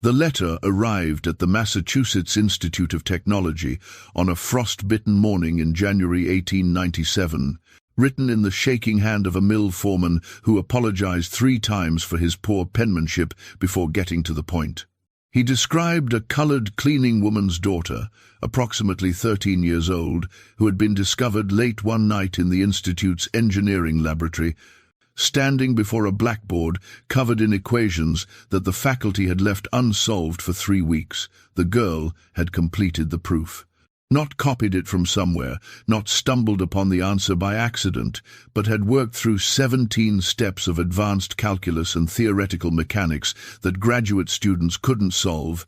The letter arrived at the Massachusetts Institute of Technology on a frost-bitten morning in January 1897, written in the shaking hand of a mill foreman who apologized 3 times for his poor penmanship before getting to the point. He described a colored cleaning woman's daughter, approximately 13 years old, who had been discovered late one night in the Institute's engineering laboratory, standing before a blackboard covered in equations that the faculty had left unsolved for 3 weeks. The girl had completed the proof. Not copied it from somewhere, not stumbled upon the answer by accident, but had worked through 17 steps of advanced calculus and theoretical mechanics that graduate students couldn't solve,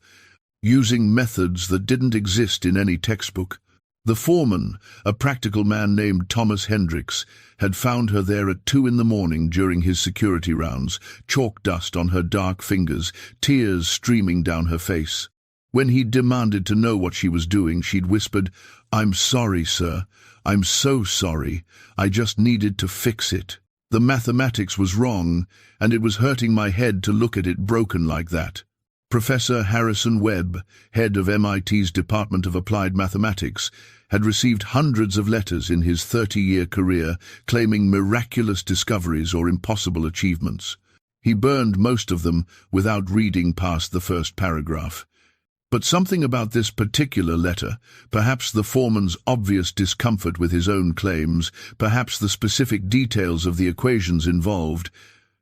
using methods that didn't exist in any textbook. The foreman, a practical man named Thomas Hendricks, had found her there at 2 a.m. during his security rounds, chalk dust on her dark fingers, tears streaming down her face. When he demanded to know what she was doing, she'd whispered, "I'm sorry, sir. I'm so sorry. I just needed to fix it. The mathematics was wrong, and it was hurting my head to look at it broken like that." Professor Harrison Webb, head of MIT's Department of Applied Mathematics, had received hundreds of letters in his 30-year career claiming miraculous discoveries or impossible achievements. He burned most of them without reading past the first paragraph. But something about this particular letter, perhaps the foreman's obvious discomfort with his own claims, perhaps the specific details of the equations involved,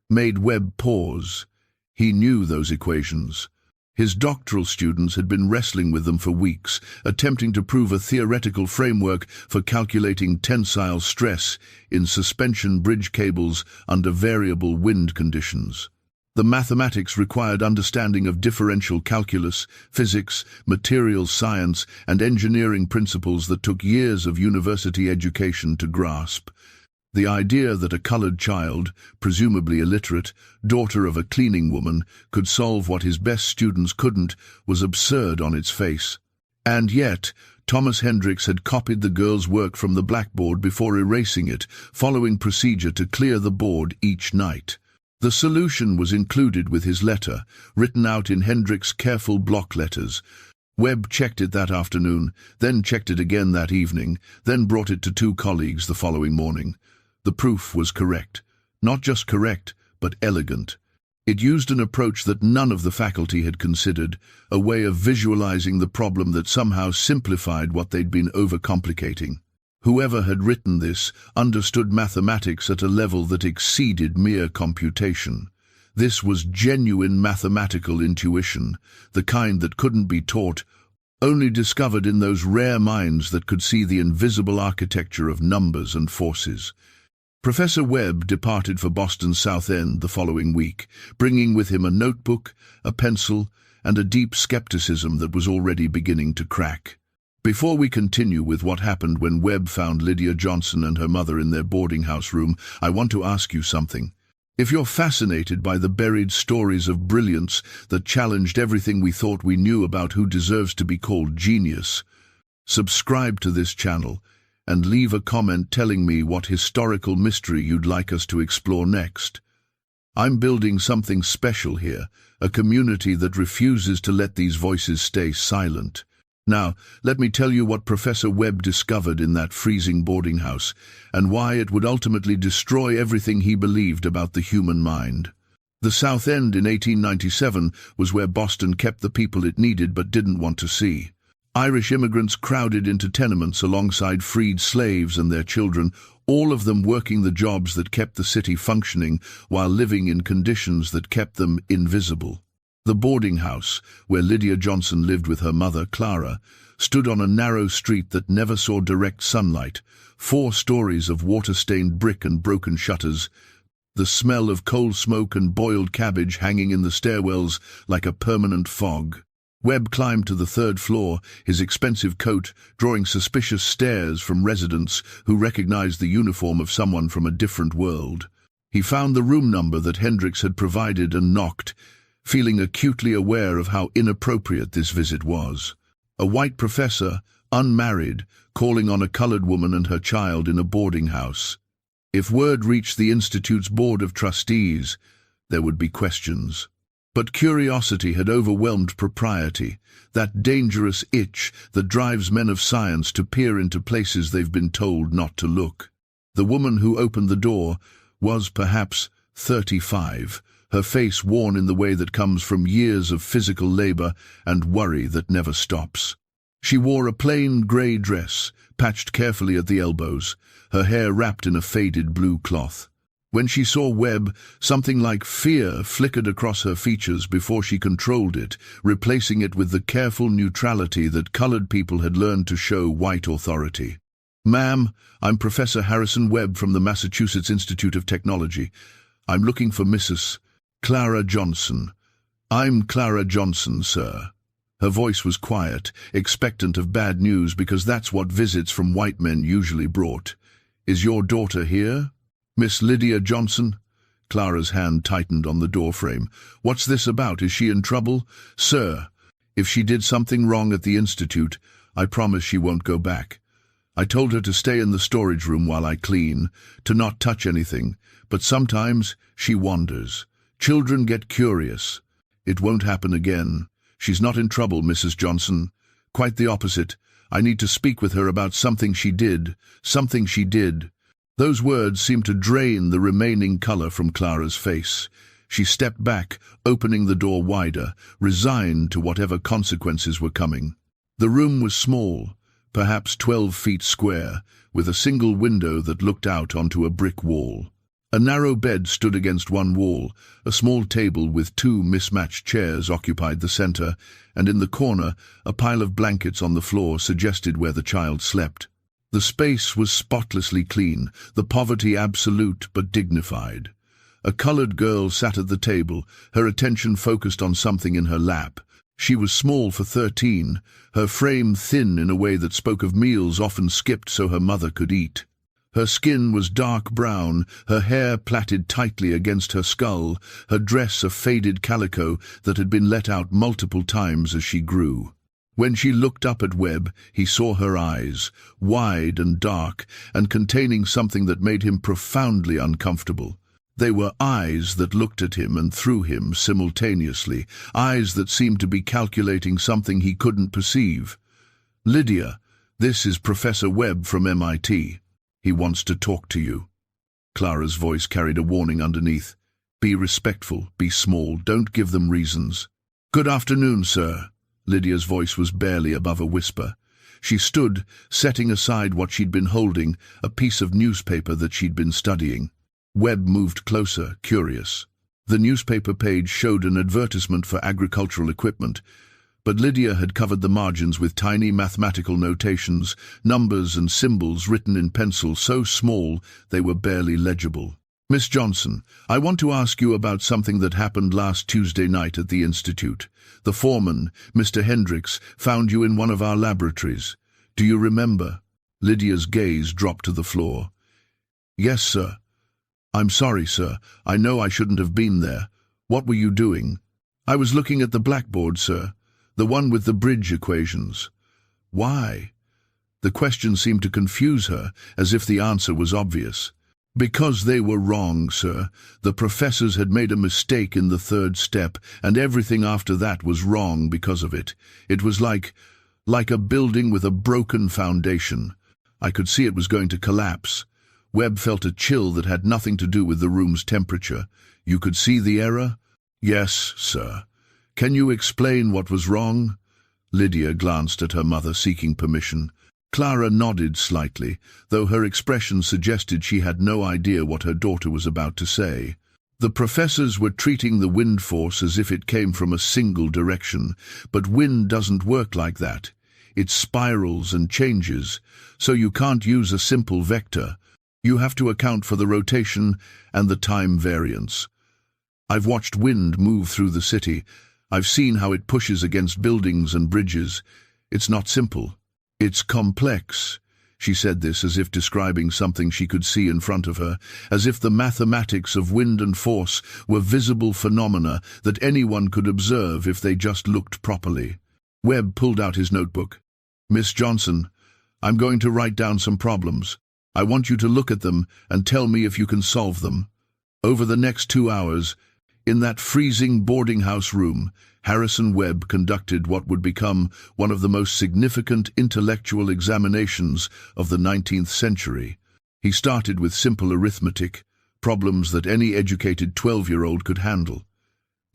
made Webb pause. He knew those equations. His doctoral students had been wrestling with them for weeks, attempting to prove a theoretical framework for calculating tensile stress in suspension bridge cables under variable wind conditions. The mathematics required understanding of differential calculus, physics, materials science, and engineering principles that took years of university education to grasp. The idea that a colored child, presumably illiterate, daughter of a cleaning woman, could solve what his best students couldn't was absurd on its face. And yet, Thomas Hendricks had copied the girl's work from the blackboard before erasing it, following procedure to clear the board each night. The solution was included with his letter, written out in Hendricks' careful block letters. Webb checked it that afternoon, then checked it again that evening, then brought it to 2 colleagues the following morning. The proof was correct. Not just correct, but elegant. It used an approach that none of the faculty had considered, a way of visualizing the problem that somehow simplified what they'd been overcomplicating. Whoever had written this understood mathematics at a level that exceeded mere computation. This was genuine mathematical intuition, the kind that couldn't be taught, only discovered in those rare minds that could see the invisible architecture of numbers and forces. Professor Webb departed for Boston's South End the following week, bringing with him a notebook, a pencil, and a deep skepticism that was already beginning to crack. Before we continue with what happened when Webb found Lydia Johnson and her mother in their boarding house room, I want to ask you something. If you're fascinated by the buried stories of brilliance that challenged everything we thought we knew about who deserves to be called genius, subscribe to this channel and leave a comment telling me what historical mystery you'd like us to explore next. I'm building something special here, a community that refuses to let these voices stay silent. Now, let me tell you what Professor Webb discovered in that freezing boarding house, and why it would ultimately destroy everything he believed about the human mind. The South End in 1897 was where Boston kept the people it needed but didn't want to see. Irish immigrants crowded into tenements alongside freed slaves and their children, all of them working the jobs that kept the city functioning while living in conditions that kept them invisible. The boarding house, where Lydia Johnson lived with her mother, Clara, stood on a narrow street that never saw direct sunlight, 4 stories of water-stained brick and broken shutters, the smell of coal smoke and boiled cabbage hanging in the stairwells like a permanent fog. Webb climbed to the 3rd floor, his expensive coat drawing suspicious stares from residents who recognized the uniform of someone from a different world. He found the room number that Hendricks had provided and knocked, feeling acutely aware of how inappropriate this visit was. A white professor, unmarried, calling on a colored woman and her child in a boarding house. If word reached the Institute's Board of Trustees, there would be questions. But curiosity had overwhelmed propriety, that dangerous itch that drives men of science to peer into places they've been told not to look. The woman who opened the door was perhaps 35, her face worn in the way that comes from years of physical labor and worry that never stops. She wore a plain grey dress, patched carefully at the elbows, her hair wrapped in a faded blue cloth. When she saw Webb, something like fear flickered across her features before she controlled it, replacing it with the careful neutrality that colored people had learned to show white authority. "Ma'am, I'm Professor Harrison Webb from the Massachusetts Institute of Technology. I'm looking for Mrs. Clara Johnson." "I'm Clara Johnson, sir." Her voice was quiet, expectant of bad news because that's what visits from white men usually brought. "Is your daughter here? Miss Lydia Johnson?" Clara's hand tightened on the doorframe. "What's this about? Is she in trouble?" "Sir, if she did something wrong at the Institute, I promise she won't go back. I told her to stay in the storage room while I clean, to not touch anything, but sometimes she wanders. Children get curious. It won't happen again. She's not in trouble, Mrs. Johnson. Quite the opposite. I need to speak with her about something she did. Something she did." Those words seemed to drain the remaining color from Clara's face. She stepped back, opening the door wider, resigned to whatever consequences were coming. The room was small, perhaps 12 feet square, with a single window that looked out onto a brick wall. A narrow bed stood against one wall, a small table with 2 mismatched chairs occupied the center, and in the corner a pile of blankets on the floor suggested where the child slept. The space was spotlessly clean, the poverty absolute but dignified. A colored girl sat at the table, her attention focused on something in her lap. She was small for 13, her frame thin in a way that spoke of meals often skipped so her mother could eat. Her skin was dark brown, her hair plaited tightly against her skull, her dress a faded calico that had been let out multiple times as she grew. When she looked up at Webb, he saw her eyes, wide and dark, and containing something that made him profoundly uncomfortable. They were eyes that looked at him and through him simultaneously, eyes that seemed to be calculating something he couldn't perceive. "Lydia, this is Professor Webb from MIT. He wants to talk to you." Clara's voice carried a warning underneath. "Be respectful, be small, don't give them reasons." "Good afternoon, sir." Lydia's voice was barely above a whisper. She stood, setting aside what she'd been holding, a piece of newspaper that she'd been studying. Webb moved closer, curious. The newspaper page showed an advertisement for agricultural equipment, but Lydia had covered the margins with tiny mathematical notations, numbers and symbols written in pencil so small they were barely legible. "Miss Johnson, I want to ask you about something that happened last Tuesday night at the Institute. The foreman, Mr. Hendricks, found you in one of our laboratories. Do you remember?" Lydia's gaze dropped to the floor. "Yes, sir." "I'm sorry, sir. I know I shouldn't have been there. What were you doing?" "I was looking at the blackboard, sir. The one with the bridge equations." "Why?" The question seemed to confuse her, as if the answer was obvious. "Because they were wrong, sir. The professors had made a mistake in the 3rd step, and everything after that was wrong because of it. It was like a building with a broken foundation. I could see it was going to collapse." Webb felt a chill that had nothing to do with the room's temperature. "You could see the error?" "Yes, sir." "Can you explain what was wrong?" Lydia glanced at her mother, seeking permission. Clara nodded slightly, though her expression suggested she had no idea what her daughter was about to say. "The professors were treating the wind force as if it came from a single direction, but wind doesn't work like that. It spirals and changes, so you can't use a simple vector. You have to account for the rotation and the time variance. I've watched wind move through the city. I've seen how it pushes against buildings and bridges. It's not simple. It's complex." She said this as if describing something she could see in front of her, as if the mathematics of wind and force were visible phenomena that anyone could observe if they just looked properly. Webb pulled out his notebook. "Miss Johnson, I'm going to write down some problems. I want you to look at them and tell me if you can solve them. Over the next 2 hours, In that freezing boarding house room, Harrison Webb conducted what would become one of the most significant intellectual examinations of the 19th century. He started with simple arithmetic, problems that any educated 12-year-old could handle.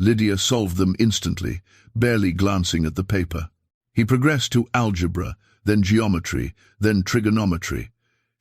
Lydia solved them instantly, barely glancing at the paper. He progressed to algebra, then geometry, then trigonometry.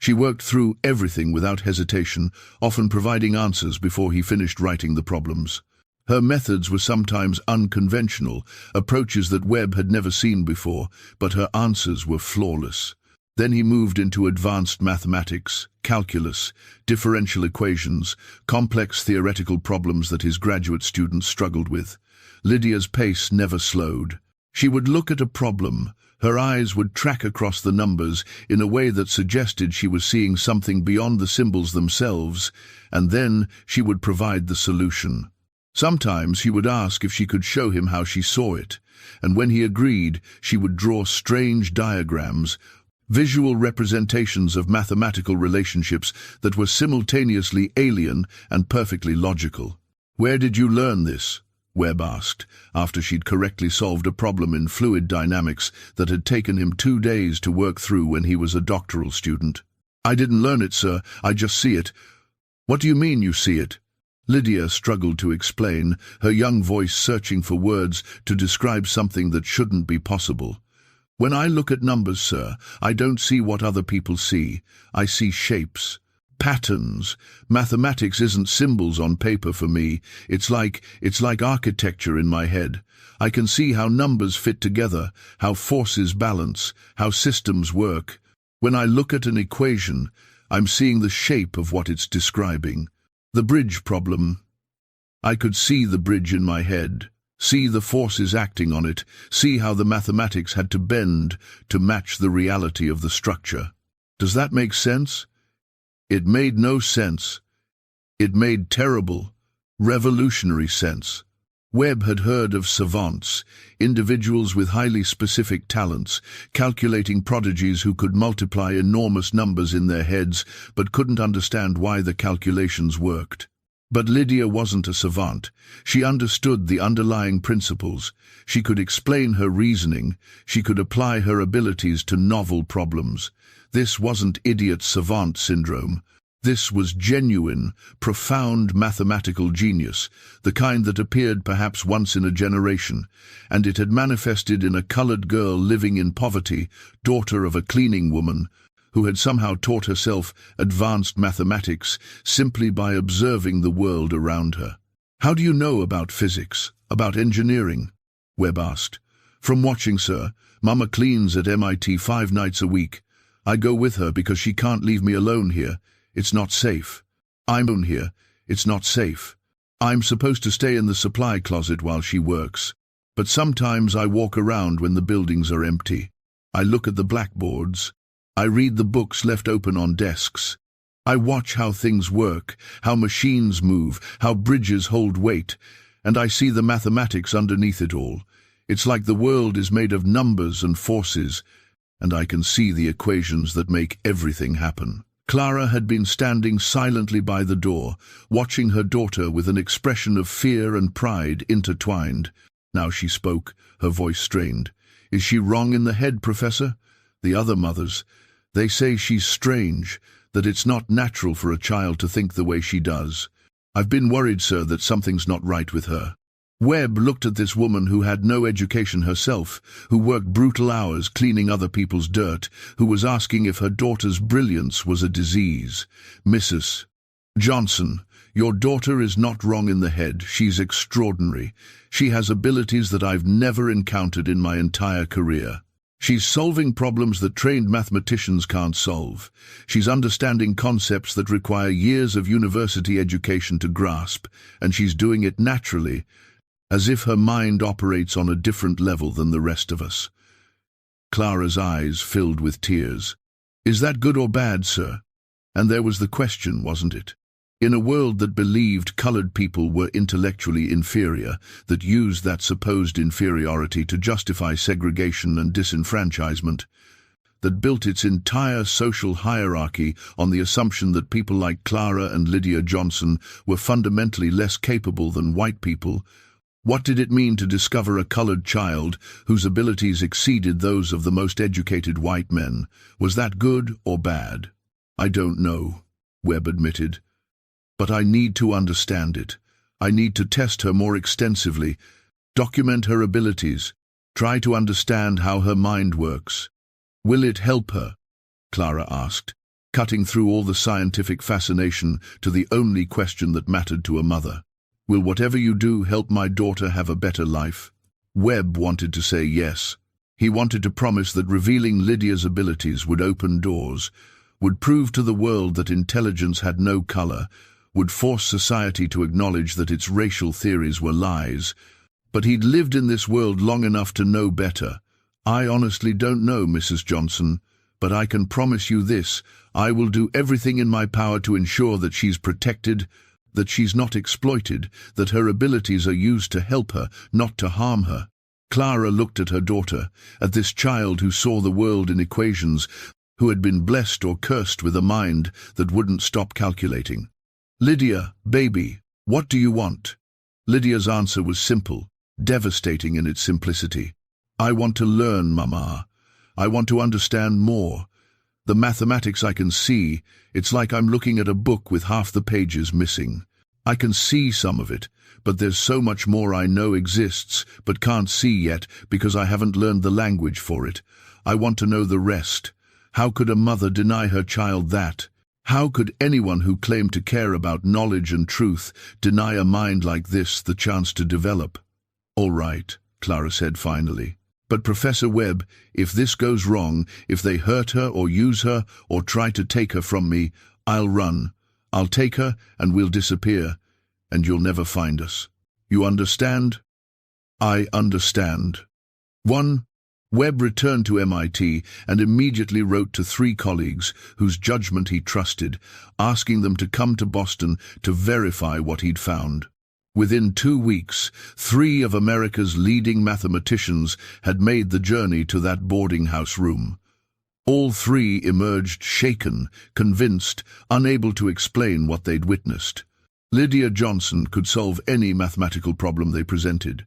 She worked through everything without hesitation, often providing answers before he finished writing the problems. Her methods were sometimes unconventional, approaches that Webb had never seen before, but her answers were flawless. Then he moved into advanced mathematics, calculus, differential equations, complex theoretical problems that his graduate students struggled with. Lydia's pace never slowed. She would look at a problem, her eyes would track across the numbers in a way that suggested she was seeing something beyond the symbols themselves, and then she would provide the solution. Sometimes he would ask if she could show him how she saw it, and when he agreed, she would draw strange diagrams, visual representations of mathematical relationships that were simultaneously alien and perfectly logical. "Where did you learn this?" Webb asked, after she'd correctly solved a problem in fluid dynamics that had taken him 2 days to work through when he was a doctoral student. "I didn't learn it, sir. I just see it." "What do you mean you see it?" Lydia struggled to explain, her young voice searching for words to describe something that shouldn't be possible. "When I look at numbers, sir, I don't see what other people see. I see shapes. Patterns. Mathematics isn't symbols on paper for me. It's like architecture in my head. I can see how numbers fit together, how forces balance, how systems work. When I look at an equation, I'm seeing the shape of what it's describing. The bridge problem. I could see the bridge in my head, see the forces acting on it, see how the mathematics had to bend to match the reality of the structure. Does that make sense?" It made no sense. It made terrible, revolutionary sense. Webb had heard of savants, individuals with highly specific talents, calculating prodigies who could multiply enormous numbers in their heads but couldn't understand why the calculations worked. But Lydia wasn't a savant. She understood the underlying principles. She could explain her reasoning. She could apply her abilities to novel problems. This wasn't idiot savant syndrome. This was genuine, profound mathematical genius, the kind that appeared perhaps once in a generation, and it had manifested in a colored girl living in poverty, daughter of a cleaning woman, who had somehow taught herself advanced mathematics simply by observing the world around her. "How do you know about physics, about engineering?" Webb asked. "From watching, sir. Mama cleans at MIT 5 nights a week. I go with her because she can't leave me alone here. It's not safe. I'm alone here. It's not safe. I'm supposed to stay in the supply closet while she works. But sometimes I walk around when the buildings are empty. I look at the blackboards. I read the books left open on desks. I watch how things work, how machines move, how bridges hold weight, and I see the mathematics underneath it all. It's like the world is made of numbers and forces, and I can see the equations that make everything happen." Clara had been standing silently by the door, watching her daughter with an expression of fear and pride intertwined. Now she spoke, her voice strained. "Is she wrong in the head, Professor? The other mothers, they say she's strange, that it's not natural for a child to think the way she does. I've been worried, sir, that something's not right with her." Webb looked at this woman who had no education herself, who worked brutal hours cleaning other people's dirt, who was asking if her daughter's brilliance was a disease. "Mrs. Johnson, your daughter is not wrong in the head. She's extraordinary. She has abilities that I've never encountered in my entire career. She's solving problems that trained mathematicians can't solve. She's understanding concepts that require years of university education to grasp, and she's doing it naturally, as if her mind operates on a different level than the rest of us." Clara's eyes filled with tears. "Is that good or bad, sir?" And there was the question, wasn't it? In a world that believed colored people were intellectually inferior, that used that supposed inferiority to justify segregation and disenfranchisement, that built its entire social hierarchy on the assumption that people like Clara and Lydia Johnson were fundamentally less capable than white people? What did it mean to discover a colored child whose abilities exceeded those of the most educated white men? Was that good or bad? I don't know, Webb admitted. But I need to understand it. I need to test her more extensively, document her abilities, try to understand how her mind works. Will it help her? Clara asked, cutting through all the scientific fascination to the only question that mattered to a mother. Will whatever you do help my daughter have a better life? Webb wanted to say yes. He wanted to promise that revealing Lydia's abilities would open doors, would prove to the world that intelligence had no color, would force society to acknowledge that its racial theories were lies. But he'd lived in this world long enough to know better. I honestly don't know, Mrs. Johnson, but I can promise you this: I will do everything in my power to ensure that she's protected, that she's not exploited, that her abilities are used to help her, not to harm her. Clara looked at her daughter, at this child who saw the world in equations, who had been blessed or cursed with a mind that wouldn't stop calculating. Lydia, baby, what do you want? Lydia's answer was simple, devastating in its simplicity. I want to learn, Mama. I want to understand more. The mathematics I can see, it's like I'm looking at a book with half the pages missing. I can see some of it, but there's so much more I know exists, but can't see yet because I haven't learned the language for it. I want to know the rest. How could a mother deny her child that? How could anyone who claimed to care about knowledge and truth deny a mind like this the chance to develop? All right, Clara said finally. But Professor Webb, if this goes wrong, if they hurt her or use her or try to take her from me, I'll run. I'll take her and we'll disappear, and you'll never find us. You understand? I understand. 1. Webb returned to MIT and immediately wrote to 3 colleagues whose judgment he trusted, asking them to come to Boston to verify what he'd found. Within 2 weeks, 3 of America's leading mathematicians had made the journey to that boarding house room. All 3 emerged shaken, convinced, unable to explain what they'd witnessed. Lydia Johnson could solve any mathematical problem they presented.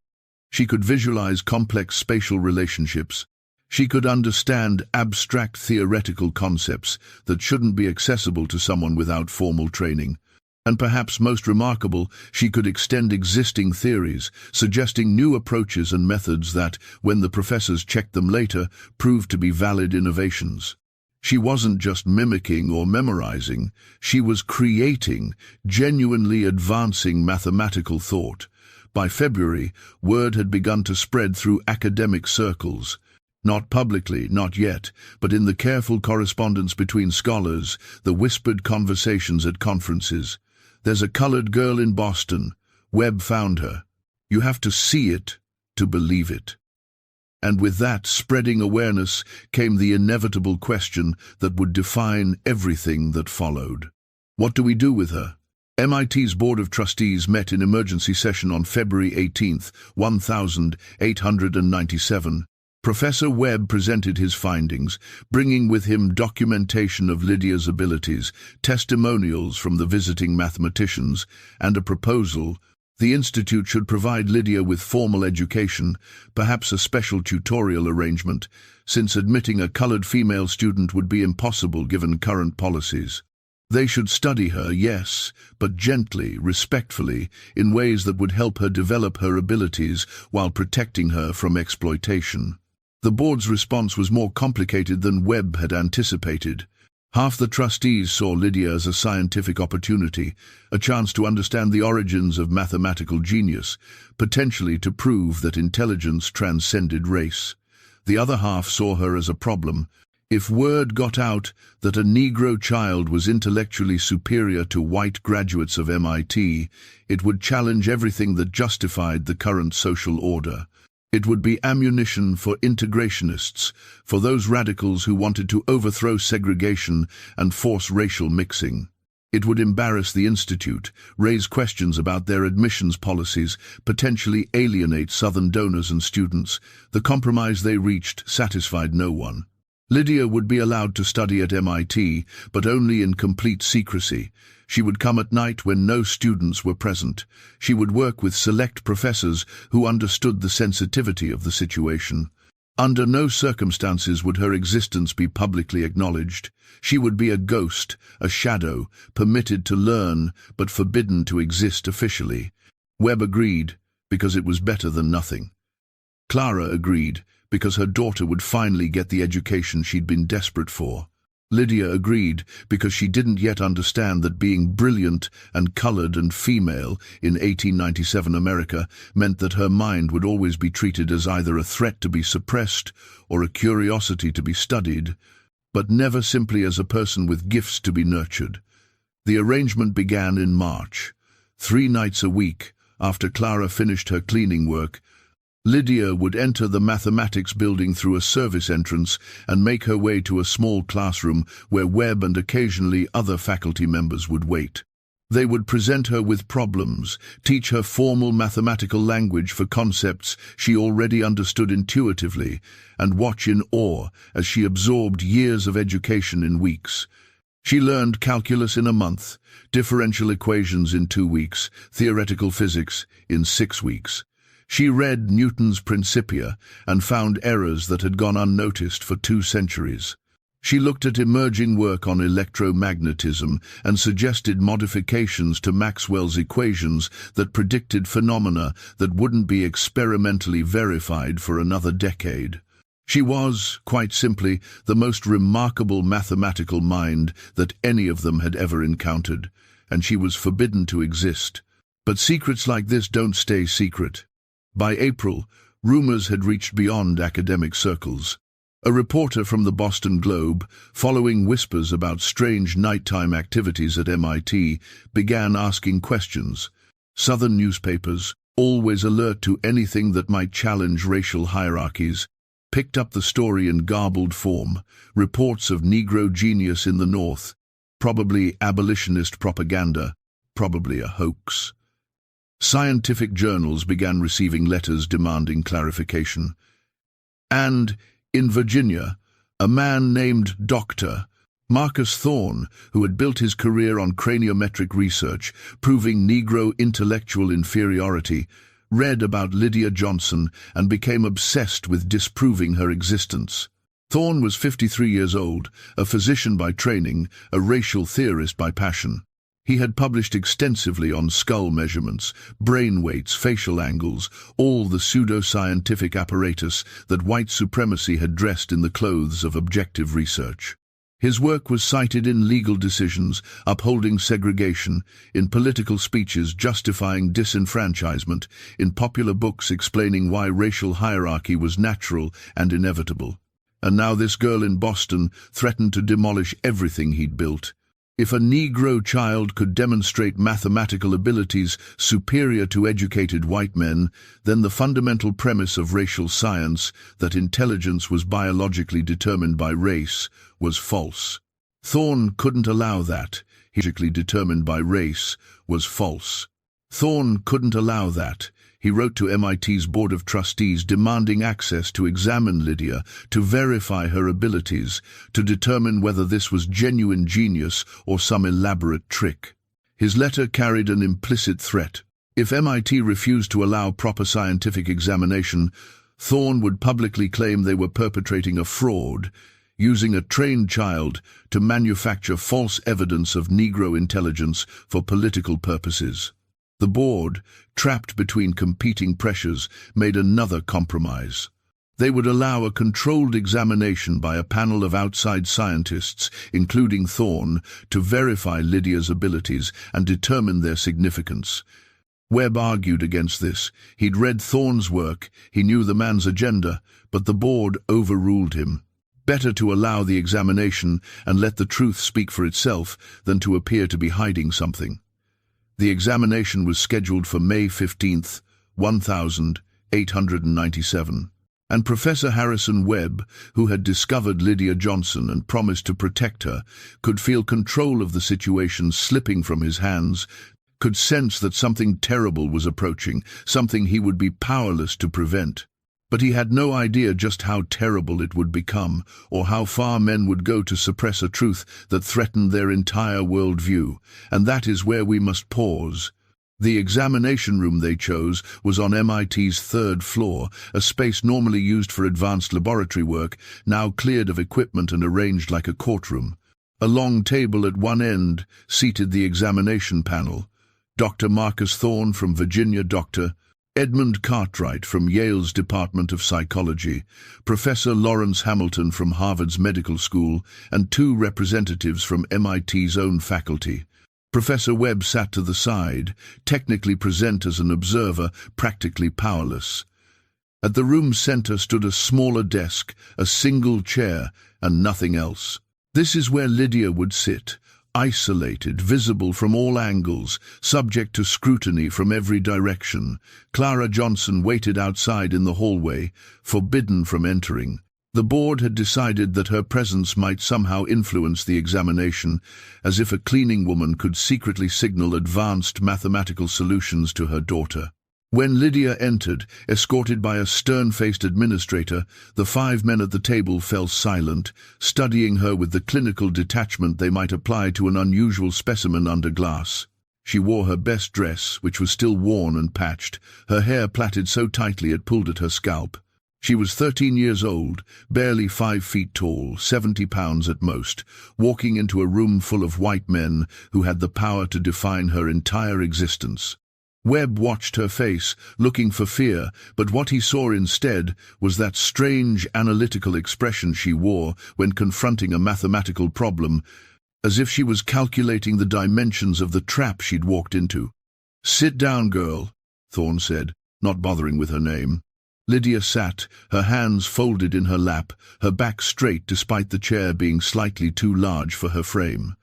She could visualize complex spatial relationships. She could understand abstract theoretical concepts that shouldn't be accessible to someone without formal training. And perhaps most remarkable, she could extend existing theories, suggesting new approaches and methods that, when the professors checked them later, proved to be valid innovations. She wasn't just mimicking or memorizing, she was creating, genuinely advancing mathematical thought. By February, word had begun to spread through academic circles. Not publicly, not yet, but in the careful correspondence between scholars, the whispered conversations at conferences. There's a colored girl in Boston. Webb found her. You have to see it to believe it. And with that spreading awareness came the inevitable question that would define everything that followed. What do we do with her? MIT's Board of Trustees met in emergency session on February 18, 1897. Professor Webb presented his findings, bringing with him documentation of Lydia's abilities, testimonials from the visiting mathematicians, and a proposal. The institute should provide Lydia with formal education, perhaps a special tutorial arrangement, since admitting a colored female student would be impossible given current policies. They should study her, yes, but gently, respectfully, in ways that would help her develop her abilities while protecting her from exploitation. The board's response was more complicated than Webb had anticipated. Half the trustees saw Lydia as a scientific opportunity, a chance to understand the origins of mathematical genius, potentially to prove that intelligence transcended race. The other half saw her as a problem. If word got out that a Negro child was intellectually superior to white graduates of MIT, it would challenge everything that justified the current social order. It would be ammunition for integrationists, for those radicals who wanted to overthrow segregation and force racial mixing. It would embarrass the institute, raise questions about their admissions policies, potentially alienate Southern donors and students. The compromise they reached satisfied no one. Lydia would be allowed to study at MIT, but only in complete secrecy. She would come at night when no students were present. She would work with select professors who understood the sensitivity of the situation. Under no circumstances would her existence be publicly acknowledged. She would be a ghost, a shadow, permitted to learn, but forbidden to exist officially. Webb agreed, because it was better than nothing. Clara agreed, because her daughter would finally get the education she'd been desperate for. Lydia agreed, because she didn't yet understand that being brilliant and colored and female in 1897 America meant that her mind would always be treated as either a threat to be suppressed or a curiosity to be studied, but never simply as a person with gifts to be nurtured. The arrangement began in March. 3 nights a week, after Clara finished her cleaning work, Lydia would enter the mathematics building through a service entrance and make her way to a small classroom where Webb and occasionally other faculty members would wait. They would present her with problems, teach her formal mathematical language for concepts she already understood intuitively, and watch in awe as she absorbed years of education in weeks. She learned calculus in a month, differential equations in 2 weeks, theoretical physics in 6 weeks. She read Newton's Principia and found errors that had gone unnoticed for 2 centuries. She looked at emerging work on electromagnetism and suggested modifications to Maxwell's equations that predicted phenomena that wouldn't be experimentally verified for another decade. She was, quite simply, the most remarkable mathematical mind that any of them had ever encountered, and she was forbidden to exist. But secrets like this don't stay secret. By April, rumors had reached beyond academic circles. A reporter from the Boston Globe, following whispers about strange nighttime activities at MIT, began asking questions. Southern newspapers, always alert to anything that might challenge racial hierarchies, picked up the story in garbled form, reports of Negro genius in the North, probably abolitionist propaganda, probably a hoax. Scientific journals began receiving letters demanding clarification. And, in Virginia, a man named Dr. Marcus Thorne, who had built his career on craniometric research, proving Negro intellectual inferiority, read about Lydia Johnson and became obsessed with disproving her existence. Thorne was 53 years old, a physician by training, a racial theorist by passion. He had published extensively on skull measurements, brain weights, facial angles, all the pseudo-scientific apparatus that white supremacy had dressed in the clothes of objective research. His work was cited in legal decisions upholding segregation, in political speeches justifying disenfranchisement, in popular books explaining why racial hierarchy was natural and inevitable. And now this girl in Boston threatened to demolish everything he'd built. If a Negro child could demonstrate mathematical abilities superior to educated white men, then the fundamental premise of racial science, that intelligence was biologically determined by race, was false. Thorne couldn't allow that. Biologically determined by race was false. Thorne couldn't allow that. He wrote to MIT's Board of Trustees demanding access to examine Lydia, to verify her abilities, to determine whether this was genuine genius or some elaborate trick. His letter carried an implicit threat. If MIT refused to allow proper scientific examination, Thorne would publicly claim they were perpetrating a fraud, using a trained child to manufacture false evidence of Negro intelligence for political purposes. The board, trapped between competing pressures, made another compromise. They would allow a controlled examination by a panel of outside scientists, including Thorne, to verify Lydia's abilities and determine their significance. Webb argued against this. He'd read Thorne's work, he knew the man's agenda, but the board overruled him. Better to allow the examination and let the truth speak for itself than to appear to be hiding something. The examination was scheduled for May 15, 1897, and Professor Harrison Webb, who had discovered Lydia Johnson and promised to protect her, could feel control of the situation slipping from his hands, could sense that something terrible was approaching, something he would be powerless to prevent. But he had no idea just how terrible it would become, or how far men would go to suppress a truth that threatened their entire worldview. And that is where we must pause. The examination room they chose was on MIT's third floor, a space normally used for advanced laboratory work, now cleared of equipment and arranged like a courtroom. A long table at one end seated the examination panel. Dr. Marcus Thorne from Virginia, Dr. Edmund Cartwright from Yale's Department of Psychology, Professor Lawrence Hamilton from Harvard's Medical School, and 2 representatives from MIT's own faculty. Professor Webb sat to the side, technically present as an observer, practically powerless. At the room's center stood a smaller desk, a single chair, and nothing else. This is where Lydia would sit, isolated, visible from all angles, subject to scrutiny from every direction. Lydia Johnson waited outside in the hallway, forbidden from entering. The board had decided that her presence might somehow influence the examination, as if a cleaning woman could secretly signal advanced mathematical solutions to her daughter. When Lydia entered, escorted by a stern-faced administrator, the 5 men at the table fell silent, studying her with the clinical detachment they might apply to an unusual specimen under glass. She wore her best dress, which was still worn and patched, her hair plaited so tightly it pulled at her scalp. She was 13 years old, barely 5 feet tall, 70 pounds at most, walking into a room full of white men who had the power to define her entire existence. Webb watched her face, looking for fear, but what he saw instead was that strange analytical expression she wore when confronting a mathematical problem, as if she was calculating the dimensions of the trap she'd walked into. "Sit down, girl," Thorne said, not bothering with her name. Lydia sat, her hands folded in her lap, her back straight despite the chair being slightly too large for her frame.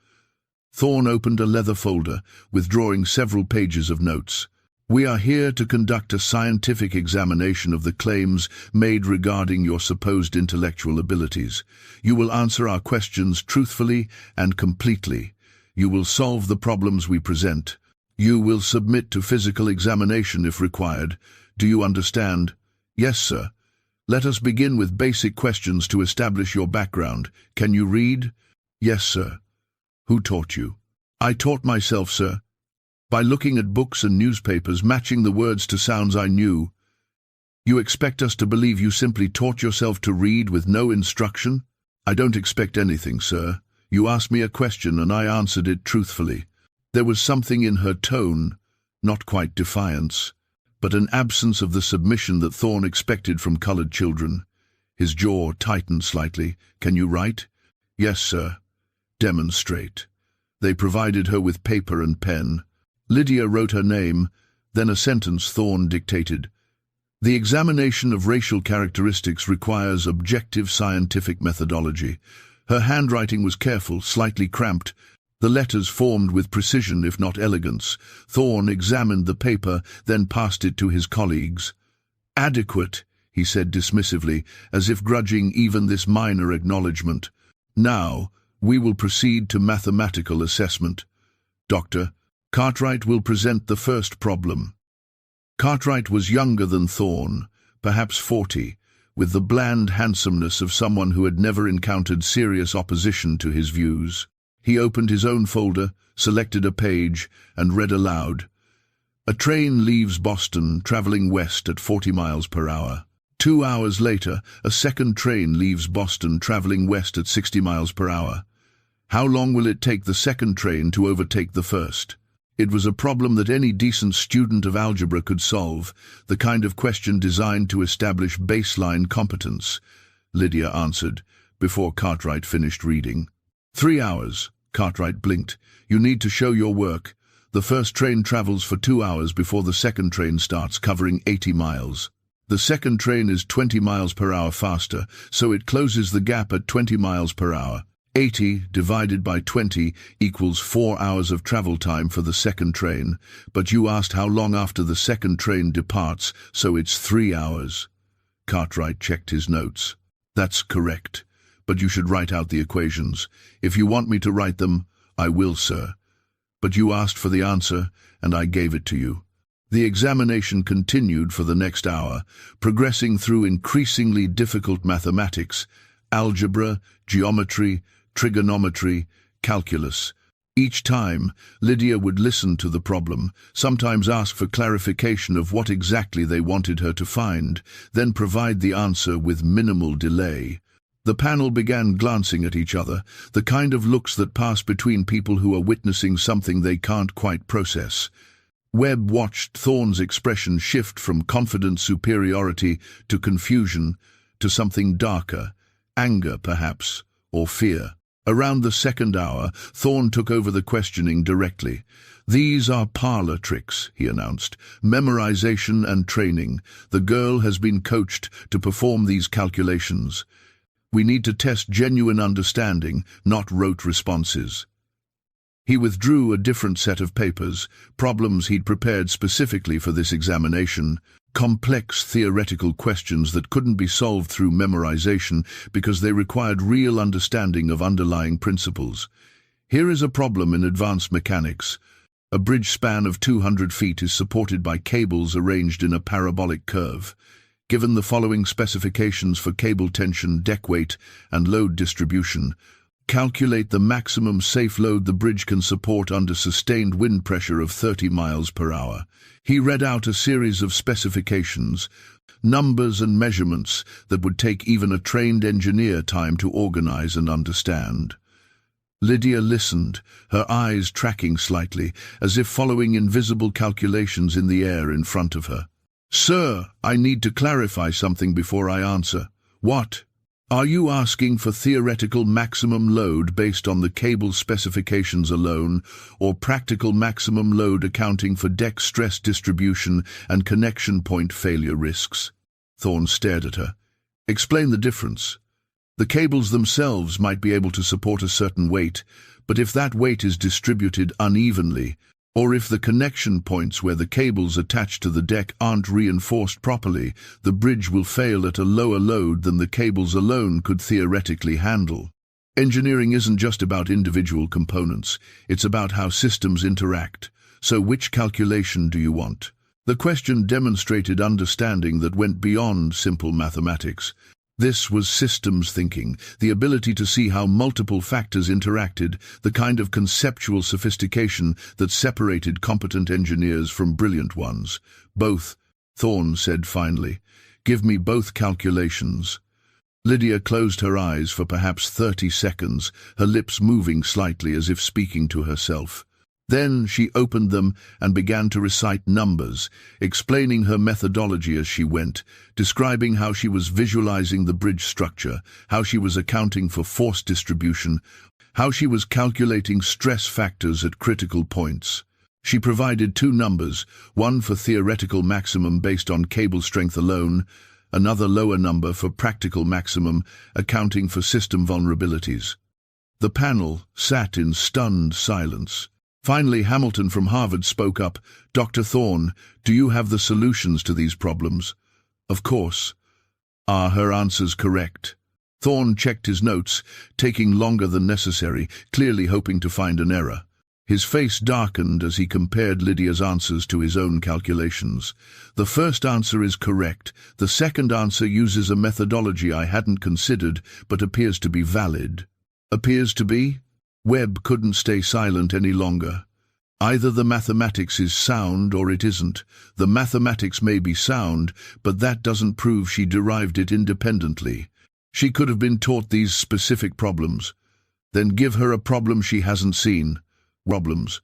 Thorne opened a leather folder, withdrawing several pages of notes. "We are here to conduct a scientific examination of the claims made regarding your supposed intellectual abilities. You will answer our questions truthfully and completely. You will solve the problems we present. You will submit to physical examination if required. Do you understand?" "Yes, sir." "Let us begin with basic questions to establish your background. Can you read?" "Yes, sir." "Who taught you?" "I taught myself, sir. By looking at books and newspapers, matching the words to sounds I knew." "You expect us to believe you simply taught yourself to read with no instruction?" "I don't expect anything, sir. You asked me a question and I answered it truthfully." There was something in her tone, not quite defiance, but an absence of the submission that Thorne expected from colored children. His jaw tightened slightly. "Can you write?" "Yes, sir." "Demonstrate." They provided her with paper and pen. Lydia wrote her name, then a sentence Thorne dictated. "The examination of racial characteristics requires objective scientific methodology." Her handwriting was careful, slightly cramped. The letters formed with precision if not elegance. Thorne examined the paper, then passed it to his colleagues. "Adequate," he said dismissively, as if grudging even this minor acknowledgement. "Now, we will proceed to mathematical assessment. Dr. Cartwright will present the first problem." Cartwright was younger than Thorne, perhaps 40, with the bland handsomeness of someone who had never encountered serious opposition to his views. He opened his own folder, selected a page, and read aloud. "A train leaves Boston, traveling west at 40 miles per hour. 2 hours later, a second train leaves Boston, traveling west at 60 miles per hour. How long will it take the second train to overtake the first?" It was a problem that any decent student of algebra could solve, the kind of question designed to establish baseline competence. Lydia answered, before Cartwright finished reading. 3 hours, Cartwright blinked. "You need to show your work. The first train travels for 2 hours before the second train starts, covering 80 miles. The second train is 20 miles per hour faster, so it closes the gap at 20 miles per hour. 80 divided by 20 equals 4 hours of travel time for the second train, but you asked how long after the second train departs, so it's 3 hours. Cartwright checked his notes. "That's correct, but you should write out the equations. If you want me to write them, I will, sir. But you asked for the answer, and I gave it to you." The examination continued for the next hour, progressing through increasingly difficult mathematics, algebra, geometry, trigonometry, calculus. Each time, Lydia would listen to the problem, sometimes ask for clarification of what exactly they wanted her to find, then provide the answer with minimal delay. The panel began glancing at each other, the kind of looks that pass between people who are witnessing something they can't quite process. Webb watched Thorne's expression shift from confident superiority to confusion, to something darker, anger perhaps, or fear. Around the second hour, Thorne took over the questioning directly. "These are parlor tricks," he announced. "Memorization and training. The girl has been coached to perform these calculations. We need to test genuine understanding, not rote responses." He withdrew a different set of papers, problems he'd prepared specifically for this examination, complex theoretical questions that couldn't be solved through memorization because they required real understanding of underlying principles. Here is a problem in advanced mechanics. A bridge span of 200 feet is supported by cables arranged in a parabolic curve. Given the following specifications for cable tension, deck weight, and load distribution, calculate the maximum safe load the bridge can support under sustained wind pressure of 30 miles per hour. He read out a series of specifications, numbers and measurements that would take even a trained engineer time to organize and understand. Lydia listened, her eyes tracking slightly, as if following invisible calculations in the air in front of her. "Sir, I need to clarify something before I answer." "What?" "Are you asking for theoretical maximum load based on the cable specifications alone, or practical maximum load accounting for deck stress distribution and connection point failure risks?" Thorne stared at her. "Explain the difference. The cables themselves might be able to support a certain weight, but if that weight is distributed unevenly, or if the connection points where the cables attach to the deck aren't reinforced properly, the bridge will fail at a lower load than the cables alone could theoretically handle. Engineering isn't just about individual components, it's about how systems interact. So which calculation do you want?" The question demonstrated understanding that went beyond simple mathematics. This was systems thinking, the ability to see how multiple factors interacted, the kind of conceptual sophistication that separated competent engineers from brilliant ones. "Both," Thorne said finally. "Give me both calculations." Lydia closed her eyes for perhaps 30 seconds, her lips moving slightly as if speaking to herself. Then she opened them and began to recite numbers, explaining her methodology as she went, describing how she was visualizing the bridge structure, how she was accounting for force distribution, how she was calculating stress factors at critical points. She provided two numbers, one for theoretical maximum based on cable strength alone, another lower number for practical maximum, accounting for system vulnerabilities. The panel sat in stunned silence. Finally, Hamilton from Harvard spoke up. "Dr. Thorne, do you have the solutions to these problems?" "Of course." "Are her answers correct?" Thorne checked his notes, taking longer than necessary, clearly hoping to find an error. His face darkened as he compared Lydia's answers to his own calculations. "The first answer is correct. The second answer uses a methodology I hadn't considered, but appears to be valid." "Appears to be?" Webb couldn't stay silent any longer. "Either the mathematics is sound or it isn't. The mathematics may be sound, but that doesn't prove she derived it independently. She could have been taught these specific problems. Then give her a problem she hasn't seen." "Problems?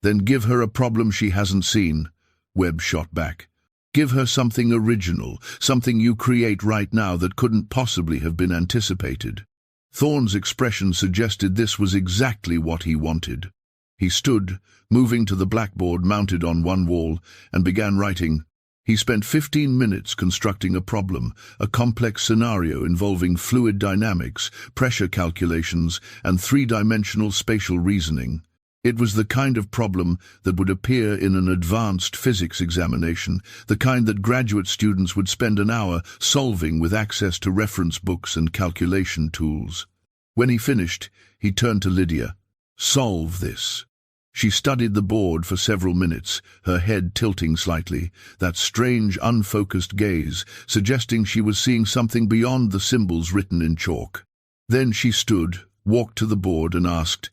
Then give her a problem she hasn't seen," Webb shot back. "Give her something original, something you create right now that couldn't possibly have been anticipated." Thorne's expression suggested this was exactly what he wanted. He stood, moving to the blackboard mounted on one wall, and began writing. He spent 15 minutes constructing a problem, a complex scenario involving fluid dynamics, pressure calculations, and three-dimensional spatial reasoning. It was the kind of problem that would appear in an advanced physics examination, the kind that graduate students would spend an hour solving with access to reference books and calculation tools. When he finished, he turned to Lydia. "Solve this." She studied the board for several minutes, her head tilting slightly, that strange, unfocused gaze, suggesting she was seeing something beyond the symbols written in chalk. Then she stood, walked to the board and asked,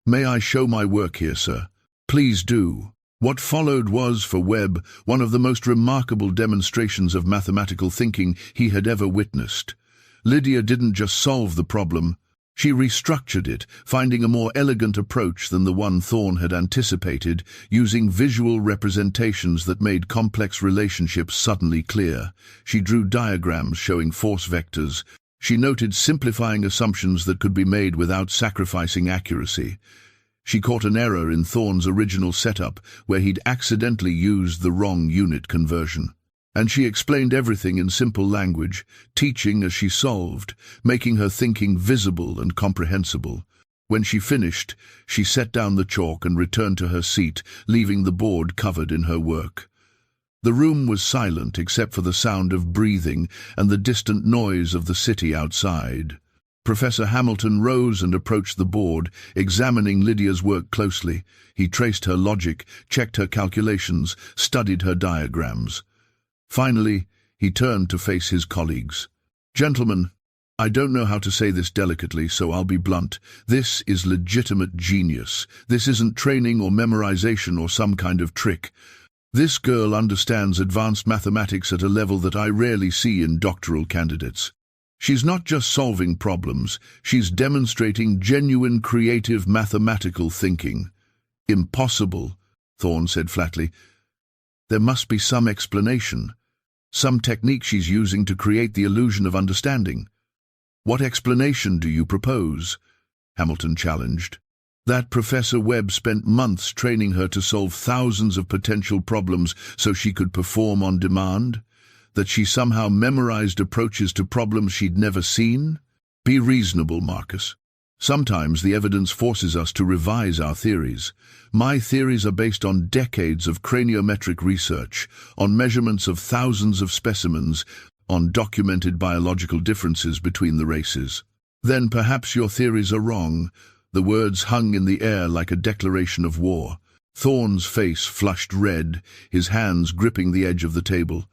"May I show my work here, sir?" "Please do." What followed was, for Webb, one of the most remarkable demonstrations of mathematical thinking he had ever witnessed. Lydia didn't just solve the problem, she restructured it, finding a more elegant approach than the one Thorne had anticipated, using visual representations that made complex relationships suddenly clear. She drew diagrams showing force vectors. She noted simplifying assumptions that could be made without sacrificing accuracy. She caught an error in Thorne's original setup, where he'd accidentally used the wrong unit conversion. And she explained everything in simple language, teaching as she solved, making her thinking visible and comprehensible. When she finished, she set down the chalk and returned to her seat, leaving the board covered in her work. The room was silent except for the sound of breathing and the distant noise of the city outside. Professor Hamilton rose and approached the board, examining Lydia's work closely. He traced her logic, checked her calculations, studied her diagrams. Finally, he turned to face his colleagues. "Gentlemen, I don't know how to say this delicately, so I'll be blunt. This is legitimate genius. This isn't training or memorization or some kind of trick. This girl understands advanced mathematics at a level that I rarely see in doctoral candidates. She's not just solving problems, she's demonstrating genuine creative mathematical thinking." "Impossible," Thorne said flatly. "There must be some explanation. Some technique she's using to create the illusion of understanding." "What explanation do you propose?" Hamilton challenged. "That Professor Webb spent months training her to solve thousands of potential problems so she could perform on demand? That she somehow memorized approaches to problems she'd never seen? Be reasonable, Marcus. Sometimes the evidence forces us to revise our theories. My theories are based on decades of craniometric research, on measurements of thousands of specimens, on documented biological differences between the races." "Then perhaps your theories are wrong." The words hung in the air like a declaration of war. Thorne's face flushed red, his hands gripping the edge of the table.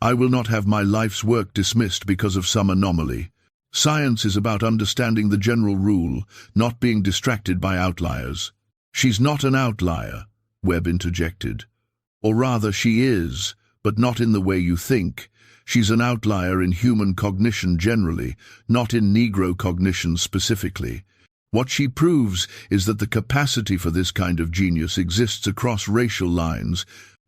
"I will not have my life's work dismissed because of some anomaly. Science is about understanding the general rule, not being distracted by outliers." "She's not an outlier," Webb interjected. "Or rather, she is, but not in the way you think. She's an outlier in human cognition generally, not in Negro cognition specifically. What she proves is that the capacity for this kind of genius exists across racial lines,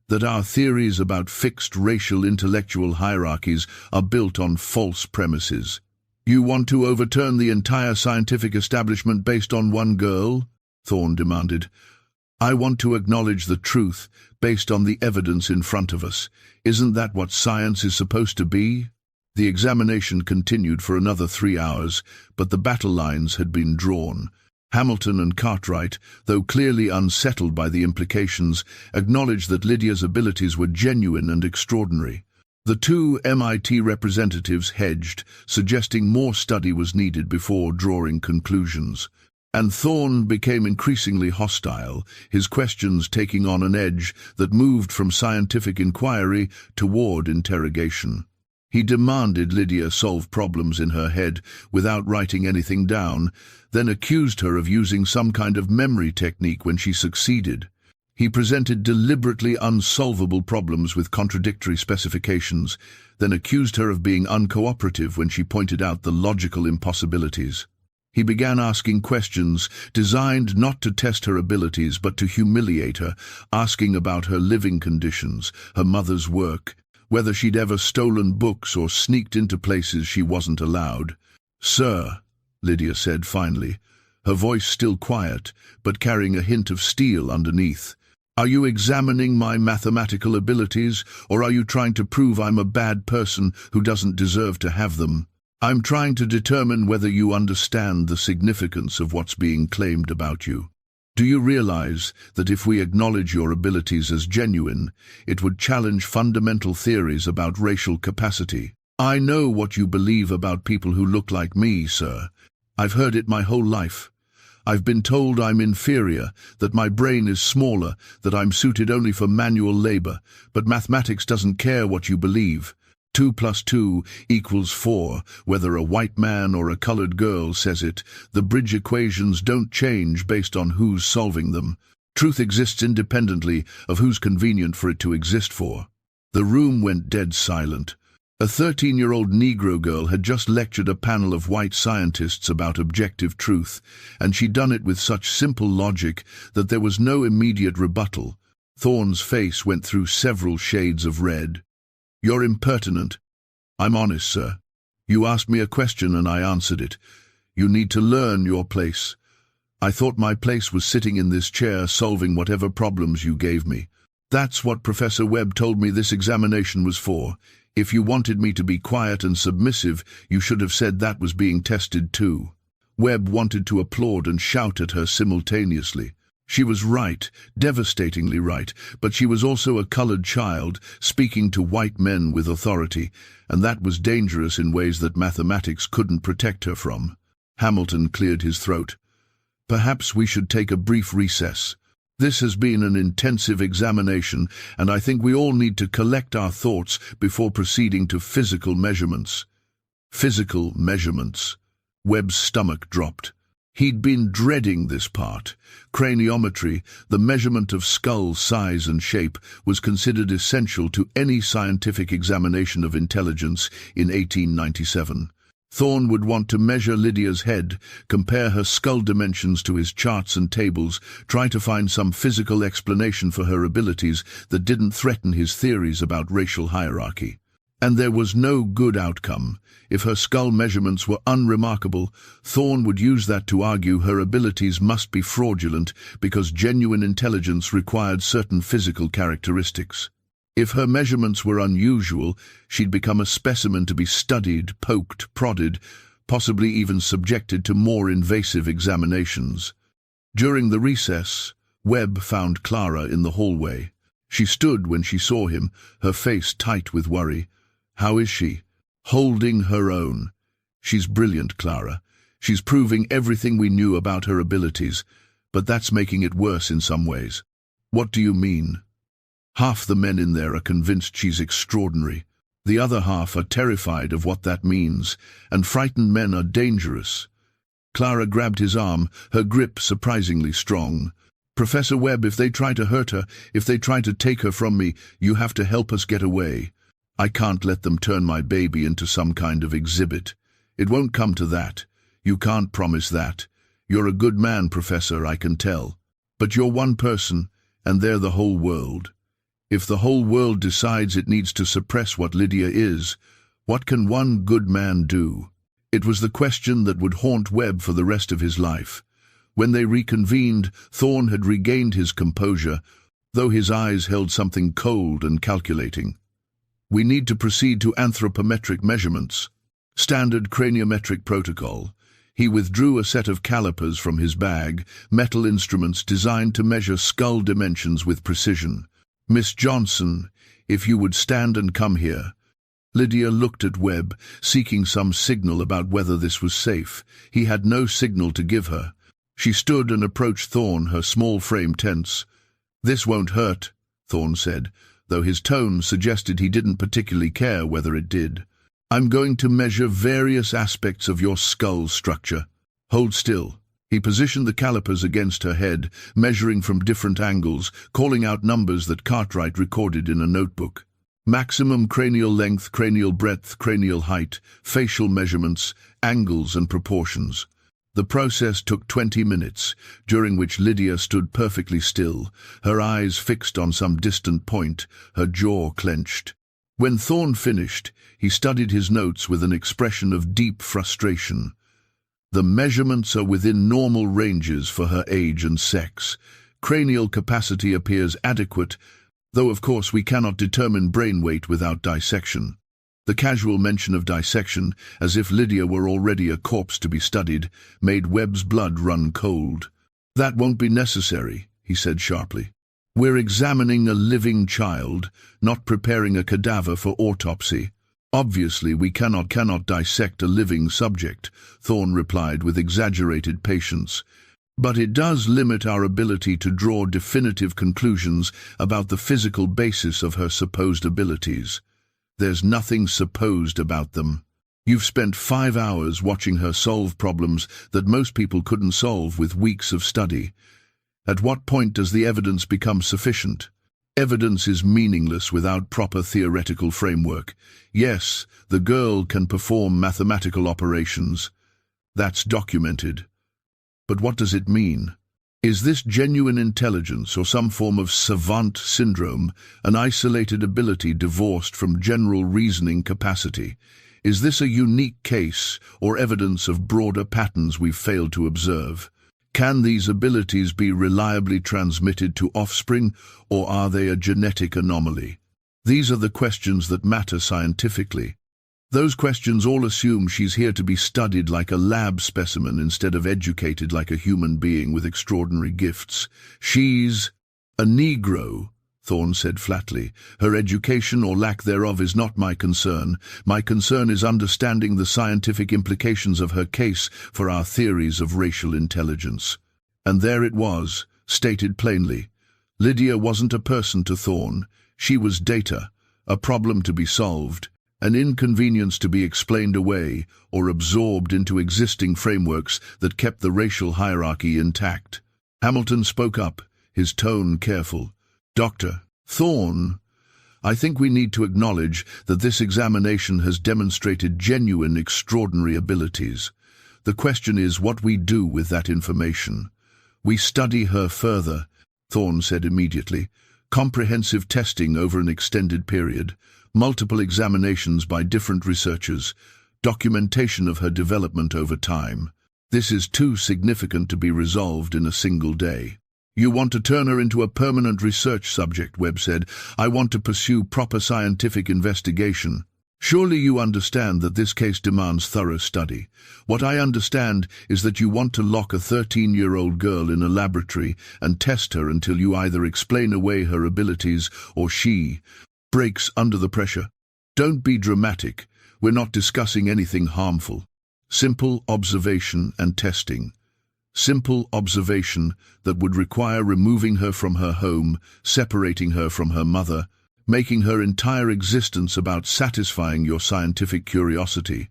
that our theories about fixed racial intellectual hierarchies are built on false premises." "You want to overturn the entire scientific establishment based on one girl?" Thorne demanded. "I want to acknowledge the truth based on the evidence in front of us. Isn't that what science is supposed to be?" The examination continued for another 3 hours, but the battle lines had been drawn. Hamilton and Cartwright, though clearly unsettled by the implications, acknowledged that Lydia's abilities were genuine and extraordinary. The two MIT representatives hedged, suggesting more study was needed before drawing conclusions. And Thorne became increasingly hostile, his questions taking on an edge that moved from scientific inquiry toward interrogation. He demanded Lydia solve problems in her head without writing anything down, then accused her of using some kind of memory technique when she succeeded. He presented deliberately unsolvable problems with contradictory specifications, then accused her of being uncooperative when she pointed out the logical impossibilities. He began asking questions designed not to test her abilities but to humiliate her, asking about her living conditions, her mother's work, whether she'd ever stolen books or sneaked into places she wasn't allowed. "Sir," Lydia said finally, her voice still quiet, but carrying a hint of steel underneath, "are you examining my mathematical abilities, or are you trying to prove I'm a bad person who doesn't deserve to have them? I'm trying to determine whether you understand the significance of what's being claimed about you. Do you realize that if we acknowledge your abilities as genuine, it would challenge fundamental theories about racial capacity? I know what you believe about people who look like me, sir. I've heard it my whole life. I've been told I'm inferior, that my brain is smaller, that I'm suited only for manual labor, but mathematics doesn't care what you believe. 2 plus 2 equals 4, whether a white man or a colored girl says it. The bridge equations don't change based on who's solving them. Truth exists independently of who's convenient for it to exist for. The room went dead silent. A 13-year-old Negro girl had just lectured a panel of white scientists about objective truth, and she'd done it with such simple logic that there was no immediate rebuttal. Thorne's face went through several shades of red. "You're impertinent." "I'm honest, sir. You asked me a question and I answered it. You need to learn your place. I thought my place was sitting in this chair solving whatever problems you gave me. That's what Professor Webb told me this examination was for. If you wanted me to be quiet and submissive, you should have said that was being tested too." Webb wanted to applaud and shout at her simultaneously. She was right, devastatingly right, but she was also a colored child, speaking to white men with authority, and that was dangerous in ways that mathematics couldn't protect her from. Hamilton cleared his throat. "Perhaps we should take a brief recess. This has been an intensive examination, and I think we all need to collect our thoughts before proceeding to physical measurements." Physical measurements. Webb's stomach dropped. He'd been dreading this part. Craniometry, the measurement of skull size and shape, was considered essential to any scientific examination of intelligence in 1897. Thorne would want to measure Lydia's head, compare her skull dimensions to his charts and tables, try to find some physical explanation for her abilities that didn't threaten his theories about racial hierarchy. And there was no good outcome. If her skull measurements were unremarkable, Thorne would use that to argue her abilities must be fraudulent because genuine intelligence required certain physical characteristics. If her measurements were unusual, she'd become a specimen to be studied, poked, prodded, possibly even subjected to more invasive examinations. During the recess, Webb found Clara in the hallway. She stood when she saw him, her face tight with worry. "How is she?" "Holding her own. She's brilliant, Clara. She's proving everything we knew about her abilities, but that's making it worse in some ways." "What do you mean?" "Half the men in there are convinced she's extraordinary. The other half are terrified of what that means, and frightened men are dangerous." Clara grabbed his arm, her grip surprisingly strong. "Professor Webb, if they try to hurt her, if they try to take her from me, you have to help us get away. I can't let them turn my baby into some kind of exhibit. It won't come to that. You can't promise that. You're a good man, Professor, I can tell. But you're one person, and they're the whole world. If the whole world decides it needs to suppress what Lydia is, what can one good man do?" It was the question that would haunt Webb for the rest of his life. When they reconvened, Thorne had regained his composure, though his eyes held something cold and calculating. "We need to proceed to anthropometric measurements." Standard craniometric protocol. He withdrew a set of calipers from his bag, metal instruments designed to measure skull dimensions with precision. "Miss Johnson, if you would stand and come here." Lydia looked at Webb, seeking some signal about whether this was safe. He had no signal to give her. She stood and approached Thorne, her small frame tense. "This won't hurt," Thorne said, though his tone suggested he didn't particularly care whether it did. "I'm going to measure various aspects of your skull structure. Hold still." He positioned the calipers against her head, measuring from different angles, calling out numbers that Cartwright recorded in a notebook. Maximum cranial length, cranial breadth, cranial height, facial measurements, angles and proportions. The process took 20 minutes, during which Lydia stood perfectly still, her eyes fixed on some distant point, her jaw clenched. When Thorne finished, he studied his notes with an expression of deep frustration. "The measurements are within normal ranges for her age and sex. Cranial capacity appears adequate, though of course we cannot determine brain weight without dissection." The casual mention of dissection, as if Lydia were already a corpse to be studied, made Webb's blood run cold. "That won't be necessary," he said sharply. "We're examining a living child, not preparing a cadaver for autopsy. Obviously we cannot dissect a living subject," Thorne replied with exaggerated patience. But it does limit our ability to draw definitive conclusions about the physical basis of her supposed abilities. There's nothing supposed about them. You've spent 5 hours watching her solve problems that most people couldn't solve with weeks of study. At what point does the evidence become sufficient? Evidence is meaningless without proper theoretical framework. Yes, the girl can perform mathematical operations. That's documented. But what does it mean? Is this genuine intelligence or some form of savant syndrome, an isolated ability divorced from general reasoning capacity? Is this a unique case or evidence of broader patterns we've failed to observe? Can these abilities be reliably transmitted to offspring, or are they a genetic anomaly? These are the questions that matter scientifically. Those questions all assume she's here to be studied like a lab specimen instead of educated like a human being with extraordinary gifts. She's a Negro, Thorne said flatly. Her education or lack thereof is not my concern. My concern is understanding the scientific implications of her case for our theories of racial intelligence. And there it was, stated plainly. Lydia wasn't a person to Thorne. She was data, a problem to be solved, an inconvenience to be explained away or absorbed into existing frameworks that kept the racial hierarchy intact. Hamilton spoke up, his tone careful. Dr. Thorne, I think we need to acknowledge that this examination has demonstrated genuine, extraordinary abilities. The question is what we do with that information. We study her further, Thorne said immediately. Comprehensive testing over an extended period, multiple examinations by different researchers, documentation of her development over time. This is too significant to be resolved in a single day. You want to turn her into a permanent research subject, Webb said. I want to pursue proper scientific investigation. Surely you understand that this case demands thorough study. What I understand is that you want to lock a 13-year-old girl in a laboratory and test her until you either explain away her abilities or she breaks under the pressure. Don't be dramatic. We're not discussing anything harmful. Simple observation and testing. Simple observation that would require removing her from her home, separating her from her mother, making her entire existence about satisfying your scientific curiosity.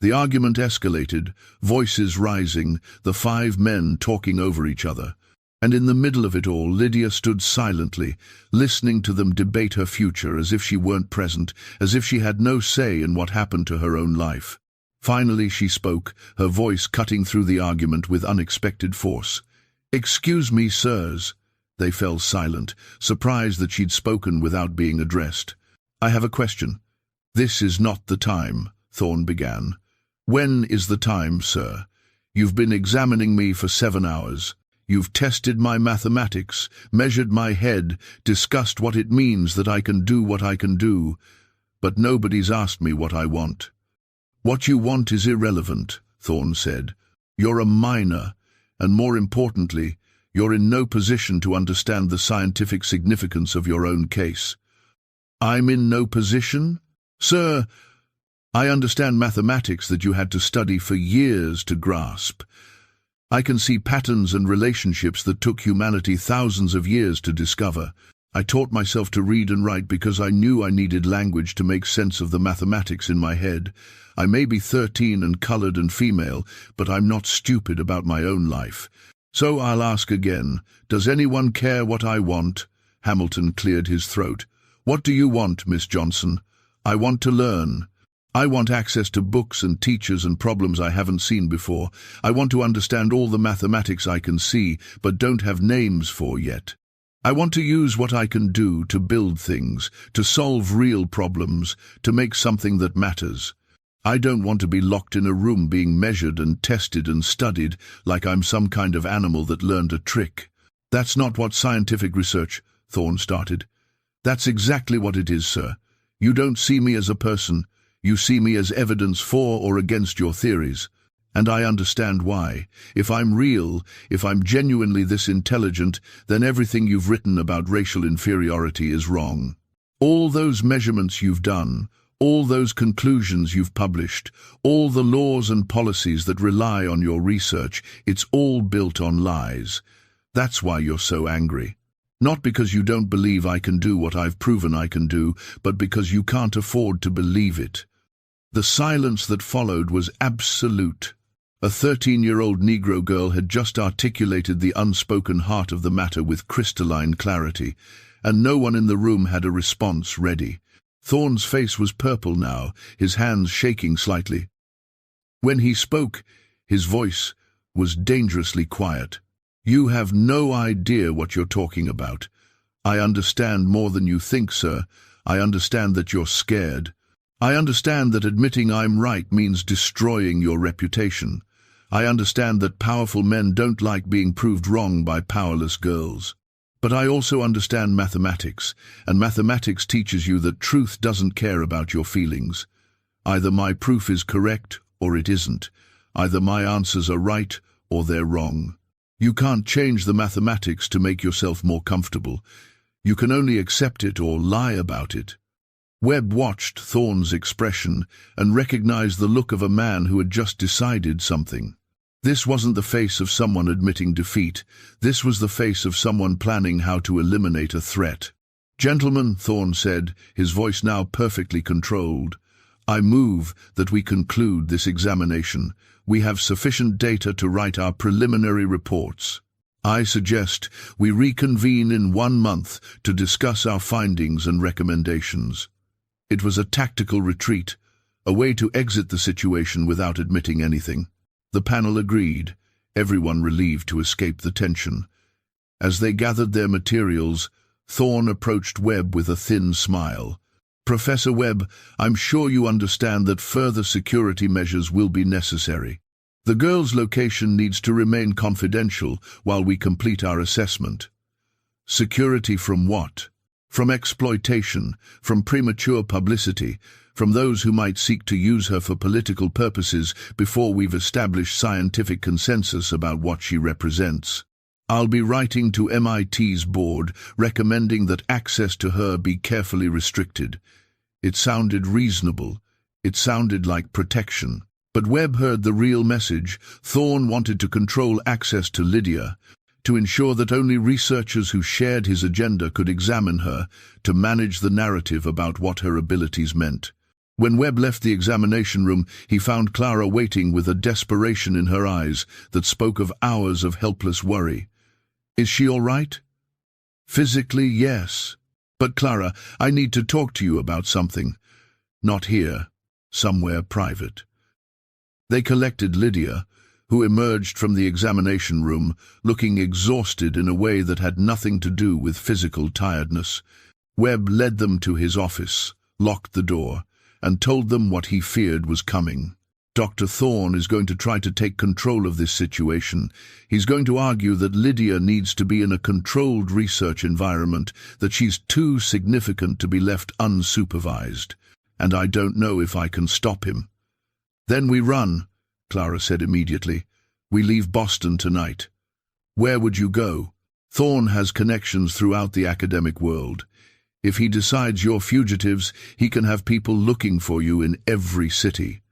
The argument escalated, voices rising, the 5 men talking over each other. And in the middle of it all, Lydia stood silently, listening to them debate her future as if she weren't present, as if she had no say in what happened to her own life. Finally she spoke, her voice cutting through the argument with unexpected force. "Excuse me, sirs." They fell silent, surprised that she'd spoken without being addressed. "I have a question." "This is not the time," Thorne began. "When is the time, sir? You've been examining me for 7 hours. You've tested my mathematics, measured my head, discussed what it means that I can do what I can do. But nobody's asked me what I want." "What you want is irrelevant," Thorne said. "You're a minor, and more importantly, you're in no position to understand the scientific significance of your own case." "I'm in no position? Sir, I understand mathematics that you had to study for years to grasp. I can see patterns and relationships that took humanity thousands of years to discover. I taught myself to read and write because I knew I needed language to make sense of the mathematics in my head. I may be 13 and colored and female, but I'm not stupid about my own life. So I'll ask again, does anyone care what I want?" Hamilton cleared his throat. "What do you want, Miss Johnson?" "I want to learn. I want access to books and teachers and problems I haven't seen before. I want to understand all the mathematics I can see, but don't have names for yet. I want to use what I can do to build things, to solve real problems, to make something that matters. I don't want to be locked in a room being measured and tested and studied like I'm some kind of animal that learned a trick." "That's not what scientific research," Thorne started. "That's exactly what it is, sir. You don't see me as a person. You see me as evidence for or against your theories. And I understand why. If I'm real, if I'm genuinely this intelligent, then everything you've written about racial inferiority is wrong. All those measurements you've done, All those conclusions you've published, all the laws and policies that rely on your research, it's all built on lies. That's why you're so angry. Not because you don't believe I can do what I've proven I can do, but because you can't afford to believe it. The silence that followed was absolute. A 13-year-old Negro girl had just articulated the unspoken heart of the matter with crystalline clarity, and no one in the room had a response ready. Thorne's face was purple now, his hands shaking slightly. When he spoke, his voice was dangerously quiet. "You have no idea what you're talking about. I understand more than you think, sir. I understand that you're scared. I understand that admitting I'm right means destroying your reputation. I understand that powerful men don't like being proved wrong by powerless girls. But I also understand mathematics, and mathematics teaches you that truth doesn't care about your feelings. Either my proof is correct or it isn't. Either my answers are right or they're wrong. You can't change the mathematics to make yourself more comfortable. You can only accept it or lie about it." Webb watched Thorne's expression and recognized the look of a man who had just decided something. This wasn't the face of someone admitting defeat. This was the face of someone planning how to eliminate a threat. "Gentlemen," Thorne said, his voice now perfectly controlled, "I move that we conclude this examination. We have sufficient data to write our preliminary reports. I suggest we reconvene in 1 month to discuss our findings and recommendations." It was a tactical retreat, a way to exit the situation without admitting anything. The panel agreed, everyone relieved to escape the tension. As they gathered their materials, Thorne approached Webb with a thin smile. "Professor Webb, I'm sure you understand that further security measures will be necessary. The girl's location needs to remain confidential while we complete our assessment." "Security from what?" "From exploitation, from premature publicity, from those who might seek to use her for political purposes before we've established scientific consensus about what she represents. I'll be writing to MIT's board recommending that access to her be carefully restricted." It sounded reasonable. It sounded like protection. But Webb heard the real message. Thorne wanted to control access to Lydia, to ensure that only researchers who shared his agenda could examine her, to manage the narrative about what her abilities meant. When Webb left the examination room, he found Clara waiting with a desperation in her eyes that spoke of hours of helpless worry. "Is she all right?" "Physically, yes. But Clara, I need to talk to you about something. Not here. Somewhere private." They collected Lydia, who emerged from the examination room, looking exhausted in a way that had nothing to do with physical tiredness. Webb led them to his office, locked the door, and told them what he feared was coming. "Dr. Thorne is going to try to take control of this situation. He's going to argue that Lydia needs to be in a controlled research environment, that she's too significant to be left unsupervised. And I don't know if I can stop him." "Then we run," Clara said immediately. "We leave Boston tonight." "Where would you go?" "Thorne has connections throughout the academic world. If he decides you're fugitives, he can have people looking for you in every city."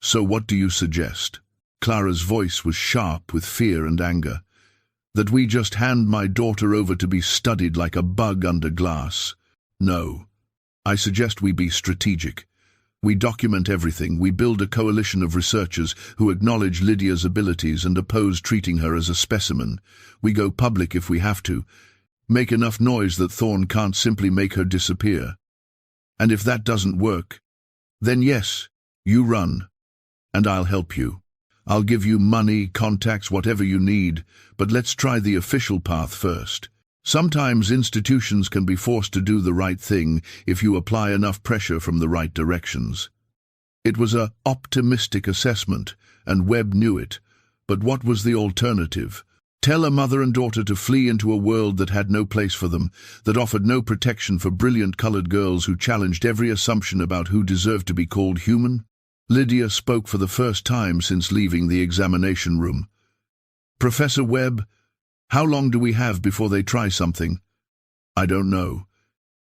"So what do you suggest?" Clara's voice was sharp with fear and anger. "That we just hand my daughter over to be studied like a bug under glass? No. I suggest we be strategic. We document everything. We build a coalition of researchers who acknowledge Lydia's abilities and oppose treating her as a specimen. We go public if we have to. Make enough noise that Thorne can't simply make her disappear. And if that doesn't work, then yes, you run. And I'll help you. I'll give you money, contacts, whatever you need, but let's try the official path first. Sometimes institutions can be forced to do the right thing if you apply enough pressure from the right directions." It was an optimistic assessment, and Webb knew it. But what was the alternative? Tell a mother and daughter to flee into a world that had no place for them, that offered no protection for brilliant colored girls who challenged every assumption about who deserved to be called human? Lydia spoke for the first time since leaving the examination room. "Professor Webb, how long do we have before they try something?" "I don't know.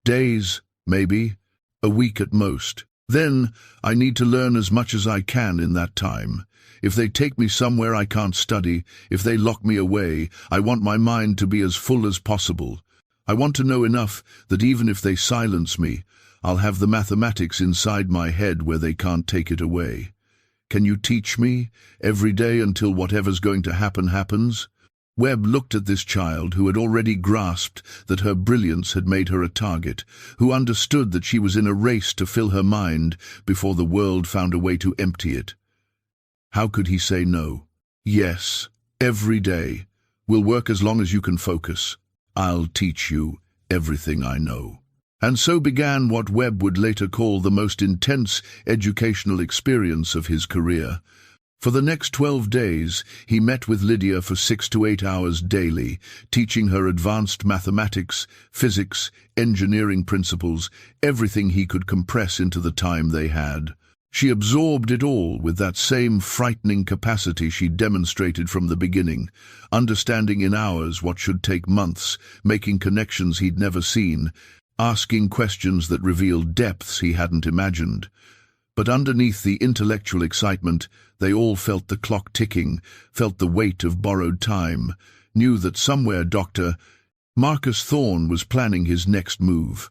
Days, maybe. A week at most." Then, I need to learn as much as I can in that time. If they take me somewhere I can't study, if they lock me away, I want my mind to be as full as possible. I want to know enough that even if they silence me, I'll have the mathematics inside my head where they can't take it away. Can you teach me, every day until whatever's going to happen happens? Webb looked at this child who had already grasped that her brilliance had made her a target, who understood that she was in a race to fill her mind before the world found a way to empty it. How could he say no? Yes, every day. We'll work as long as you can focus. I'll teach you everything I know. And so began what Webb would later call the most intense educational experience of his career. For the next 12 days, he met with Lydia for 6 to 8 hours daily, teaching her advanced mathematics, physics, engineering principles, everything he could compress into the time they had. She absorbed it all with that same frightening capacity she demonstrated from the beginning, understanding in hours what should take months, making connections he'd never seen, asking questions that revealed depths he hadn't imagined. But underneath the intellectual excitement, they all felt the clock ticking, felt the weight of borrowed time, knew that somewhere Dr. Marcus Thorne was planning his next move.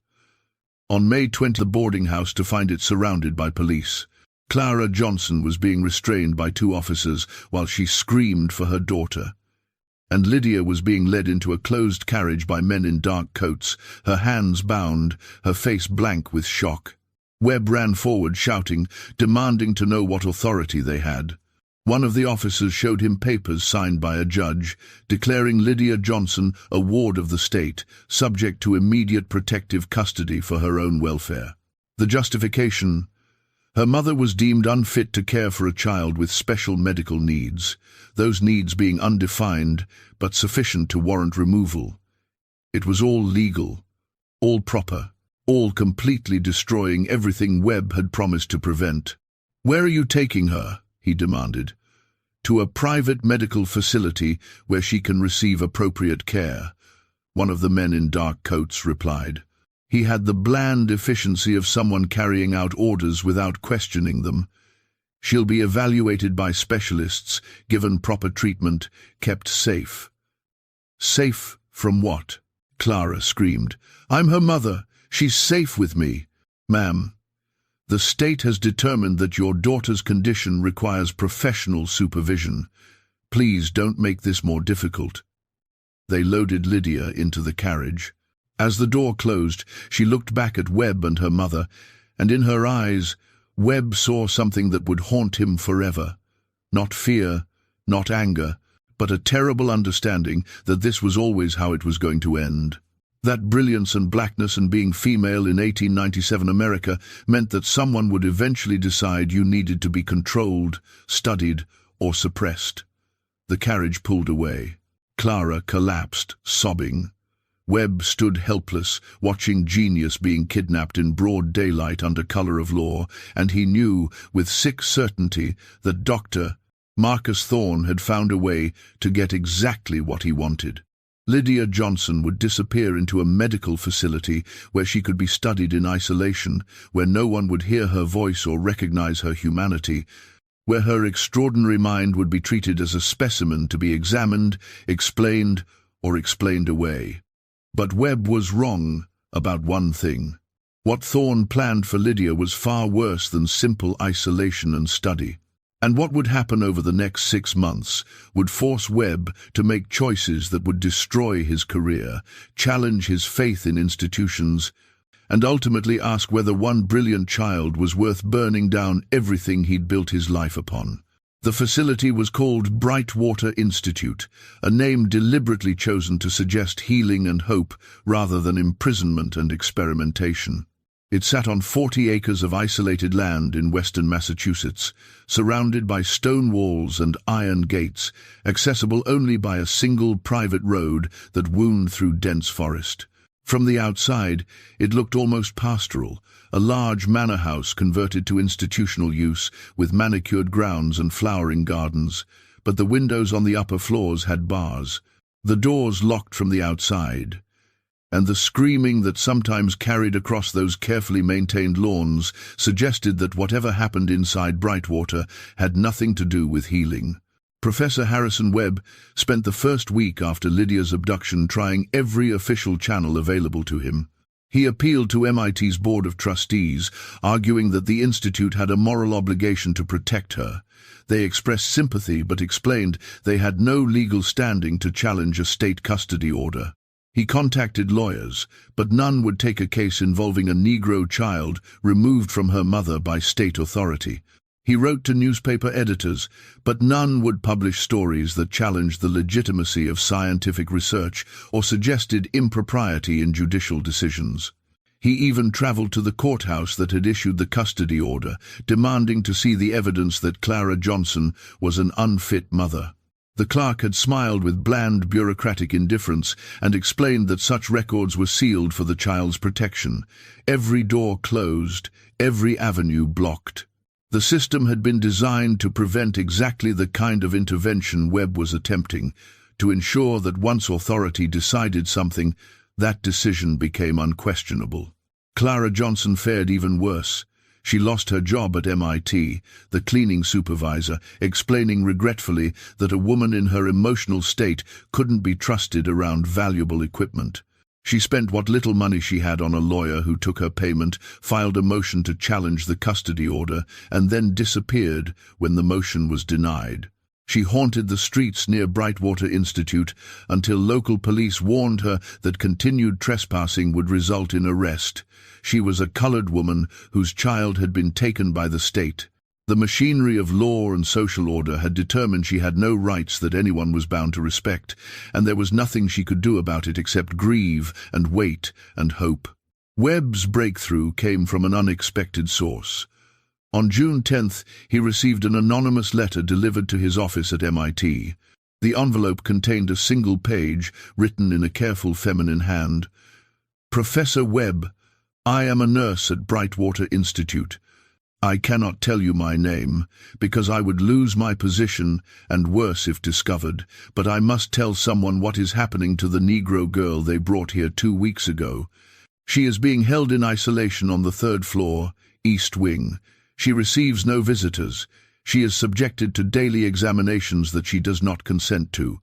On May 20, the boarding house to find it surrounded by police. Lydia Johnson was being restrained by 2 officers while she screamed for her daughter. And Lydia was being led into a closed carriage by men in dark coats, her hands bound, her face blank with shock. Webb ran forward shouting, demanding to know what authority they had. One of the officers showed him papers signed by a judge, declaring Lydia Johnson a ward of the state, subject to immediate protective custody for her own welfare. The justification: her mother was deemed unfit to care for a child with special medical needs, those needs being undefined but sufficient to warrant removal. It was all legal, all proper, all completely destroying everything Webb had promised to prevent. "Where are you taking her?" he demanded. "To a private medical facility where she can receive appropriate care," one of the men in dark coats replied. He had the bland efficiency of someone carrying out orders without questioning them. "She'll be evaluated by specialists, given proper treatment, kept safe." "Safe from what?" Clara screamed. "I'm her mother. She's safe with me." "Ma'am, the state has determined that your daughter's condition requires professional supervision. Please don't make this more difficult." They loaded Lydia into the carriage. As the door closed, she looked back at Webb and her mother, and in her eyes, Webb saw something that would haunt him forever. Not fear, not anger, but a terrible understanding that this was always how it was going to end. That brilliance and blackness and being female in 1897 America meant that someone would eventually decide you needed to be controlled, studied, or suppressed. The carriage pulled away. Clara collapsed, sobbing. Webb stood helpless, watching genius being kidnapped in broad daylight under color of law, and he knew, with sick certainty, that Dr. Marcus Thorne had found a way to get exactly what he wanted. Lydia Johnson would disappear into a medical facility where she could be studied in isolation, where no one would hear her voice or recognize her humanity, where her extraordinary mind would be treated as a specimen to be examined, explained, or explained away. But Webb was wrong about one thing. What Thorne planned for Lydia was far worse than simple isolation and study. And what would happen over the next 6 months would force Webb to make choices that would destroy his career, challenge his faith in institutions, and ultimately ask whether one brilliant child was worth burning down everything he'd built his life upon. The facility was called Brightwater Institute, a name deliberately chosen to suggest healing and hope rather than imprisonment and experimentation. It sat on 40 acres of isolated land in western Massachusetts, surrounded by stone walls and iron gates, accessible only by a single private road that wound through dense forest. From the outside, it looked almost pastoral, a large manor house converted to institutional use, with manicured grounds and flowering gardens, but the windows on the upper floors had bars, the doors locked from the outside. and the screaming that sometimes carried across those carefully maintained lawns suggested that whatever happened inside Brightwater had nothing to do with healing. Professor Harrison Webb spent the first week after Lydia's abduction trying every official channel available to him. He appealed to MIT's Board of Trustees, arguing that the institute had a moral obligation to protect her. They expressed sympathy but explained they had no legal standing to challenge a state custody order. He contacted lawyers, but none would take a case involving a Negro child removed from her mother by state authority. He wrote to newspaper editors, but none would publish stories that challenged the legitimacy of scientific research or suggested impropriety in judicial decisions. He even traveled to the courthouse that had issued the custody order, demanding to see the evidence that Lydia Johnson was an unfit mother. The clerk had smiled with bland bureaucratic indifference and explained that such records were sealed for the child's protection. Every door closed, every avenue blocked. The system had been designed to prevent exactly the kind of intervention Webb was attempting, to ensure that once authority decided something, that decision became unquestionable. Lydia Johnson fared even worse. She lost her job at MIT, the cleaning supervisor, explaining regretfully that a woman in her emotional state couldn't be trusted around valuable equipment. She spent what little money she had on a lawyer who took her payment, filed a motion to challenge the custody order, and then disappeared when the motion was denied. She haunted the streets near Brightwater Institute until local police warned her that continued trespassing would result in arrest. She was a colored woman whose child had been taken by the state. The machinery of law and social order had determined she had no rights that anyone was bound to respect, and there was nothing she could do about it except grieve and wait and hope. Webb's breakthrough came from an unexpected source. On June 10th, he received an anonymous letter delivered to his office at MIT. The envelope contained a single page, written in a careful feminine hand. Professor Webb, I am a nurse at Brightwater Institute. I cannot tell you my name, because I would lose my position, and worse if discovered, but I must tell someone what is happening to the Negro girl they brought here 2 weeks ago. She is being held in isolation on the 3rd floor, East Wing. She receives no visitors. She is subjected to daily examinations that she does not consent to.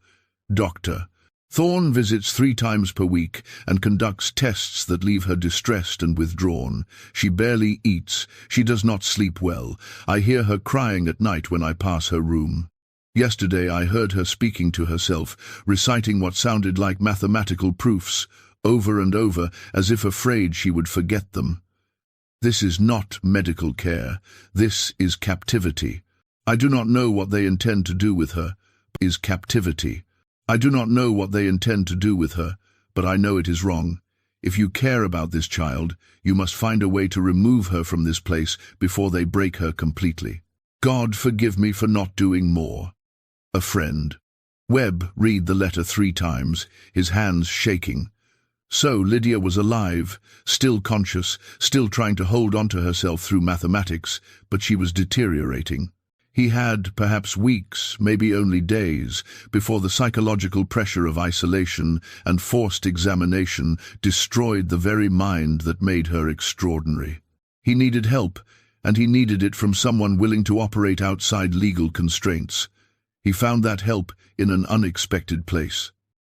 Doctor. Thorne visits 3 times per week and conducts tests that leave her distressed and withdrawn. She barely eats. She does not sleep well. I hear her crying at night when I pass her room. Yesterday I heard her speaking to herself, reciting what sounded like mathematical proofs, over and over, as if afraid she would forget them. This is not medical care. This is captivity. I do not know what they intend to do with her. Is captivity. I do not know what they intend to do with her, but I know it is wrong. If you care about this child, you must find a way to remove her from this place before they break her completely. God forgive me for not doing more. A friend. Webb read the letter 3 times, his hands shaking. So Lydia was alive, still conscious, still trying to hold on to herself through mathematics, but she was deteriorating. He had, perhaps weeks, maybe only days, before the psychological pressure of isolation and forced examination destroyed the very mind that made her extraordinary. He needed help, and he needed it from someone willing to operate outside legal constraints. He found that help in an unexpected place.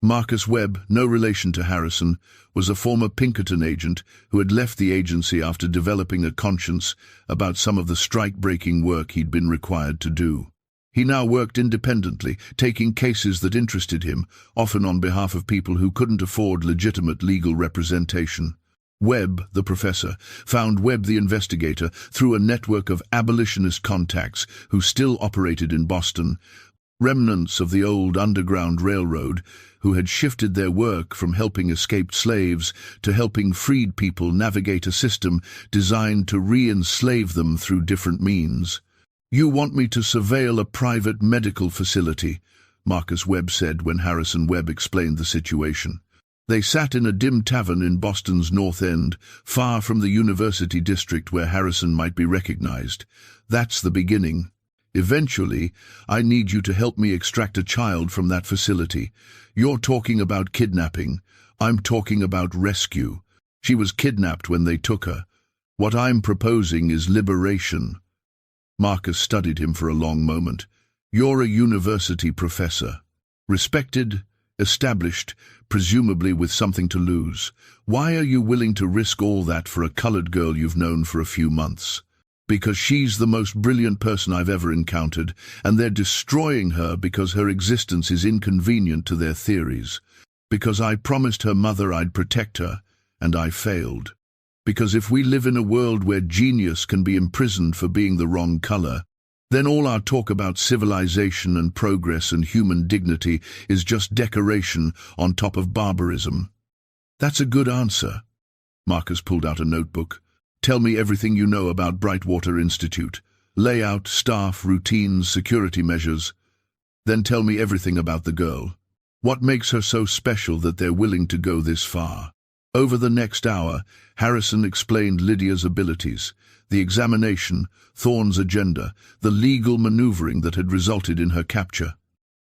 Marcus Webb, no relation to Harrison, was a former Pinkerton agent who had left the agency after developing a conscience about some of the strike-breaking work he'd been required to do. He now worked independently, taking cases that interested him, often on behalf of people who couldn't afford legitimate legal representation. Webb, the professor, found Webb the investigator through a network of abolitionist contacts who still operated in Boston, remnants of the old Underground Railroad, who had shifted their work from helping escaped slaves to helping freed people navigate a system designed to re-enslave them through different means. You want me to surveil a private medical facility, Marcus Webb said when Harrison Webb explained the situation. They sat in a dim tavern in Boston's North End, far from the university district where Harrison might be recognized. That's the beginning. Eventually, I need you to help me extract a child from that facility. You're talking about kidnapping. I'm talking about rescue. She was kidnapped when they took her. What I'm proposing is liberation." Marcus studied him for a long moment. "You're a university professor. Respected, established, presumably with something to lose. Why are you willing to risk all that for a colored girl you've known for a few months?" "Because she's the most brilliant person I've ever encountered, and they're destroying her because her existence is inconvenient to their theories. Because I promised her mother I'd protect her, and I failed. Because if we live in a world where genius can be imprisoned for being the wrong color, then all our talk about civilization and progress and human dignity is just decoration on top of barbarism." "That's a good answer." Marcus pulled out a notebook. "Tell me everything you know about Brightwater Institute. Layout, staff, routines, security measures. Then tell me everything about the girl. What makes her so special that they're willing to go this far?" Over the next hour, Harrison explained Lydia's abilities, the examination, Thorne's agenda, the legal maneuvering that had resulted in her capture.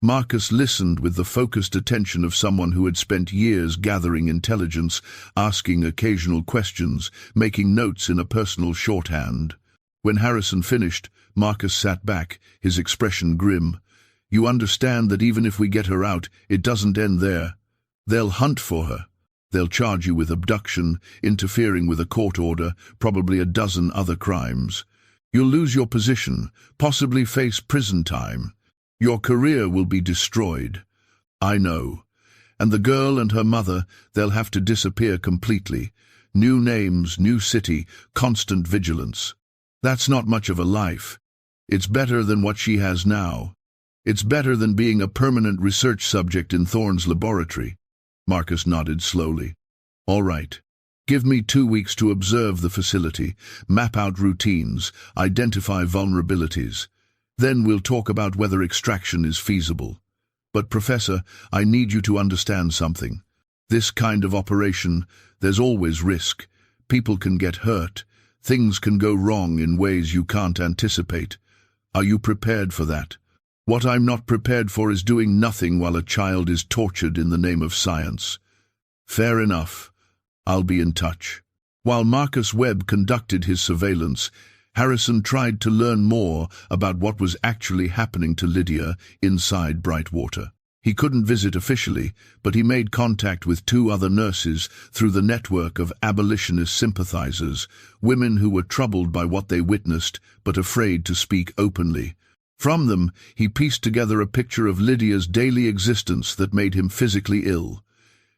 Marcus listened with the focused attention of someone who had spent years gathering intelligence, asking occasional questions, making notes in a personal shorthand. When Harrison finished, Marcus sat back, his expression grim. "You understand that even if we get her out, it doesn't end there. They'll hunt for her. They'll charge you with abduction, interfering with a court order, probably a dozen other crimes. You'll lose your position, possibly face prison time. Your career will be destroyed." "I know. And the girl and her mother, they'll have to disappear completely. New names, new city, constant vigilance. That's not much of a life. It's better than what she has now. It's better than being a permanent research subject in Thorne's laboratory." Marcus nodded slowly. "All right. Give me 2 weeks to observe the facility, map out routines, identify vulnerabilities. Then we'll talk about whether extraction is feasible. But, Professor, I need you to understand something. This kind of operation, there's always risk. People can get hurt. Things can go wrong in ways you can't anticipate. Are you prepared for that? What I'm not prepared for is doing nothing while a child is tortured in the name of science." "Fair enough. I'll be in touch." While Marcus Webb conducted his surveillance, Harrison tried to learn more about what was actually happening to Lydia inside Brightwater. He couldn't visit officially, but he made contact with 2 other nurses through the network of abolitionist sympathizers, women who were troubled by what they witnessed but afraid to speak openly. From them, he pieced together a picture of Lydia's daily existence that made him physically ill.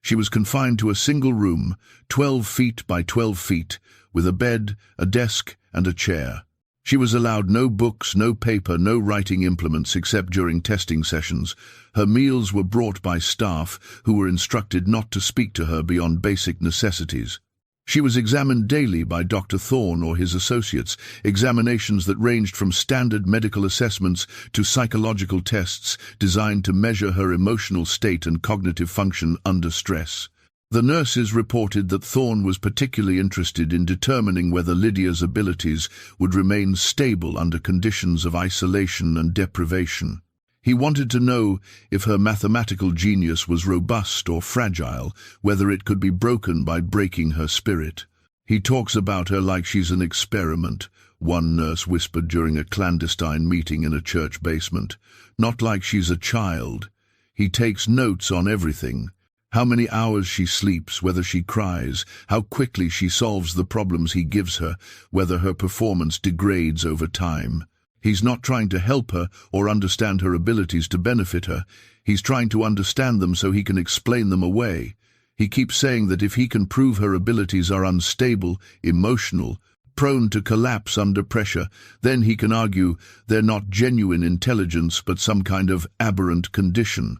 She was confined to a single room, 12 feet by 12 feet, with a bed, a desk, and a chair. She was allowed no books, no paper, no writing implements except during testing sessions. Her meals were brought by staff who were instructed not to speak to her beyond basic necessities. She was examined daily by Dr. Thorne or his associates, examinations that ranged from standard medical assessments to psychological tests designed to measure her emotional state and cognitive function under stress. The nurses reported that Thorne was particularly interested in determining whether Lydia's abilities would remain stable under conditions of isolation and deprivation. He wanted to know if her mathematical genius was robust or fragile, whether it could be broken by breaking her spirit. "He talks about her like she's an experiment," one nurse whispered during a clandestine meeting in a church basement. "Not like she's a child. He takes notes on everything. How many hours she sleeps, whether she cries, how quickly she solves the problems he gives her, whether her performance degrades over time. He's not trying to help her or understand her abilities to benefit her. He's trying to understand them so he can explain them away. He keeps saying that if he can prove her abilities are unstable, emotional, prone to collapse under pressure, then he can argue they're not genuine intelligence but some kind of aberrant condition."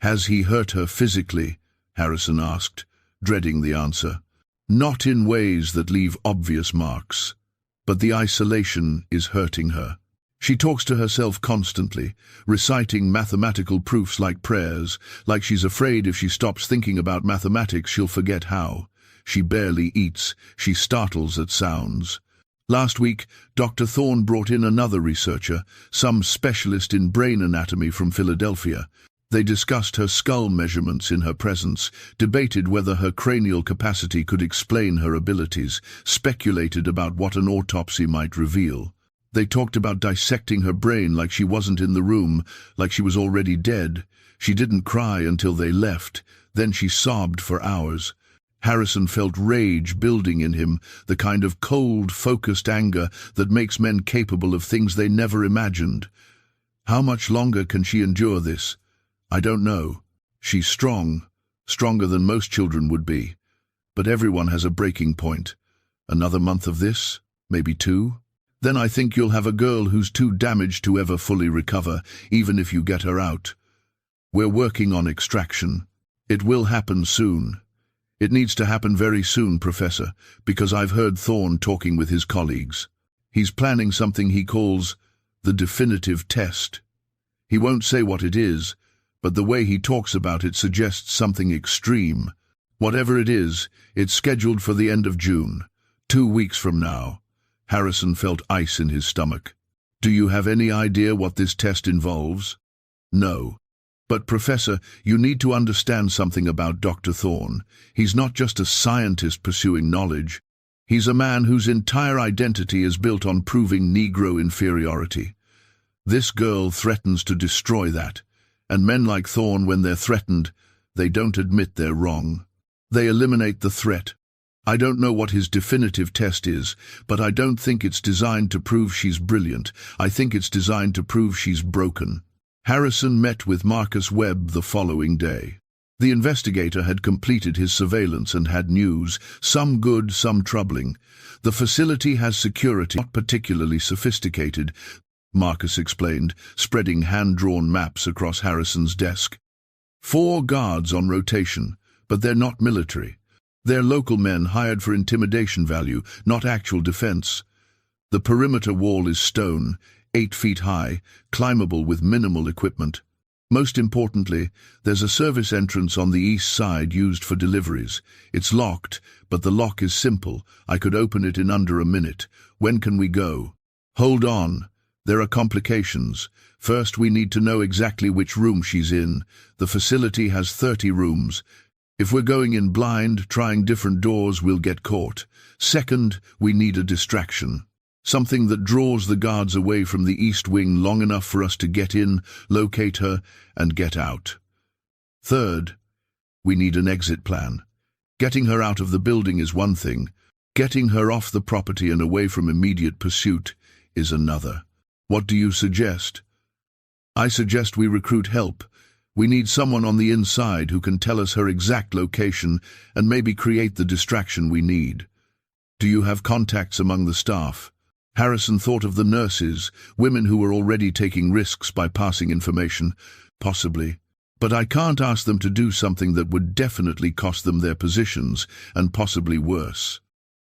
"Has he hurt her physically?" Harrison asked, dreading the answer. "Not in ways that leave obvious marks, but the isolation is hurting her. She talks to herself constantly, reciting mathematical proofs like prayers, like she's afraid if she stops thinking about mathematics she'll forget how. She barely eats, she startles at sounds. Last week, Dr. Thorne brought in another researcher, some specialist in brain anatomy from Philadelphia. They discussed her skull measurements in her presence, debated whether her cranial capacity could explain her abilities, speculated about what an autopsy might reveal. They talked about dissecting her brain like she wasn't in the room, like she was already dead. She didn't cry until they left. Then she sobbed for hours. Harrison felt rage building in him, the kind of cold, focused anger that makes men capable of things they never imagined. How much longer can she endure this? I don't know. She's strong, stronger than most children would be. But everyone has a breaking point. Another month of this? Maybe 2? Then I think you'll have a girl who's too damaged to ever fully recover, even if you get her out. We're working on extraction. It will happen soon. It needs to happen very soon, Professor, because I've heard Thorne talking with his colleagues. He's planning something he calls the definitive test. He won't say what it is, but the way he talks about it suggests something extreme. Whatever it is, it's scheduled for the end of June, 2 weeks from now. Harrison felt ice in his stomach. Do you have any idea what this test involves? No. But, Professor, you need to understand something about Dr. Thorne. He's not just a scientist pursuing knowledge. He's a man whose entire identity is built on proving Negro inferiority. This girl threatens to destroy that. And men like Thorne, when they're threatened, they don't admit they're wrong. They eliminate the threat. I don't know what his definitive test is, but I don't think it's designed to prove she's brilliant. I think it's designed to prove she's broken. Harrison met with Marcus Webb the following day. The investigator had completed his surveillance and had news, some good, some troubling. The facility has security, not particularly sophisticated, Marcus explained, spreading hand-drawn maps across Harrison's desk. 4 guards on rotation, but they're not military. They're local men hired for intimidation value, not actual defense. The perimeter wall is stone, 8 feet high, climbable with minimal equipment. Most importantly, there's a service entrance on the east side used for deliveries. It's locked, but the lock is simple. I could open it in under a minute. When can we go? Hold on. There are complications. First, we need to know exactly which room she's in. The facility has 30 rooms. If we're going in blind, trying different doors, we'll get caught. Second, we need a distraction. Something that draws the guards away from the east wing long enough for us to get in, locate her, and get out. Third, we need an exit plan. Getting her out of the building is one thing. Getting her off the property and away from immediate pursuit is another. What do you suggest? I suggest we recruit help. We need someone on the inside who can tell us her exact location and maybe create the distraction we need. Do you have contacts among the staff? Harrison thought of the nurses, women who were already taking risks by passing information. Possibly. But I can't ask them to do something that would definitely cost them their positions, and possibly worse.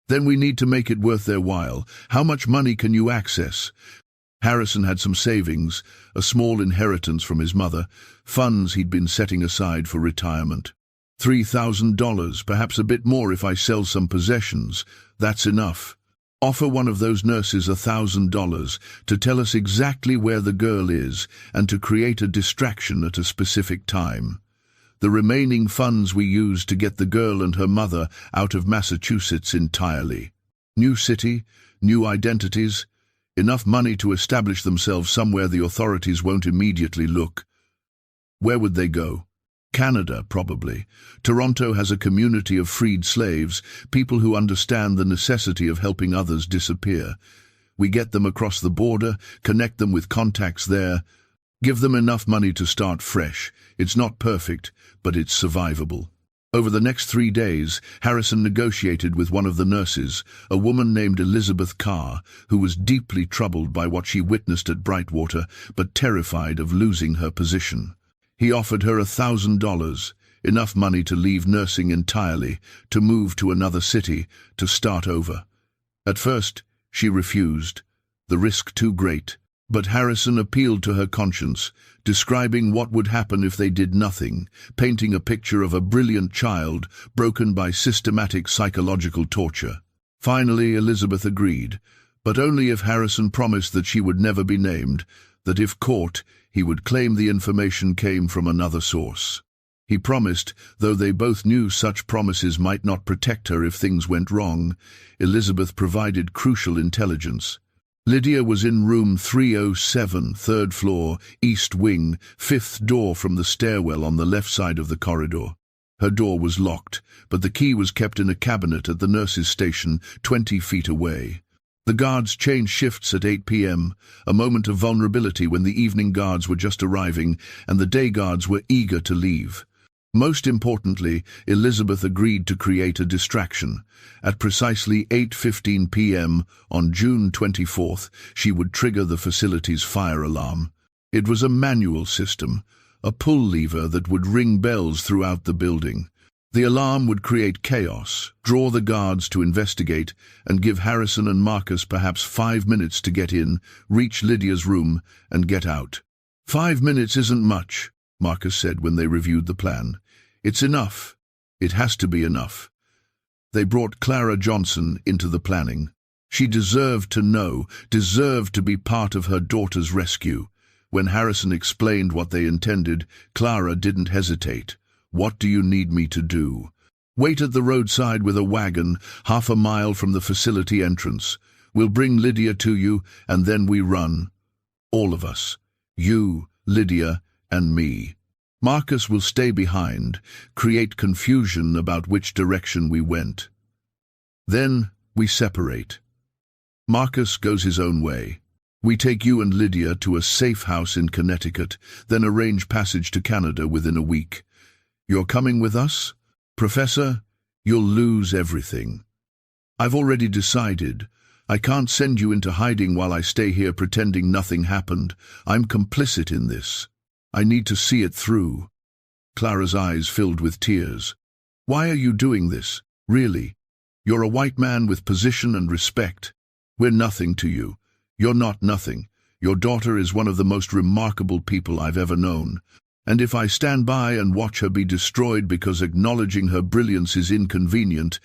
Then we need to make it worth their while. How much money can you access? Harrison had some savings, a small inheritance from his mother, funds he'd been setting aside for retirement. $3,000, perhaps a bit more if I sell some possessions. That's enough. Offer one of those nurses $1,000 to tell us exactly where the girl is and to create a distraction at a specific time. The remaining funds we use to get the girl and her mother out of Massachusetts entirely. New city, new identities, enough money to establish themselves somewhere the authorities won't immediately look. Where would they go? Canada, probably. Toronto has a community of freed slaves, people who understand the necessity of helping others disappear. We get them across the border, connect them with contacts there, give them enough money to start fresh. It's not perfect, but it's survivable. Over the next 3 days, Harrison negotiated with one of the nurses, a woman named Elizabeth Carr, who was deeply troubled by what she witnessed at Brightwater, but terrified of losing her position. He offered her $1,000, enough money to leave nursing entirely, to move to another city, to start over. At first, she refused, the risk too great, but Harrison appealed to her conscience, describing what would happen if they did nothing, painting a picture of a brilliant child broken by systematic psychological torture. Finally, Elizabeth agreed, but only if Harrison promised that she would never be named. that if caught, he would claim the information came from another source. He promised, though they both knew such promises might not protect her if things went wrong. Elizabeth provided crucial intelligence. Lydia was in room 307, third floor, east wing, fifth door from the stairwell on the left side of the corridor. Her door was locked, but the key was kept in a cabinet at the nurse's station 20 feet away. The guards changed shifts at 8 p.m., a moment of vulnerability when the evening guards were just arriving and the day guards were eager to leave. Most importantly, Elizabeth agreed to create a distraction. At precisely 8:15 p.m. on June 24th, she would trigger the facility's fire alarm. It was a manual system, a pull lever that would ring bells throughout the building. The alarm would create chaos, draw the guards to investigate, and give Harrison and Marcus perhaps 5 minutes to get in, reach Lydia's room, and get out. 5 minutes isn't much, Marcus said when they reviewed the plan. It's enough. It has to be enough. They brought Lydia Johnson into the planning. She deserved to know, deserved to be part of her daughter's rescue. When Harrison explained what they intended, Clara didn't hesitate. What do you need me to do? Wait at the roadside with a wagon, half a mile from the facility entrance. We'll bring Lydia to you, and then we run. All of us. You, Lydia, and me. Marcus will stay behind, create confusion about which direction we went. Then we separate. Marcus goes his own way. We take you and Lydia to a safe house in Connecticut, then arrange passage to Canada within a week. You're coming with us? Professor, you'll lose everything. I've already decided. I can't send you into hiding while I stay here pretending nothing happened. I'm complicit in this. I need to see it through. Clara's eyes filled with tears. Why are you doing this? Really? You're a white man with position and respect. We're nothing to you. You're not nothing. Your daughter is one of the most remarkable people I've ever known. And if I stand by and watch her be destroyed because acknowledging her brilliance is inconvenient,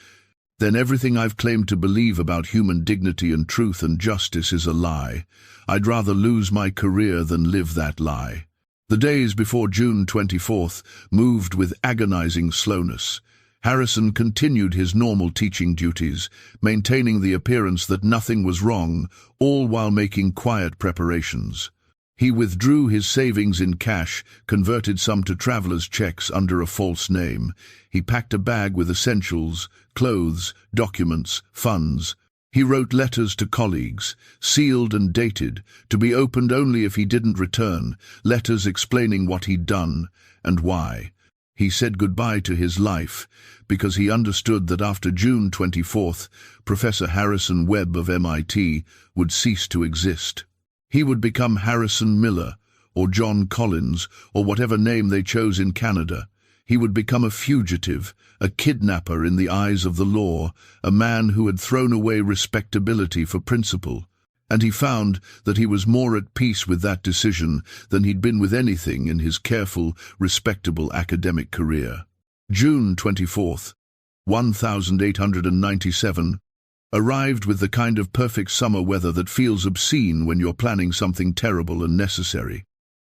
then everything I've claimed to believe about human dignity and truth and justice is a lie. I'd rather lose my career than live that lie. The days before June 24th moved with agonizing slowness. Harrison continued his normal teaching duties, maintaining the appearance that nothing was wrong, all while making quiet preparations. He withdrew his savings in cash, converted some to traveler's checks under a false name. He packed a bag with essentials, clothes, documents, funds. He wrote letters to colleagues, sealed and dated, to be opened only if he didn't return, letters explaining what he'd done and why. He said goodbye to his life because he understood that after June 24th, Professor Harrison Webb of MIT would cease to exist. He would become Harrison Miller, or John Collins, or whatever name they chose in Canada. He would become a fugitive, a kidnapper in the eyes of the law, a man who had thrown away respectability for principle. And he found that he was more at peace with that decision than he'd been with anything in his careful, respectable academic career. June 24th, 1897, arrived with the kind of perfect summer weather that feels obscene when you're planning something terrible and necessary.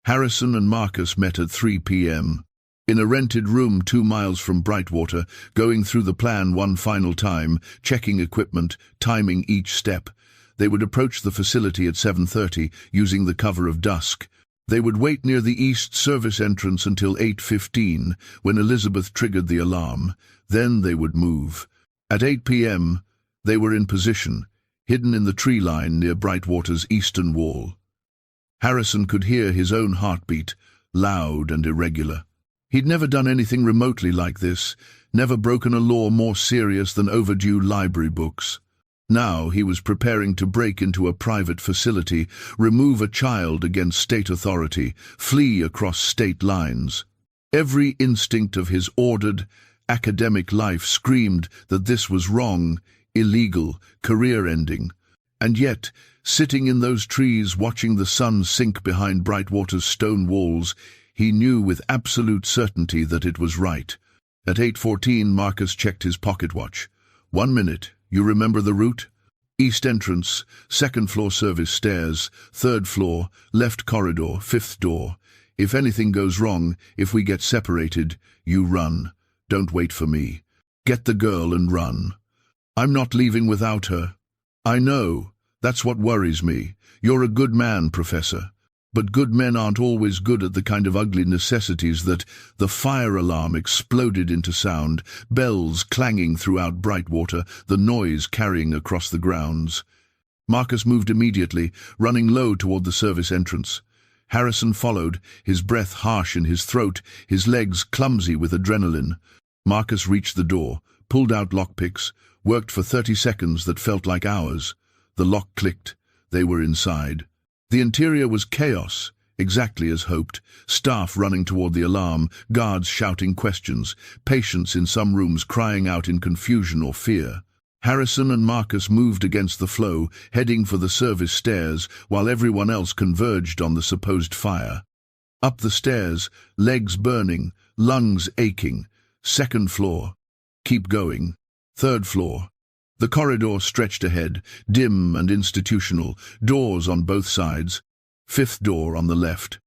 Harrison and Marcus met at 3 p.m. in a rented room 2 miles from Brightwater, going through the plan one final time, checking equipment, timing each step. They would approach the facility at 7:30, using the cover of dusk. They would wait near the east service entrance until 8:15, when Elizabeth triggered the alarm. Then they would move. At 8 p.m., they were in position, hidden in the tree line near Brightwater's eastern wall. Harrison could hear his own heartbeat, loud and irregular. He'd never done anything remotely like this, never broken a law more serious than overdue library books. Now he was preparing to break into a private facility, remove a child against state authority, flee across state lines. Every instinct of his ordered, academic life screamed that this was wrong, illegal, career-ending. And yet, sitting in those trees watching the sun sink behind Brightwater's stone walls, he knew with absolute certainty that it was right. At 8:14, Marcus checked his pocket watch. 1 minute. You remember the route? East entrance, second floor service stairs, third floor, left corridor, fifth door. If anything goes wrong, if we get separated, you run. Don't wait for me. Get the girl and run. I'm not leaving without her. I know. That's what worries me. You're a good man, Professor. But good men aren't always good at the kind of ugly necessities that the fire alarm exploded into sound, bells clanging throughout Brightwater, the noise carrying across the grounds. Marcus moved immediately, running low toward the service entrance. Harrison followed, his breath harsh in his throat, his legs clumsy with adrenaline. Marcus reached the door, pulled out lockpicks, worked for 30 seconds that felt like hours. The lock clicked. They were inside. The interior was chaos, exactly as hoped. Staff running toward the alarm, guards shouting questions, patients in some rooms crying out in confusion or fear. Harrison and Marcus moved against the flow, heading for the service stairs, while everyone else converged on the supposed fire. Up the stairs, legs burning, lungs aching. Second floor. Keep going. Third floor. The corridor stretched ahead, dim and institutional, doors on both sides. Fifth door on the left.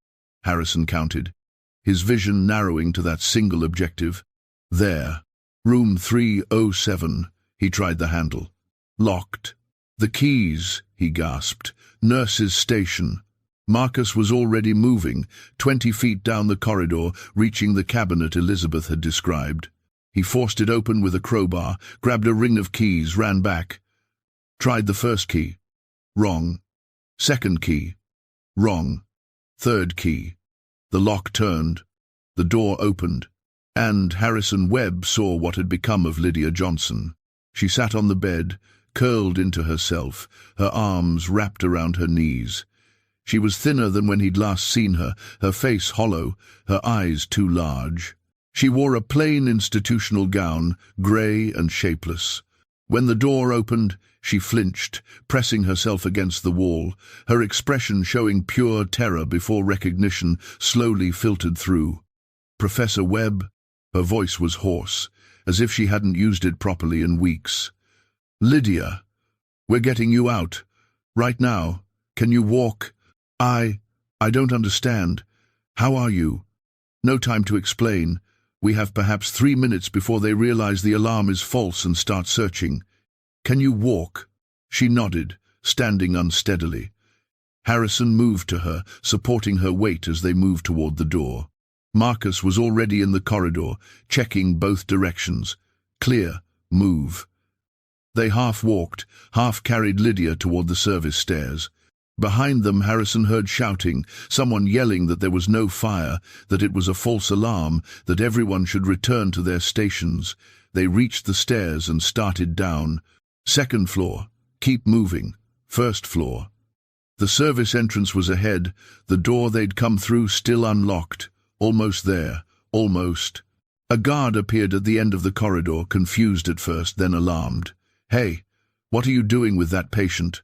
Harrison counted, his vision narrowing to that single objective. There. Room 307. He tried the handle. Locked. The keys, he gasped. Nurse's station. Marcus was already moving, 20 feet down the corridor, reaching the cabinet Elizabeth had described. He forced it open with a crowbar, grabbed a ring of keys, ran back. Tried the first key. Wrong. Second key. Wrong. Third key. The lock turned. The door opened. And Harrison Webb saw what had become of Lydia Johnson. She sat on the bed, curled into herself, her arms wrapped around her knees. She was thinner than when he'd last seen her, her face hollow, her eyes too large. She wore a plain institutional gown, grey and shapeless. When the door opened, she flinched, pressing herself against the wall, her expression showing pure terror before recognition slowly filtered through. Professor Webb? Her voice was hoarse, as if she hadn't used it properly in weeks. Lydia, we're getting you out. Right now. Can you walk? I don't understand. How are you? No time to explain. We have perhaps 3 minutes before they realize the alarm is false and start searching. Can you walk? She nodded, standing unsteadily. Harrison moved to her, supporting her weight as they moved toward the door. Marcus was already in the corridor, checking both directions. Clear. Move. They half walked, half carried Lydia toward the service stairs. Behind them, Harrison heard shouting, someone yelling that there was no fire, that it was a false alarm, that everyone should return to their stations. They reached the stairs and started down. Second floor. Keep moving. First floor. The service entrance was ahead, the door they'd come through still unlocked. Almost there. Almost. A guard appeared at the end of the corridor, confused at first, then alarmed. Hey, what are you doing with that patient?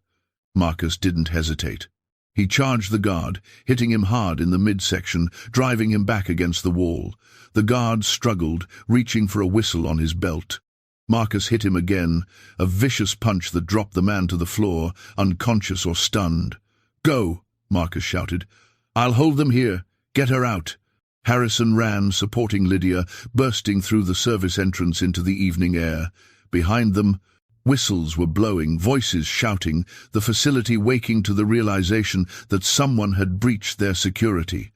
Marcus didn't hesitate. He charged the guard, hitting him hard in the midsection, driving him back against the wall. The guard struggled, reaching for a whistle on his belt. Marcus hit him again, a vicious punch that dropped the man to the floor, unconscious or stunned. Go, Marcus shouted. I'll hold them here. Get her out. Harrison ran, supporting Lydia, bursting through the service entrance into the evening air. Behind them, whistles were blowing, voices shouting, the facility waking to the realization that someone had breached their security.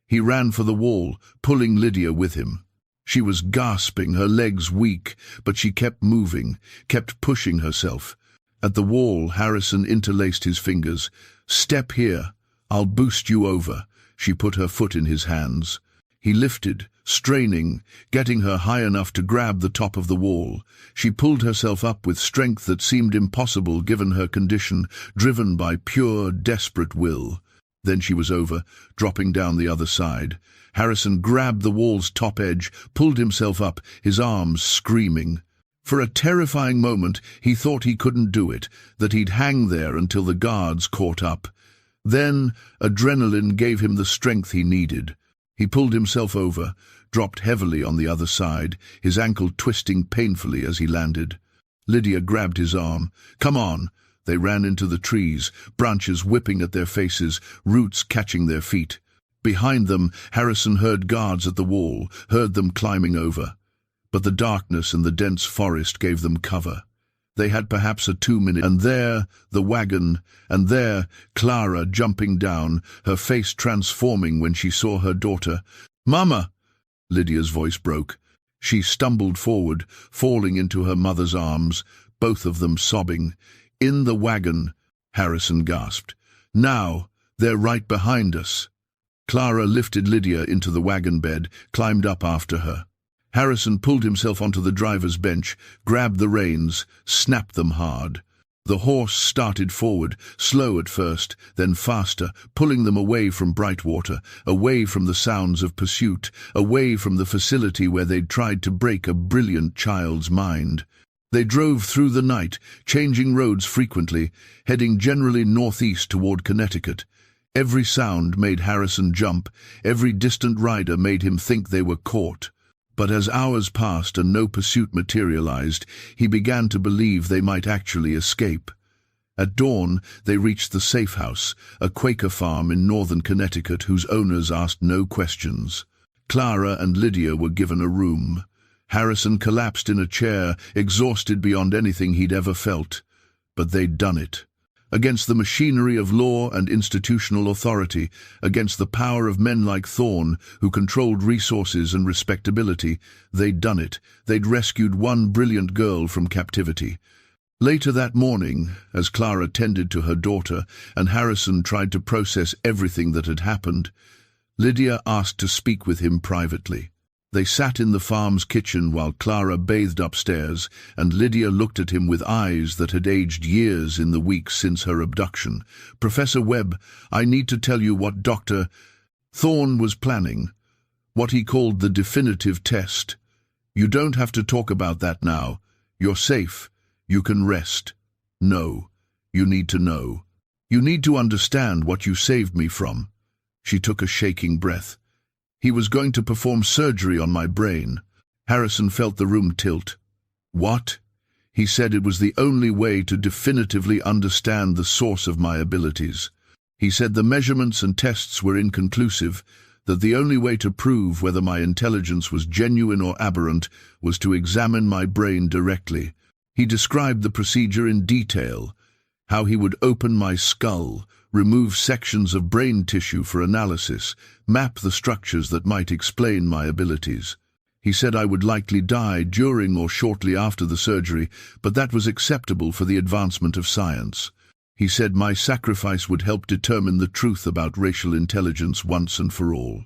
He ran for the wall, pulling Lydia with him. She was gasping, her legs weak, but she kept moving, kept pushing herself. At the wall, Harrison interlaced his fingers. Step here. I'll boost you over. She put her foot in his hands. He lifted, straining, getting her high enough to grab the top of the wall. She pulled herself up with strength that seemed impossible given her condition, driven by pure, desperate will. Then she was over, dropping down the other side. Harrison grabbed the wall's top edge, pulled himself up, his arms screaming. For a terrifying moment, he thought he couldn't do it, that he'd hang there until the guards caught up. Then, adrenaline gave him the strength he needed. He pulled himself over, dropped heavily on the other side, his ankle twisting painfully as he landed. Lydia grabbed his arm. Come on. They ran into the trees, branches whipping at their faces, roots catching their feet. Behind them, Harrison heard guards at the wall, heard them climbing over. But the darkness and the dense forest gave them cover. They had perhaps a 2-minute, and there, the wagon, and there, Clara jumping down, her face transforming when she saw her daughter. "Mama!" Lydia's voice broke. She stumbled forward, falling into her mother's arms, both of them sobbing. "In the wagon," Harrison gasped. "Now, they're right behind us." Clara lifted Lydia into the wagon bed, climbed up after her. Harrison pulled himself onto the driver's bench, grabbed the reins, snapped them hard. The horse started forward, slow at first, then faster, pulling them away from Brightwater, away from the sounds of pursuit, away from the facility where they'd tried to break a brilliant child's mind. They drove through the night, changing roads frequently, heading generally northeast toward Connecticut. Every sound made Harrison jump, every distant rider made him think they were caught. But as hours passed and no pursuit materialized, he began to believe they might actually escape. At dawn, they reached the Safe House, a Quaker farm in northern Connecticut whose owners asked no questions. Clara and Lydia were given a room. Harrison collapsed in a chair, exhausted beyond anything he'd ever felt. But they'd done it. Against the machinery of law and institutional authority, against the power of men like Thorne, who controlled resources and respectability, they'd done it. They'd rescued one brilliant girl from captivity. Later that morning, as Clara tended to her daughter and Harrison tried to process everything that had happened, Lydia asked to speak with him privately. They sat in the farm's kitchen while Clara bathed upstairs, and Lydia looked at him with eyes that had aged years in the weeks since her abduction. "Professor Webb, I need to tell you what Dr. Thorne was planning, what he called the definitive test. You don't have to talk about that now. You're safe. You can rest. No, you need to know. You need to understand what you saved me from." She took a shaking breath. "He was going to perform surgery on my brain." Harrison felt the room tilt. "What?" He said it was the only way to definitively understand the source of my abilities. He said the measurements and tests were inconclusive, that the only way to prove whether my intelligence was genuine or aberrant was to examine my brain directly. He described the procedure in detail, how he would open my skull, remove sections of brain tissue for analysis, map the structures that might explain my abilities. He said I would likely die during or shortly after the surgery, but that was acceptable for the advancement of science. He said my sacrifice would help determine the truth about racial intelligence once and for all.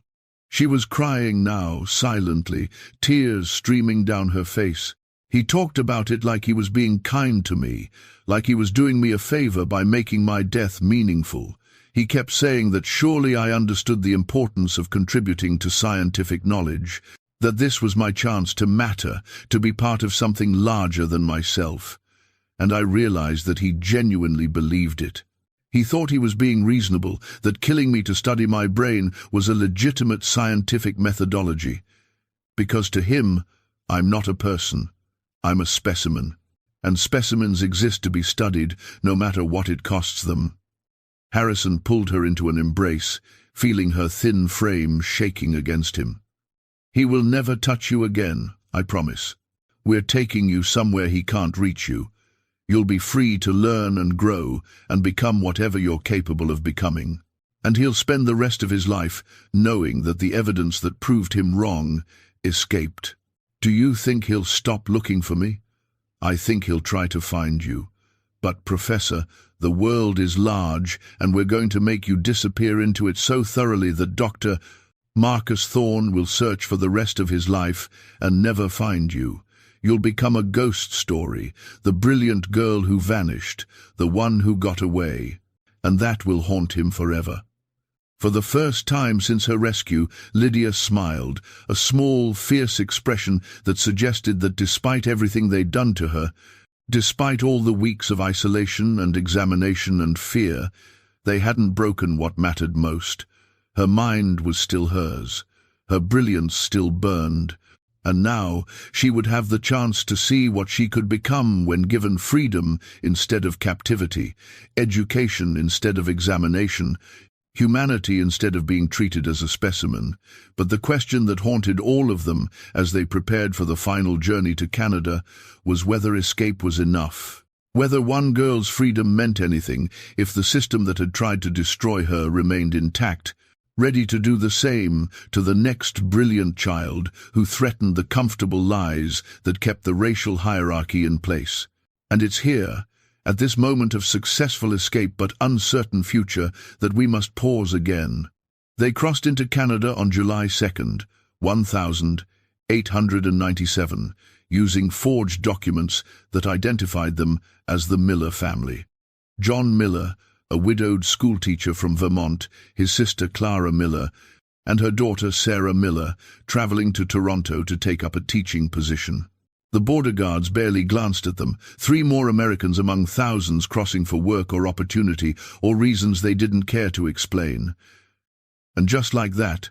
She was crying now, silently, tears streaming down her face. He talked about it like he was being kind to me, like he was doing me a favor by making my death meaningful. He kept saying that surely I understood the importance of contributing to scientific knowledge, that this was my chance to matter, to be part of something larger than myself. And I realized that he genuinely believed it. He thought he was being reasonable, that killing me to study my brain was a legitimate scientific methodology. Because to him, I'm not a person. I'm a specimen, and specimens exist to be studied, no matter what it costs them. Harrison pulled her into an embrace, feeling her thin frame shaking against him. "He will never touch you again, I promise. We're taking you somewhere he can't reach you. You'll be free to learn and grow and become whatever you're capable of becoming. And he'll spend the rest of his life knowing that the evidence that proved him wrong escaped. Do you think he'll stop looking for me? I think he'll try to find you. But, Professor, the world is large, and we're going to make you disappear into it so thoroughly that Dr. Marcus Thorne will search for the rest of his life and never find you. You'll become a ghost story, the brilliant girl who vanished, the one who got away, and that will haunt him forever." For the first time since her rescue, Lydia smiled, a small, fierce expression that suggested that despite everything they'd done to her, despite all the weeks of isolation and examination and fear, they hadn't broken what mattered most. Her mind was still hers, her brilliance still burned, And now she would have the chance to see what she could become when given freedom instead of captivity, education instead of examination, humanity instead of being treated as a specimen. But the question that haunted all of them as they prepared for the final journey to Canada was whether escape was enough. Whether one girl's freedom meant anything if the system that had tried to destroy her remained intact, ready to do the same to the next brilliant child who threatened the comfortable lies that kept the racial hierarchy in place. And it's here, at this moment of successful escape but uncertain future, that we must pause again. They crossed into Canada on July 2nd, 1897, using forged documents that identified them as the Miller family. John Miller, a widowed schoolteacher from Vermont, his sister Clara Miller, and her daughter Sarah Miller, traveling to Toronto to take up a teaching position. The border guards barely glanced at them, 3 more Americans among thousands crossing for work or opportunity, or reasons they didn't care to explain. And just like that,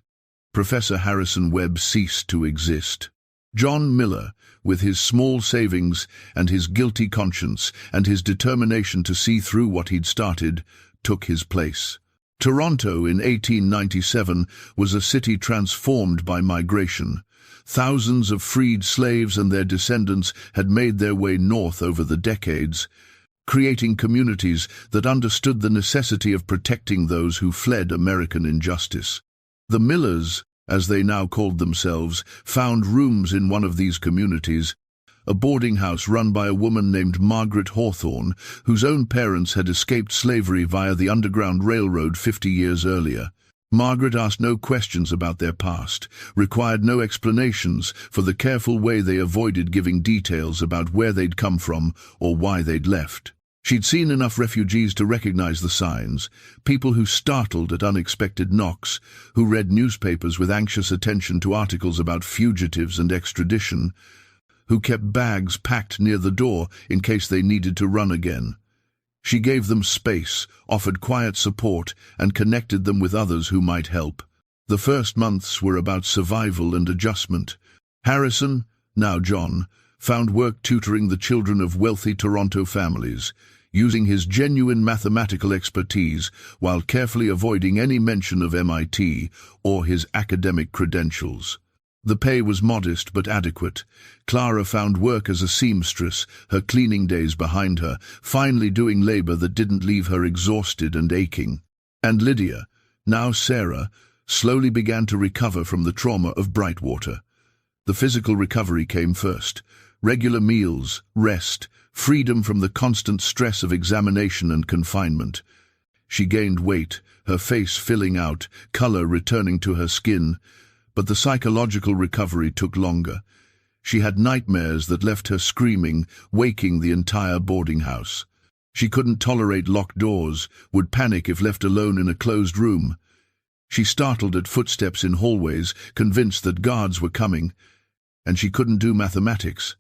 Professor Harrison Webb ceased to exist. John Miller, with his small savings and his guilty conscience and his determination to see through what he'd started, took his place. Toronto in 1897 was a city transformed by migration. Thousands of freed slaves and their descendants had made their way north over the decades, creating communities that understood the necessity of protecting those who fled American injustice. The Millers, as they now called themselves, found rooms in one of these communities, a boarding house run by a woman named Margaret Hawthorne, whose own parents had escaped slavery via the Underground Railroad 50 years earlier. Margaret asked no questions about their past, required no explanations for the careful way they avoided giving details about where they'd come from or why they'd left. She'd seen enough refugees to recognize the signs, people who startled at unexpected knocks, who read newspapers with anxious attention to articles about fugitives and extradition, who kept bags packed near the door in case they needed to run again. She gave them space, offered quiet support, and connected them with others who might help. The first months were about survival and adjustment. Harrison, now John, found work tutoring the children of wealthy Toronto families, using his genuine mathematical expertise while carefully avoiding any mention of MIT or his academic credentials. The pay was modest but adequate. Clara found work as a seamstress, her cleaning days behind her, finally doing labor that didn't leave her exhausted and aching. And Lydia, now Sarah, slowly began to recover from the trauma of Brightwater. The physical recovery came first. Regular meals, rest, freedom from the constant stress of examination and confinement. She gained weight, her face filling out, color returning to her skin, but the psychological recovery took longer. She had nightmares that left her screaming, waking the entire boarding house. She couldn't tolerate locked doors, would panic if left alone in a closed room. She startled at footsteps in hallways, convinced that guards were coming, and she couldn't do mathematics.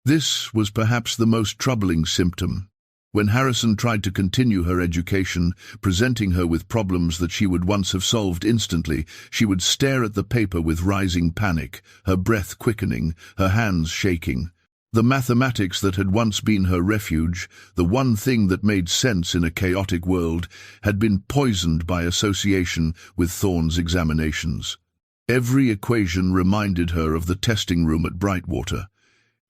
This was perhaps the most troubling symptom. When Harrison tried to continue her education, presenting her with problems that she would once have solved instantly, she would stare at the paper with rising panic, her breath quickening, her hands shaking. The mathematics that had once been her refuge, the one thing that made sense in a chaotic world, had been poisoned by association with Thorne's examinations. Every equation reminded her of the testing room at Brightwater.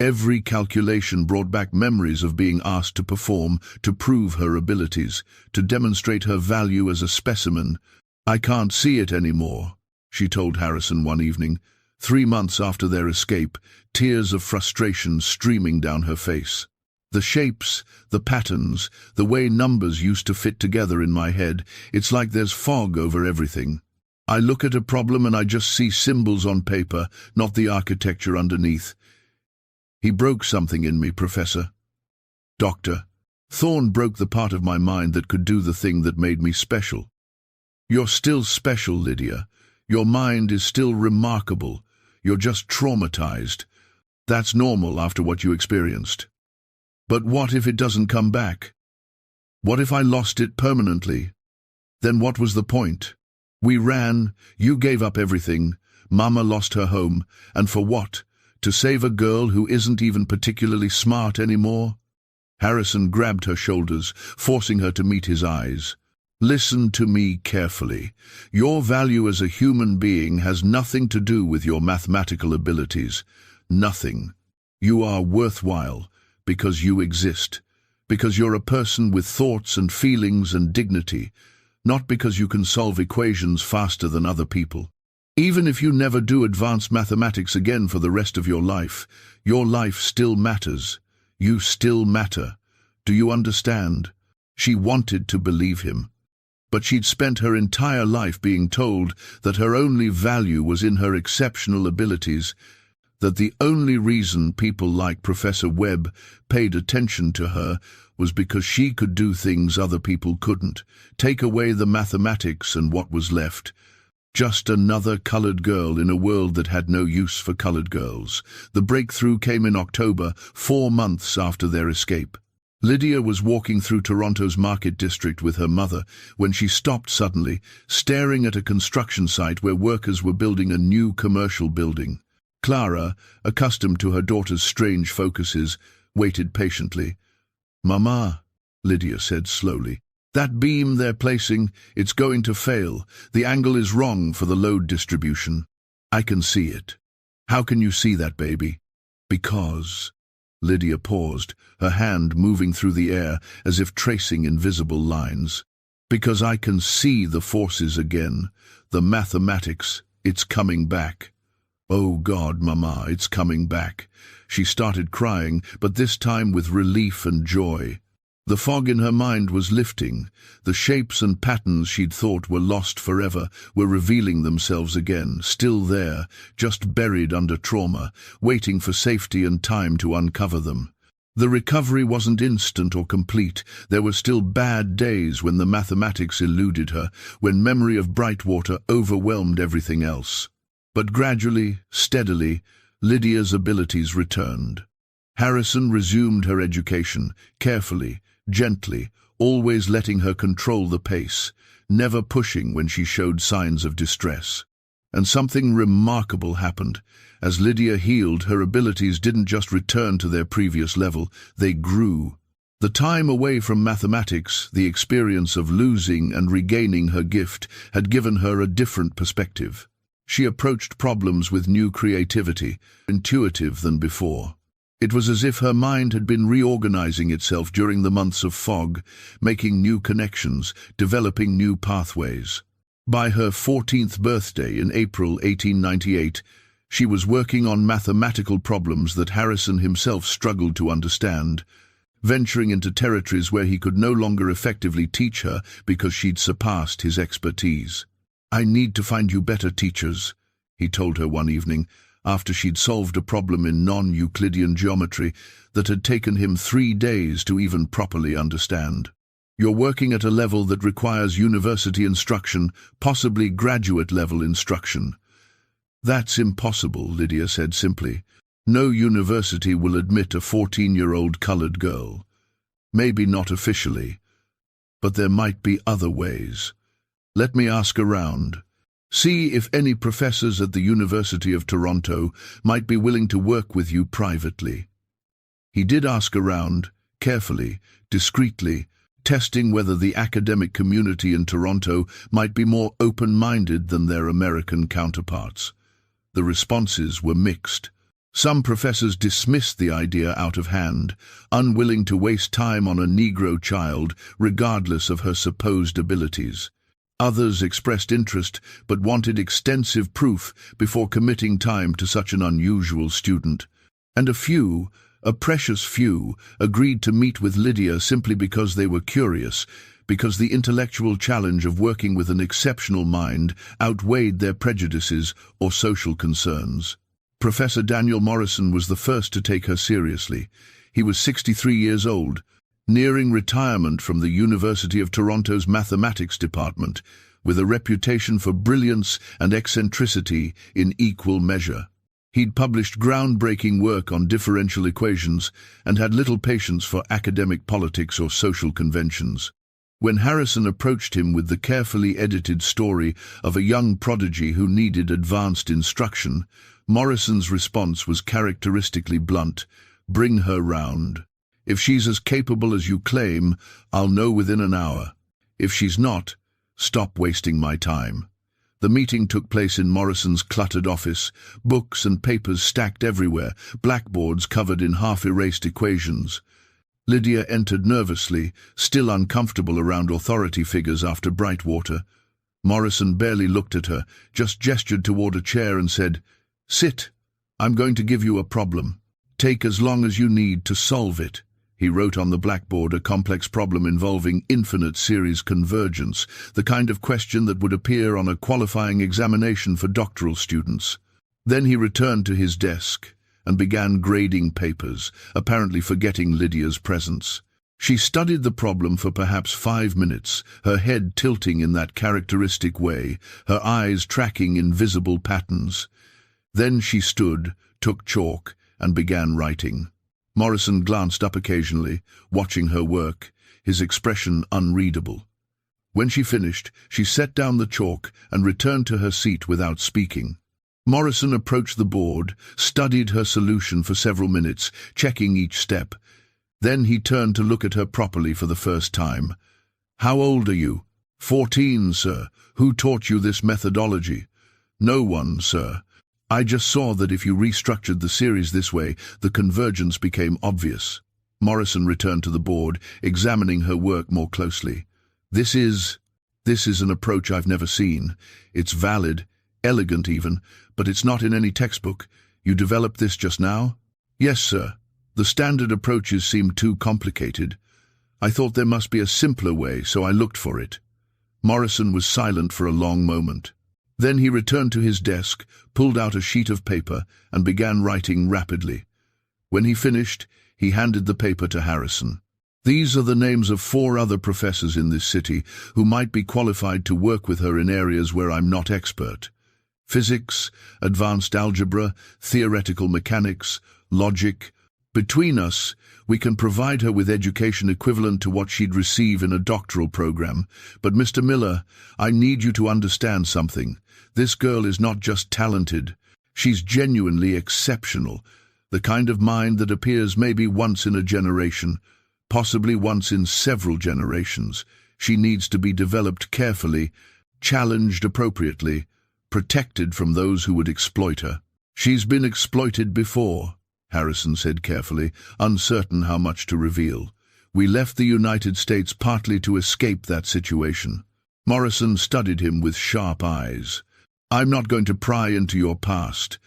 Every calculation brought back memories of being asked to perform, to prove her abilities, to demonstrate her value as a specimen. "I can't see it anymore," she told Harrison one evening, 3 months after their escape, tears of frustration streaming down her face. "The shapes, the patterns, the way numbers used to fit together in my head, it's like there's fog over everything. I look at a problem and I just see symbols on paper, not the architecture underneath. He broke something in me, Professor. Doctor. Thorne broke the part of my mind that could do the thing that made me special. You're still special, Lydia. Your mind is still remarkable. You're just traumatized. That's normal after what you experienced. But what if it doesn't come back? What if I lost it permanently? Then what was the point? We ran, you gave up everything, Mama lost her home, and for what? To save a girl who isn't even particularly smart anymore? Harrison grabbed her shoulders, forcing her to meet his eyes. Listen to me carefully. Your value as a human being has nothing to do with your mathematical abilities. Nothing. You are worthwhile because you exist, because you're a person with thoughts and feelings and dignity, not because you can solve equations faster than other people. Even if you never do advanced mathematics again for the rest of your life still matters. You still matter. Do you understand? She wanted to believe him. But she'd spent her entire life being told that her only value was in her exceptional abilities, that the only reason people like Professor Webb paid attention to her was because she could do things other people couldn't. Take away the mathematics and what was left? Just another colored girl in a world that had no use for colored girls. The breakthrough came in October, 4 months after their escape. Lydia was walking through Toronto's Market District with her mother when she stopped suddenly, staring at a construction site where workers were building a new commercial building. Clara, accustomed to her daughter's strange focuses, waited patiently. "Mama," Lydia said slowly, "that beam they're placing, it's going to fail. The angle is wrong for the load distribution." "I can see it." "How can you see that, baby?" "Because—" Lydia paused, her hand moving through the air as if tracing invisible lines. "Because I can see the forces again. The mathematics. It's coming back." "Oh God, Mama, it's coming back." She started crying, but this time with relief and joy. The fog in her mind was lifting. The shapes and patterns she'd thought were lost forever were revealing themselves again, still there, just buried under trauma, waiting for safety and time to uncover them. The recovery wasn't instant or complete. There were still bad days when the mathematics eluded her, when memory of Brightwater overwhelmed everything else. But gradually, steadily, Lydia's abilities returned. Harrison resumed her education, carefully, gently, always letting her control the pace, never pushing when she showed signs of distress. And something remarkable happened. As Lydia healed, her abilities didn't just return to their previous level, they grew. The time away from mathematics, the experience of losing and regaining her gift, had given her a different perspective. She approached problems with new creativity, intuitive than before. It was as if her mind had been reorganizing itself during the months of fog, making new connections, developing new pathways. By her 14th birthday in April 1898, she was working on mathematical problems that Harrison himself struggled to understand, venturing into territories where he could no longer effectively teach her because she'd surpassed his expertise. "I need to find you better teachers," he told her one evening, after she'd solved a problem in non-Euclidean geometry that had taken him 3 days to even properly understand. "You're working at a level that requires university instruction, possibly graduate-level instruction." "That's impossible," Lydia said simply. "No university will admit a 14-year-old colored girl. Maybe not officially, but there might be other ways. Let me ask around. See if any professors at the University of Toronto might be willing to work with you privately." He did ask around, carefully, discreetly, testing whether the academic community in Toronto might be more open-minded than their American counterparts. The responses were mixed. Some professors dismissed the idea out of hand, unwilling to waste time on a Negro child, regardless of her supposed abilities. Others expressed interest, but wanted extensive proof before committing time to such an unusual student. And a few, a precious few, agreed to meet with Lydia simply because they were curious, because the intellectual challenge of working with an exceptional mind outweighed their prejudices or social concerns. Professor Daniel Morrison was the first to take her seriously. He was 63 years old, nearing retirement from the University of Toronto's mathematics department, with a reputation for brilliance and eccentricity in equal measure. He'd published groundbreaking work on differential equations and had little patience for academic politics or social conventions. When Harrison approached him with the carefully edited story of a young prodigy who needed advanced instruction, Morrison's response was characteristically blunt. "Bring her round. If she's as capable as you claim, I'll know within an hour. If she's not, stop wasting my time." The meeting took place in Morrison's cluttered office, books and papers stacked everywhere, blackboards covered in half-erased equations. Lydia entered nervously, still uncomfortable around authority figures after Brightwater. Morrison barely looked at her, just gestured toward a chair and said, "Sit. I'm going to give you a problem. Take as long as you need to solve it." He wrote on the blackboard a complex problem involving infinite series convergence, the kind of question that would appear on a qualifying examination for doctoral students. Then he returned to his desk and began grading papers, apparently forgetting Lydia's presence. She studied the problem for perhaps 5 minutes, her head tilting in that characteristic way, her eyes tracking invisible patterns. Then she stood, took chalk, and began writing. Morrison glanced up occasionally, watching her work, his expression unreadable. When she finished, she set down the chalk and returned to her seat without speaking. Morrison approached the board, studied her solution for several minutes, checking each step. Then he turned to look at her properly for the first time. "How old are you?" "14, sir. Who taught you this methodology?" "No one, sir. I just saw that if you restructured the series this way, the convergence became obvious." Morrison returned to the board, examining her work more closely. This is an approach I've never seen. It's valid, elegant even, but it's not in any textbook. You developed this just now?" "Yes, sir. The standard approaches seem too complicated. I thought there must be a simpler way, so I looked for it." Morrison was silent for a long moment. Then he returned to his desk, pulled out a sheet of paper, and began writing rapidly. When he finished, he handed the paper to Harrison. "These are the names of 4 other professors in this city who might be qualified to work with her in areas where I'm not expert. Physics, advanced algebra, theoretical mechanics, logic. Between us, we can provide her with education equivalent to what she'd receive in a doctoral program. But Mr. Miller, I need you to understand something. This girl is not just talented. She's genuinely exceptional. The kind of mind that appears maybe once in a generation, possibly once in several generations. She needs to be developed carefully, challenged appropriately, protected from those who would exploit her." "She's been exploited before," Harrison said carefully, uncertain how much to reveal. "We left the United States partly to escape that situation." Morrison studied him with sharp eyes. "I'm not going to pry into your past,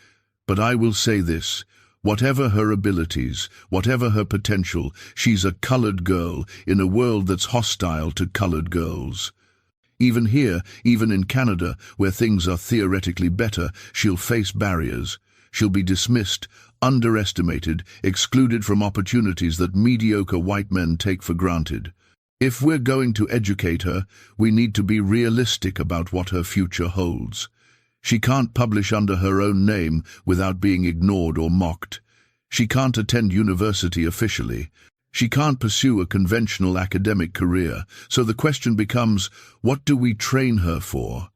but I will say this. Whatever her abilities, whatever her potential, she's a colored girl in a world that's hostile to colored girls. Even here, even in Canada, where things are theoretically better, she'll face barriers. She'll be dismissed, underestimated, excluded from opportunities that mediocre white men take for granted. If we're going to educate her, we need to be realistic about what her future holds. She can't publish under her own name without being ignored or mocked. She can't attend university officially. She can't pursue a conventional academic career. So the question becomes, what do we train her for?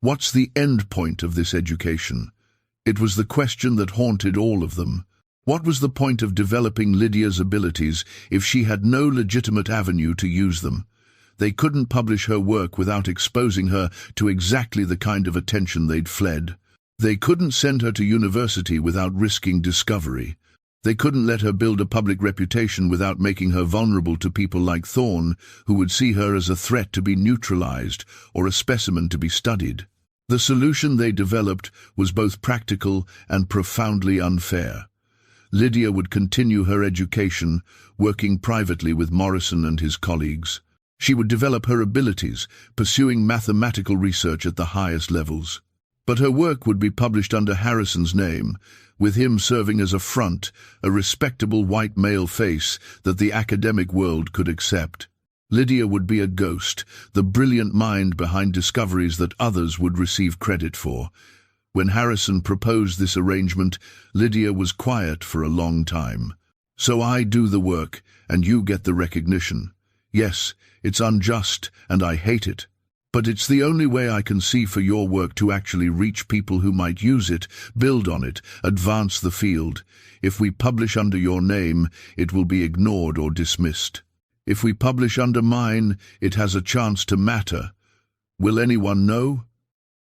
What's the end point of this education? It was the question that haunted all of them. What was the point of developing Lydia's abilities if she had no legitimate avenue to use them? They couldn't publish her work without exposing her to exactly the kind of attention they'd fled. They couldn't send her to university without risking discovery. They couldn't let her build a public reputation without making her vulnerable to people like Thorne, who would see her as a threat to be neutralized or a specimen to be studied. The solution they developed was both practical and profoundly unfair. Lydia would continue her education, working privately with Morrison and his colleagues. She would develop her abilities, pursuing mathematical research at the highest levels. But her work would be published under Harrison's name, with him serving as a front, a respectable white male face that the academic world could accept. Lydia would be a ghost, the brilliant mind behind discoveries that others would receive credit for. When Harrison proposed this arrangement, Lydia was quiet for a long time. "So I do the work, and you get the recognition. Yes, it's unjust, and I hate it. But it's the only way I can see for your work to actually reach people who might use it, build on it, advance the field. If we publish under your name, it will be ignored or dismissed. If we publish under mine, it has a chance to matter. Will anyone know?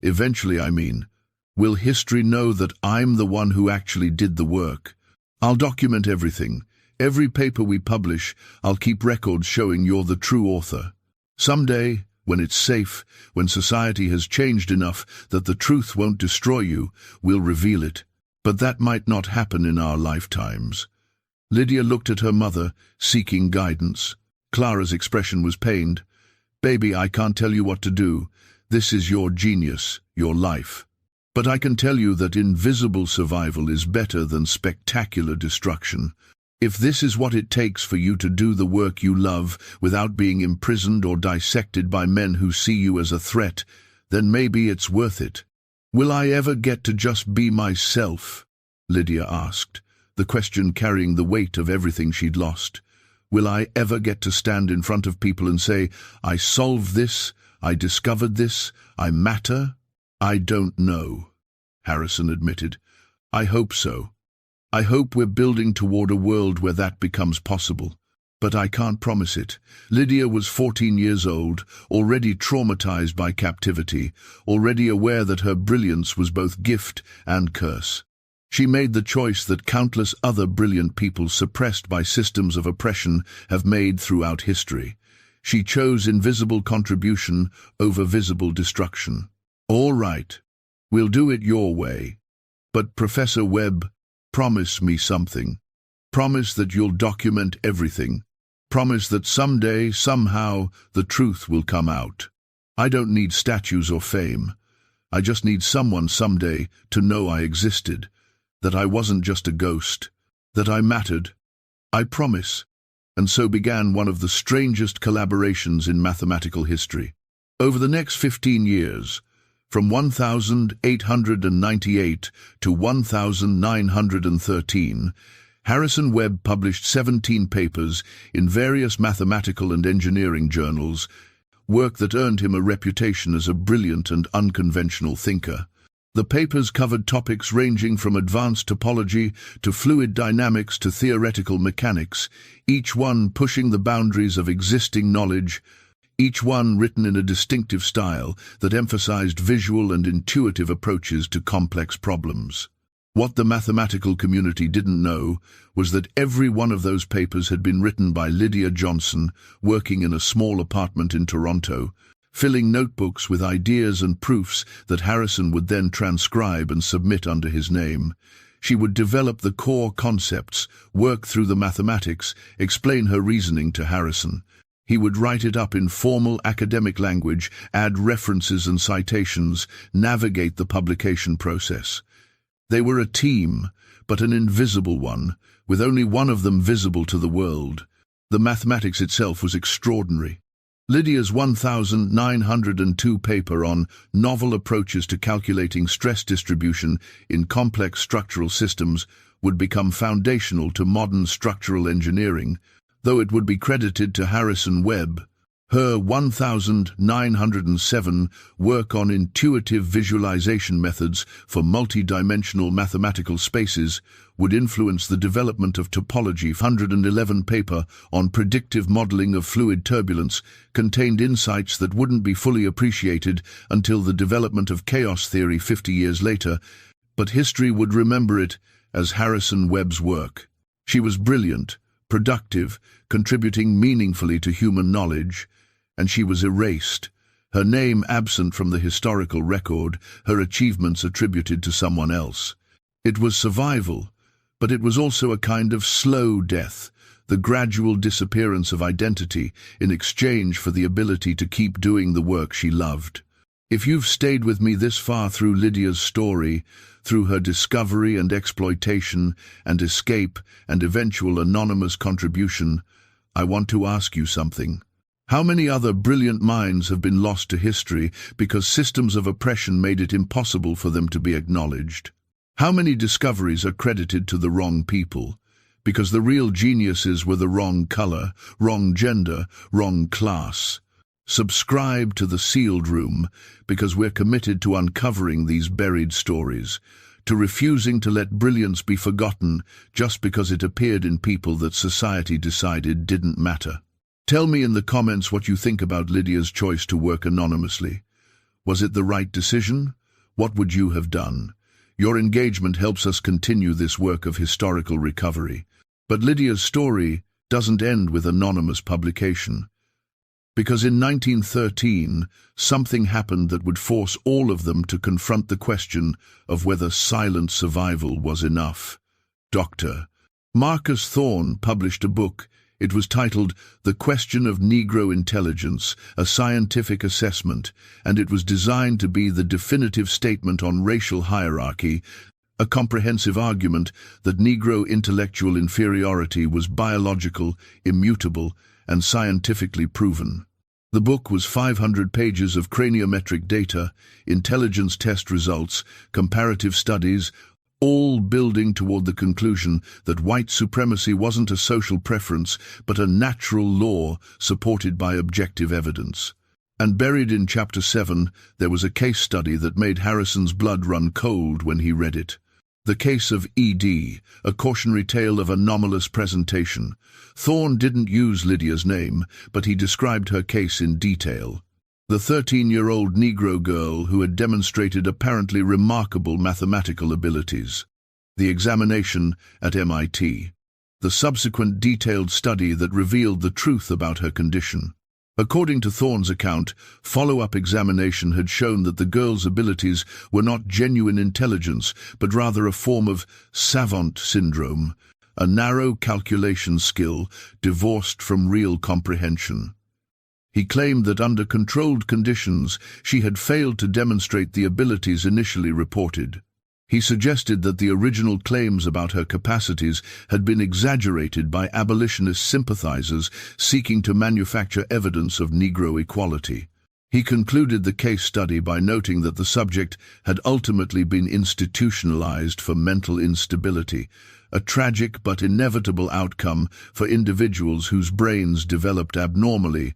Eventually, I mean. Will history know that I'm the one who actually did the work? I'll document everything. Every paper we publish, I'll keep records showing you're the true author. Someday, when it's safe, when society has changed enough that the truth won't destroy you, we'll reveal it. But that might not happen in our lifetimes. Lydia looked at her mother, seeking guidance. Clara's expression was pained. Baby, I can't tell you what to do. This is your genius, your life. But I can tell you that invisible survival is better than spectacular destruction. If this is what it takes for you to do the work you love without being imprisoned or dissected by men who see you as a threat, then maybe it's worth it. Will I ever get to just be myself? Lydia asked, the question carrying the weight of everything she'd lost. Will I ever get to stand in front of people and say, I solved this, I discovered this, I matter? I don't know, Harrison admitted. I hope so. I hope we're building toward a world where that becomes possible. But I can't promise it. Lydia was 14 years old, already traumatized by captivity, already aware that her brilliance was both gift and curse. She made the choice that countless other brilliant people suppressed by systems of oppression have made throughout history. She chose invisible contribution over visible destruction. All right, we'll do it your way. But Professor Webb, promise me something. Promise that you'll document everything. Promise that someday, somehow, the truth will come out. I don't need statues or fame. I just need someone someday to know I existed, that I wasn't just a ghost, that I mattered. I promise. And so began one of the strangest collaborations in mathematical history. Over the next 15 years, from 1898 to 1913, Harrison Webb published 17 papers in various mathematical and engineering journals, work that earned him a reputation as a brilliant and unconventional thinker. The papers covered topics ranging from advanced topology to fluid dynamics to theoretical mechanics, each one pushing the boundaries of existing knowledge, each one written in a distinctive style that emphasized visual and intuitive approaches to complex problems. What the mathematical community didn't know was that every one of those papers had been written by Lydia Johnson, working in a small apartment in Toronto, filling notebooks with ideas and proofs that Harrison would then transcribe and submit under his name. She would develop the core concepts, work through the mathematics, explain her reasoning to Harrison. He would write it up in formal academic language, add references and citations, navigate the publication process. They were a team, but an invisible one, with only one of them visible to the world. The mathematics itself was extraordinary. Lydia's 1902 paper on novel approaches to calculating stress distribution in complex structural systems would become foundational to modern structural engineering, though it would be credited to Harrison Webb. Her 1907 work on intuitive visualization methods for multi-dimensional mathematical spaces would influence the development of topology. 111 paper on predictive modeling of fluid turbulence contained insights that wouldn't be fully appreciated until the development of chaos theory 50 years later, but history would remember it as Harrison Webb's work. She was brilliant, productive, contributing meaningfully to human knowledge, and she was erased, her name absent from the historical record, her achievements attributed to someone else. It was survival, but it was also a kind of slow death, the gradual disappearance of identity in exchange for the ability to keep doing the work she loved. If you've stayed with me this far through Lydia's story, through her discovery and exploitation and escape and eventual anonymous contribution, I want to ask you something. How many other brilliant minds have been lost to history because systems of oppression made it impossible for them to be acknowledged? How many discoveries are credited to the wrong people because the real geniuses were the wrong color, wrong gender, wrong class. Subscribe to the Sealed Room, because we're committed to uncovering these buried stories, to refusing to let brilliance be forgotten just because it appeared in people that society decided didn't matter. Tell me in the comments what you think about Lydia's choice to work anonymously. Was it the right decision? What would you have done? Your engagement helps us continue this work of historical recovery. But Lydia's story doesn't end with anonymous publication. Because in 1913, something happened that would force all of them to confront the question of whether silent survival was enough. Dr. Marcus Thorne published a book. It was titled The Question of Negro Intelligence, a Scientific Assessment, and it was designed to be the definitive statement on racial hierarchy, a comprehensive argument that Negro intellectual inferiority was biological, immutable, and scientifically proven. The book was 500 pages of craniometric data, intelligence test results, comparative studies, all building toward the conclusion that white supremacy wasn't a social preference, but a natural law supported by objective evidence. And buried in Chapter 7, there was a case study that made Harrison's blood run cold when he read it. The case of E.D., a cautionary tale of anomalous presentation. Thorne didn't use Lydia's name, but he described her case in detail. The 13-year-old Negro girl who had demonstrated apparently remarkable mathematical abilities. The examination at MIT. The subsequent detailed study that revealed the truth about her condition. According to Thorne's account, follow-up examination had shown that the girl's abilities were not genuine intelligence, but rather a form of savant syndrome, a narrow calculation skill divorced from real comprehension. He claimed that under controlled conditions, she had failed to demonstrate the abilities initially reported. He suggested that the original claims about her capacities had been exaggerated by abolitionist sympathizers seeking to manufacture evidence of Negro equality. He concluded the case study by noting that the subject had ultimately been institutionalized for mental instability, a tragic but inevitable outcome for individuals whose brains developed abnormally,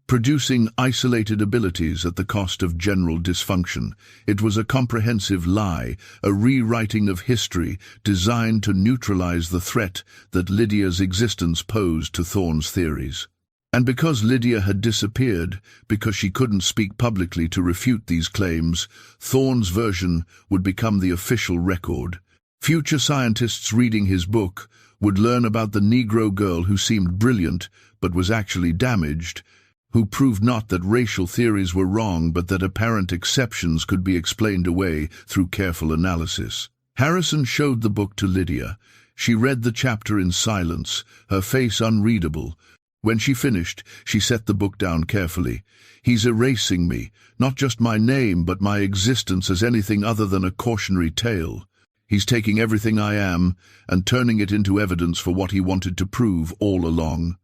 producing isolated abilities at the cost of general dysfunction. It was a comprehensive lie, a rewriting of history designed to neutralize the threat that Lydia's existence posed to Thorne's theories. And because Lydia had disappeared, because she couldn't speak publicly to refute these claims, Thorne's version would become the official record. Future scientists reading his book would learn about the Negro girl who seemed brilliant but was actually damaged, who proved not that racial theories were wrong but that apparent exceptions could be explained away through careful analysis. Harrison showed the book to Lydia. She read the chapter in silence, her face unreadable. When she finished, she set the book down carefully. "He's erasing me, not just my name, but my existence as anything other than a cautionary tale. He's taking everything I am and turning it into evidence for what he wanted to prove all along.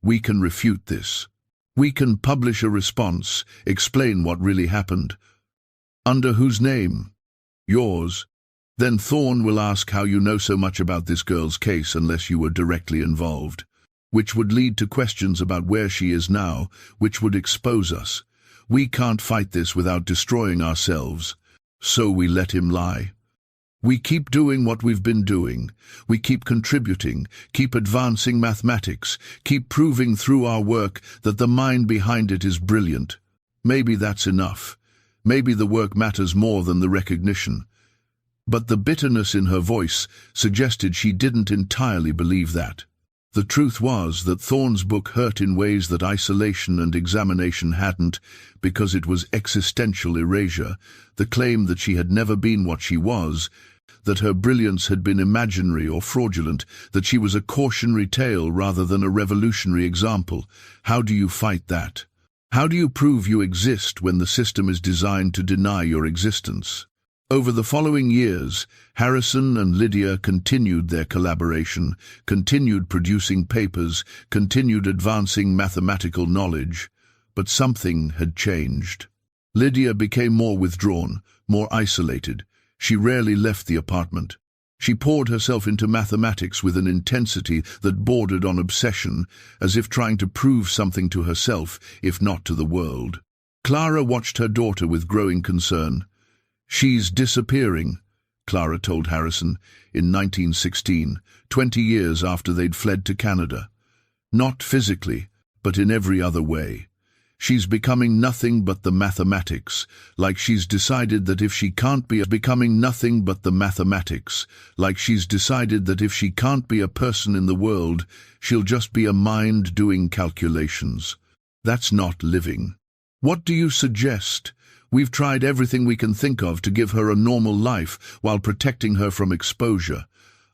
We can refute this. We can publish a response, explain what really happened." Under whose name? Yours. Then Thorne will ask how you know so much about this girl's case unless you were directly involved, which would lead to questions about where she is now, which would expose us. We can't fight this without destroying ourselves, so we let him lie. We keep doing what we've been doing. We keep contributing, keep advancing mathematics, keep proving through our work that the mind behind it is brilliant. Maybe that's enough. Maybe the work matters more than the recognition. But the bitterness in her voice suggested she didn't entirely believe that. The truth was that Thorne's book hurt in ways that isolation and examination hadn't, because it was existential erasure, the claim that she had never been what she was, that her brilliance had been imaginary or fraudulent, that she was a cautionary tale rather than a revolutionary example. How do you fight that? How do you prove you exist when the system is designed to deny your existence? Over the following years, Harrison and Lydia continued their collaboration, continued producing papers, continued advancing mathematical knowledge, but something had changed. Lydia became more withdrawn, more isolated. She rarely left the apartment. She poured herself into mathematics with an intensity that bordered on obsession, as if trying to prove something to herself, if not to the world. Clara watched her daughter with growing concern. "She's disappearing," Clara told Harrison in 1916, 20 years after they'd fled to Canada. "Not physically, but in every other way. She's becoming nothing but the mathematics, like she's decided that if she can't be becoming nothing but the mathematics, like she's decided that if she can't be a person in the world, she'll just be a mind doing calculations. That's not living. What do you suggest? We've tried everything we can think of to give her a normal life while protecting her from exposure.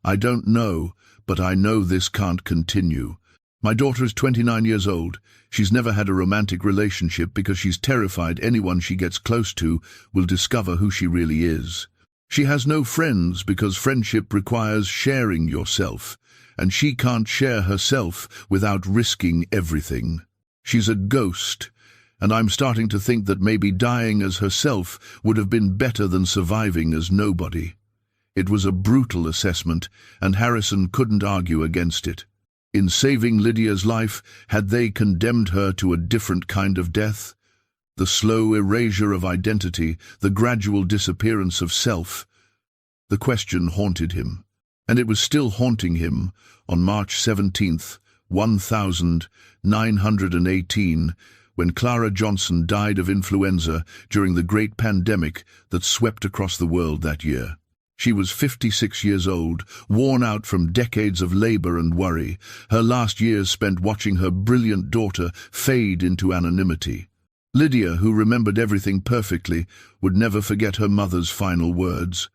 I don't know, but I know this can't continue. My daughter is 29 years old. She's never had a romantic relationship because she's terrified anyone she gets close to will discover who she really is. She has no friends because friendship requires sharing yourself, and she can't share herself without risking everything. She's a ghost, and I'm starting to think that maybe dying as herself would have been better than surviving as nobody." It was a brutal assessment, and Harrison couldn't argue against it. In saving Lydia's life, had they condemned her to a different kind of death? The slow erasure of identity, the gradual disappearance of self. The question haunted him, and it was still haunting him on March 17th, 1918, when Lydia Johnson died of influenza during the great pandemic that swept across the world that year. She was 56 years old, worn out from decades of labor and worry, her last years spent watching her brilliant daughter fade into anonymity. Lydia, who remembered everything perfectly, would never forget her mother's final words.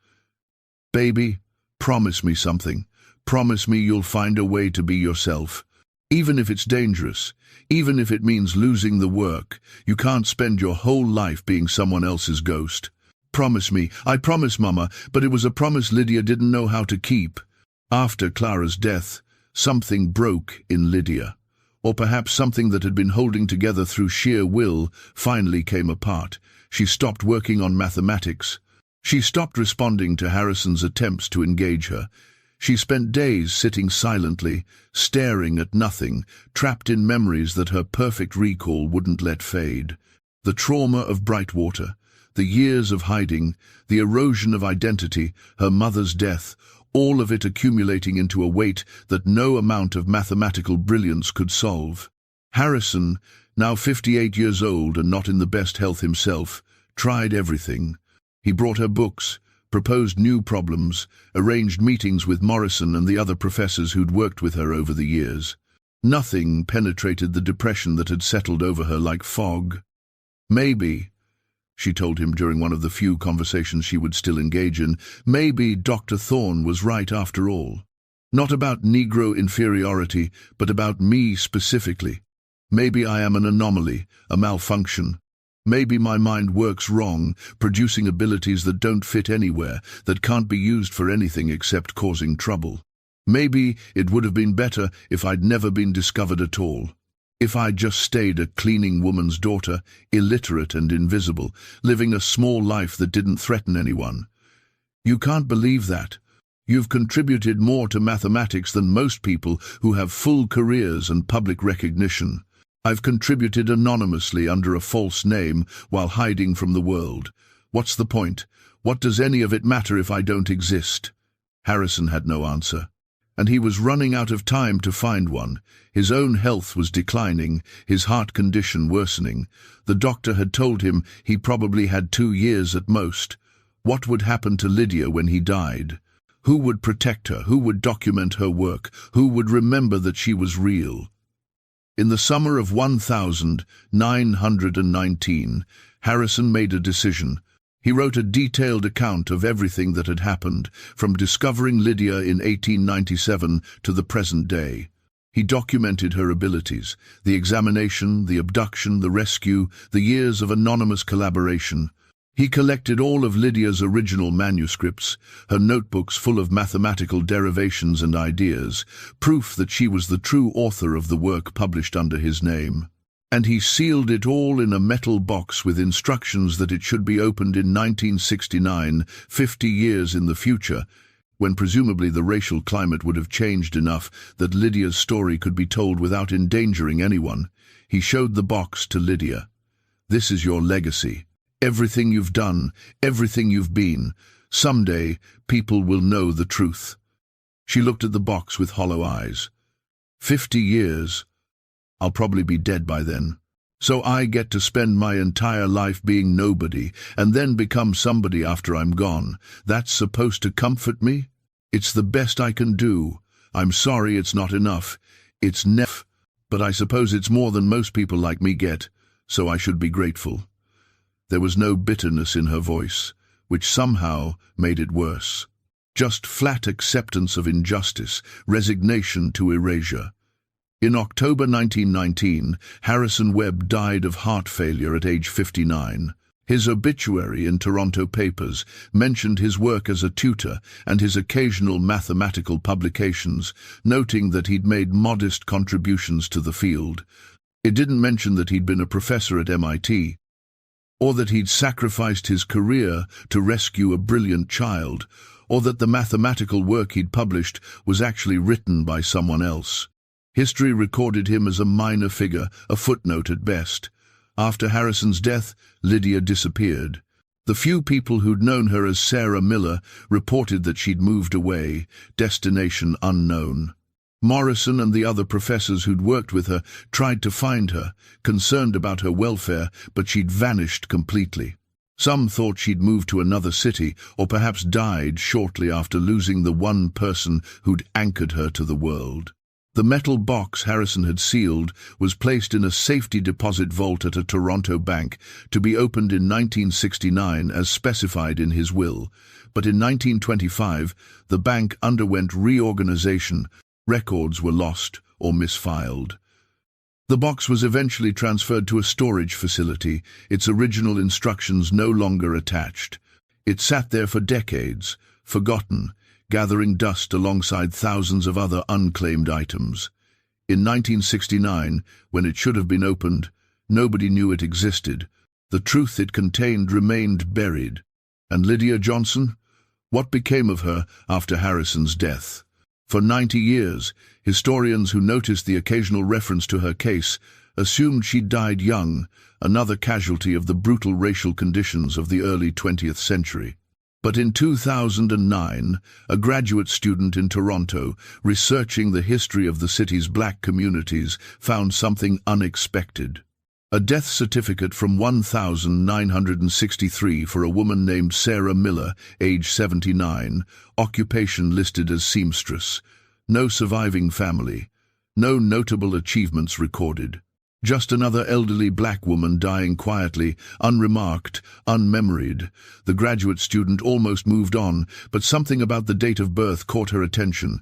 "Baby, promise me something. Promise me you'll find a way to be yourself. Even if it's dangerous, even if it means losing the work, you can't spend your whole life being someone else's ghost. Promise me." "I promise, Mama," but it was a promise Lydia didn't know how to keep. After Clara's death, something broke in Lydia, or perhaps something that had been holding together through sheer will finally came apart. She stopped working on mathematics. She stopped responding to Harrison's attempts to engage her. She spent days sitting silently, staring at nothing, trapped in memories that her perfect recall wouldn't let fade. The trauma of Brightwater, the years of hiding, the erosion of identity, her mother's death, all of it accumulating into a weight that no amount of mathematical brilliance could solve. Harrison, now 58 years old and not in the best health himself, tried everything. He brought her books, proposed new problems, arranged meetings with Morrison and the other professors who'd worked with her over the years. Nothing penetrated the depression that had settled over her like fog. "Maybe," she told him during one of the few conversations she would still engage in, "maybe Dr. Thorne was right after all. Not about Negro inferiority, but about me specifically. Maybe I am an anomaly, a malfunction. Maybe my mind works wrong, producing abilities that don't fit anywhere, that can't be used for anything except causing trouble. Maybe it would have been better if I'd never been discovered at all. If I'd just stayed a cleaning woman's daughter, illiterate and invisible, living a small life that didn't threaten anyone. You can't believe that. You've contributed more to mathematics than most people who have full careers and public recognition. I've contributed anonymously under a false name while hiding from the world. What's the point? What does any of it matter if I don't exist?" Harrison had no answer, and he was running out of time to find one. His own health was declining, his heart condition worsening. The doctor had told him he probably had 2 years at most. What would happen to Lydia when he died? Who would protect her? Who would document her work? Who would remember that she was real? In the summer of 1919, Harrison made a decision. He wrote a detailed account of everything that had happened, from discovering Lydia in 1897 to the present day. He documented her abilities, the examination, the abduction, the rescue, the years of anonymous collaboration. He collected all of Lydia's original manuscripts, her notebooks full of mathematical derivations and ideas, proof that she was the true author of the work published under his name. And he sealed it all in a metal box with instructions that it should be opened in 1969, 50 years in the future, when presumably the racial climate would have changed enough that Lydia's story could be told without endangering anyone. He showed the box to Lydia. "This is your legacy. Everything you've done, everything you've been. Someday, people will know the truth." She looked at the box with hollow eyes. 50 years. I'll probably be dead by then. So I get to spend my entire life being nobody, and then become somebody after I'm gone. That's supposed to comfort me? It's the best I can do. I'm sorry it's not enough. It's never, but I suppose it's more than most people like me get, so I should be grateful. There was no bitterness in her voice, which somehow made it worse. Just flat acceptance of injustice, resignation to erasure. In October 1919, Harrison Webb died of heart failure at age 59. His obituary in Toronto papers mentioned his work as a tutor and his occasional mathematical publications, noting that he'd made modest contributions to the field. It didn't mention that he'd been a professor at MIT, or that he'd sacrificed his career to rescue a brilliant child, or that the mathematical work he'd published was actually written by someone else. History recorded him as a minor figure, a footnote at best. After Harrison's death, Lydia disappeared. The few people who'd known her as Sarah Miller reported that she'd moved away, destination unknown. Morrison and the other professors who'd worked with her tried to find her, concerned about her welfare, but she'd vanished completely. Some thought she'd moved to another city, or perhaps died shortly after losing the one person who'd anchored her to the world. The metal box Harrison had sealed was placed in a safety deposit vault at a Toronto bank, to be opened in 1969 as specified in his will. But in 1925, the bank underwent reorganization. Records were lost or misfiled. The box was eventually transferred to a storage facility, its original instructions no longer attached. It sat there for decades, forgotten, gathering dust alongside thousands of other unclaimed items. In 1969, when it should have been opened, nobody knew it existed. The truth it contained remained buried. And Lydia Johnson? What became of her after Harrison's death? For 90 years, historians who noticed the occasional reference to her case assumed she'd died young, another casualty of the brutal racial conditions of the early 20th century. But in 2009, a graduate student in Toronto, researching the history of the city's black communities, found something unexpected. A death certificate from 1963 for a woman named Sarah Miller, age 79, occupation listed as seamstress. No surviving family. No notable achievements recorded. Just another elderly black woman dying quietly, unremarked, unmemoried. The graduate student almost moved on, but something about the date of birth caught her attention.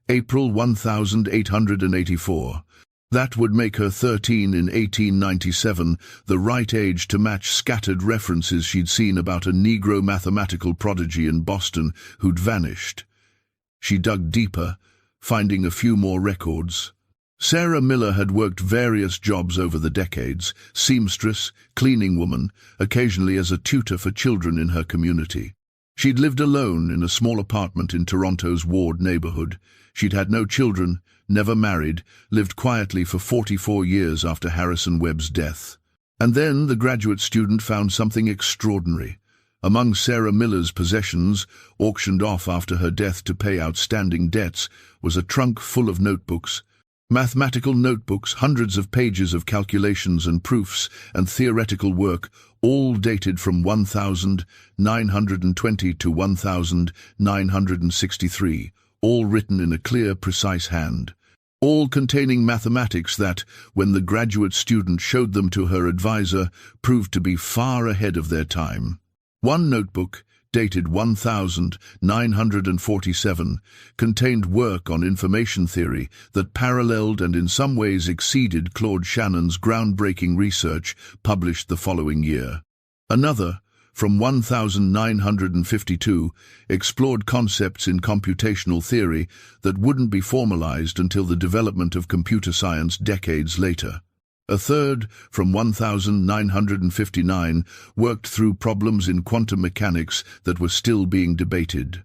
April 1884. That would make her 13 in 1897, the right age to match scattered references she'd seen about a Negro mathematical prodigy in Boston who'd vanished. She dug deeper, finding a few more records. Sarah Miller had worked various jobs over the decades: seamstress, cleaning woman, occasionally as a tutor for children in her community. She'd lived alone in a small apartment in Toronto's Ward neighborhood. She'd had no children, never married, lived quietly for 44 years after Harrison Webb's death. And then the graduate student found something extraordinary. Among Sarah Miller's possessions, auctioned off after her death to pay outstanding debts, was a trunk full of notebooks. Mathematical notebooks, hundreds of pages of calculations and proofs and theoretical work, all dated from 1920 to 1963, all written in a clear, precise hand. All containing mathematics that, when the graduate student showed them to her advisor, proved to be far ahead of their time. One notebook, dated 1947, contained work on information theory that paralleled and in some ways exceeded Claude Shannon's groundbreaking research published the following year. Another, from 1952, explored concepts in computational theory that wouldn't be formalized until the development of computer science decades later. A third, from 1959, worked through problems in quantum mechanics that were still being debated.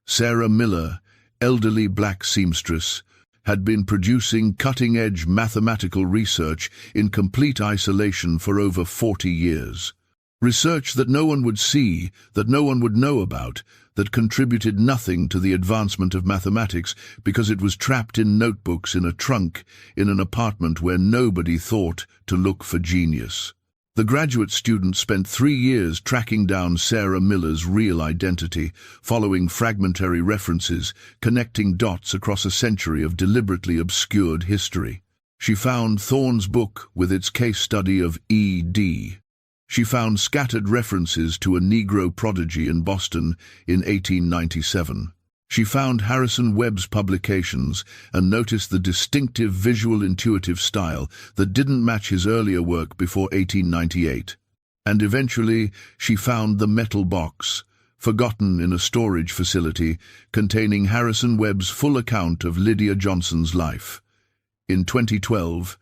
Sarah Miller, elderly black seamstress, had been producing cutting-edge mathematical research in complete isolation for over 40 years. Research that no one would see, that no one would know about, that contributed nothing to the advancement of mathematics because it was trapped in notebooks in a trunk in an apartment where nobody thought to look for genius. The graduate student spent 3 years tracking down Sarah Miller's real identity, following fragmentary references, connecting dots across a century of deliberately obscured history. She found Thorne's book with its case study of E.D. She found scattered references to a Negro prodigy in Boston in 1897. She found Harrison Webb's publications and noticed the distinctive visual intuitive style that didn't match his earlier work before 1898. And eventually, she found the metal box, forgotten in a storage facility, containing Harrison Webb's full account of Lydia Johnson's life. In 2012,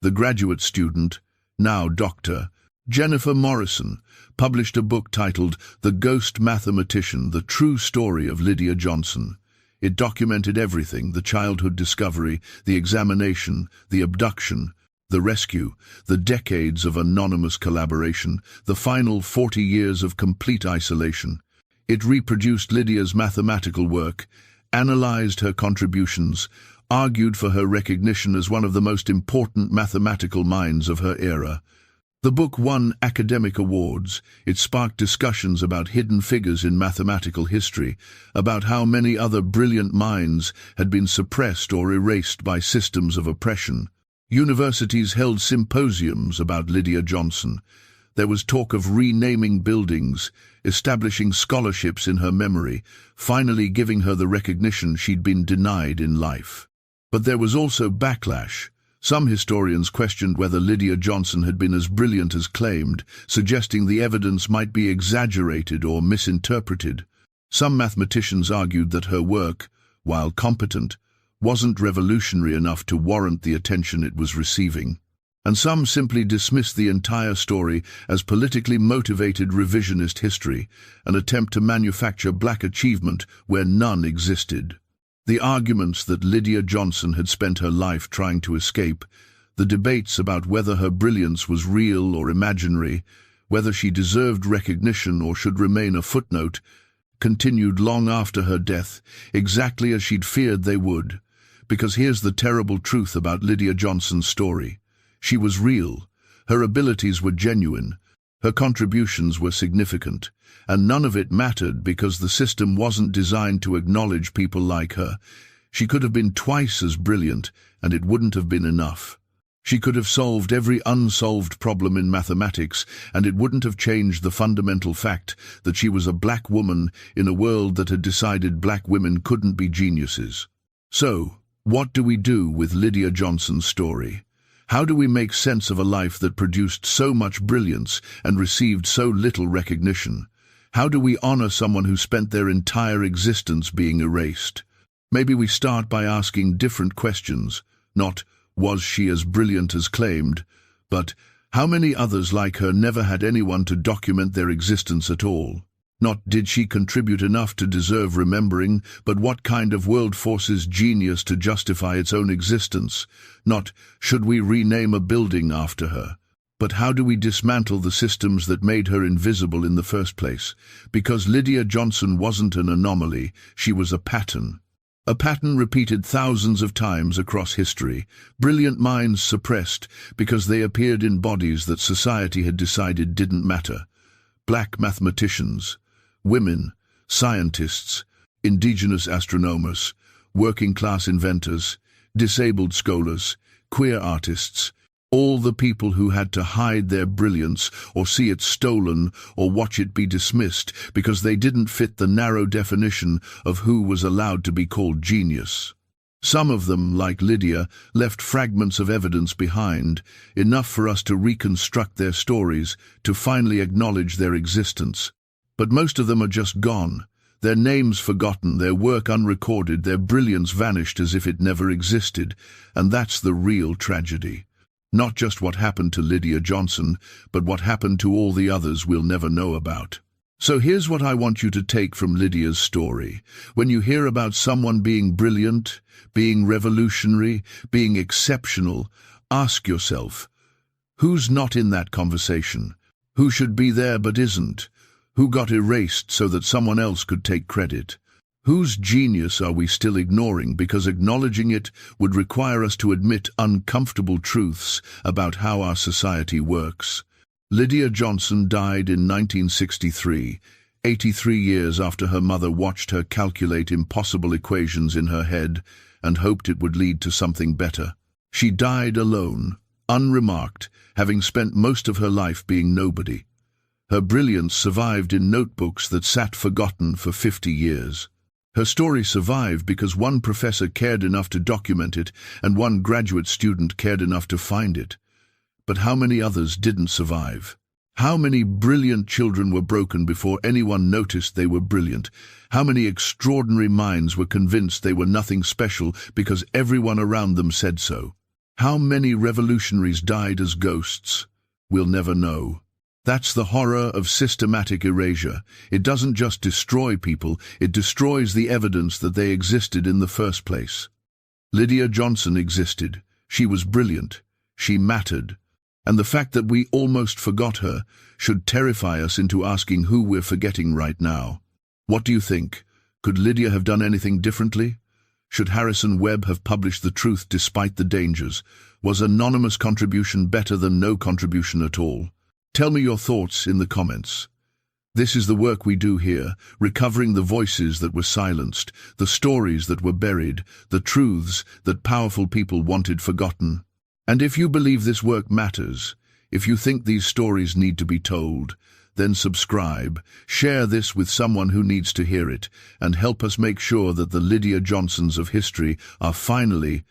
the graduate student, now doctor, Jennifer Morrison, published a book titled The Ghost Mathematician, The True Story of Lydia Johnson. It documented everything: the childhood discovery, the examination, the abduction, the rescue, the decades of anonymous collaboration, the final 40 years of complete isolation. It reproduced Lydia's mathematical work, analyzed her contributions, argued for her recognition as one of the most important mathematical minds of her era. The book won academic awards. It sparked discussions about hidden figures in mathematical history, about how many other brilliant minds had been suppressed or erased by systems of oppression. Universities held symposiums about Lydia Johnson. There was talk of renaming buildings, establishing scholarships in her memory, finally giving her the recognition she'd been denied in life. But there was also backlash. Some historians questioned whether Lydia Johnson had been as brilliant as claimed, suggesting the evidence might be exaggerated or misinterpreted. Some mathematicians argued that her work, while competent, wasn't revolutionary enough to warrant the attention it was receiving. And some simply dismissed the entire story as politically motivated revisionist history, an attempt to manufacture black achievement where none existed. The arguments that Lydia Johnson had spent her life trying to escape, the debates about whether her brilliance was real or imaginary, whether she deserved recognition or should remain a footnote, continued long after her death, exactly as she'd feared they would. Because here's the terrible truth about Lydia Johnson's story. She was real. Her abilities were genuine. Her contributions were significant, and none of it mattered because the system wasn't designed to acknowledge people like her. She could have been twice as brilliant, and it wouldn't have been enough. She could have solved every unsolved problem in mathematics, and it wouldn't have changed the fundamental fact that she was a black woman in a world that had decided black women couldn't be geniuses. So, what do we do with Lydia Johnson's story? How do we make sense of a life that produced so much brilliance and received so little recognition? How do we honor someone who spent their entire existence being erased? Maybe we start by asking different questions, not, was she as brilliant as claimed, but, how many others like her never had anyone to document their existence at all? Not, did she contribute enough to deserve remembering, but what kind of world forces genius to justify its own existence? Not, should we rename a building after her? But how do we dismantle the systems that made her invisible in the first place? Because Lydia Johnson wasn't an anomaly, she was a pattern. A pattern repeated thousands of times across history, brilliant minds suppressed because they appeared in bodies that society had decided didn't matter. Black mathematicians, women, scientists, indigenous astronomers, working-class inventors, disabled scholars, queer artists, all the people who had to hide their brilliance or see it stolen or watch it be dismissed because they didn't fit the narrow definition of who was allowed to be called genius. Some of them, like Lydia, left fragments of evidence behind, enough for us to reconstruct their stories, to finally acknowledge their existence. But most of them are just gone, their names forgotten, their work unrecorded, their brilliance vanished as if it never existed, and that's the real tragedy. Not just what happened to Lydia Johnson, but what happened to all the others we'll never know about. So here's what I want you to take from Lydia's story. When you hear about someone being brilliant, being revolutionary, being exceptional, ask yourself, who's not in that conversation? Who should be there but isn't? Who got erased so that someone else could take credit? Whose genius are we still ignoring because acknowledging it would require us to admit uncomfortable truths about how our society works? Lydia Johnson died in 1963, 83 years after her mother watched her calculate impossible equations in her head and hoped it would lead to something better. She died alone, unremarked, having spent most of her life being nobody. Her brilliance survived in notebooks that sat forgotten for 50 years. Her story survived because one professor cared enough to document it and one graduate student cared enough to find it. But how many others didn't survive? How many brilliant children were broken before anyone noticed they were brilliant? How many extraordinary minds were convinced they were nothing special because everyone around them said so? How many revolutionaries died as ghosts? We'll never know. That's the horror of systematic erasure. It doesn't just destroy people, it destroys the evidence that they existed in the first place. Lydia Johnson existed. She was brilliant. She mattered. And the fact that we almost forgot her should terrify us into asking who we're forgetting right now. What do you think? Could Lydia have done anything differently? Should Harrison Webb have published the truth despite the dangers? Was anonymous contribution better than no contribution at all? Tell me your thoughts in the comments. This is the work we do here, recovering the voices that were silenced, the stories that were buried, the truths that powerful people wanted forgotten. And if you believe this work matters, if you think these stories need to be told, then subscribe, share this with someone who needs to hear it, and help us make sure that the Lydia Johnsons of history are finally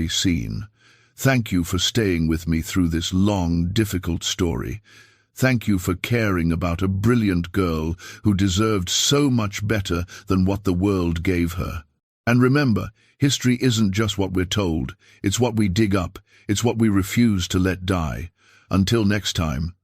seen. Thank you for staying with me through this long, difficult story. Thank you for caring about a brilliant girl who deserved so much better than what the world gave her. And remember, history isn't just what we're told, it's what we dig up, it's what we refuse to let die. Until next time,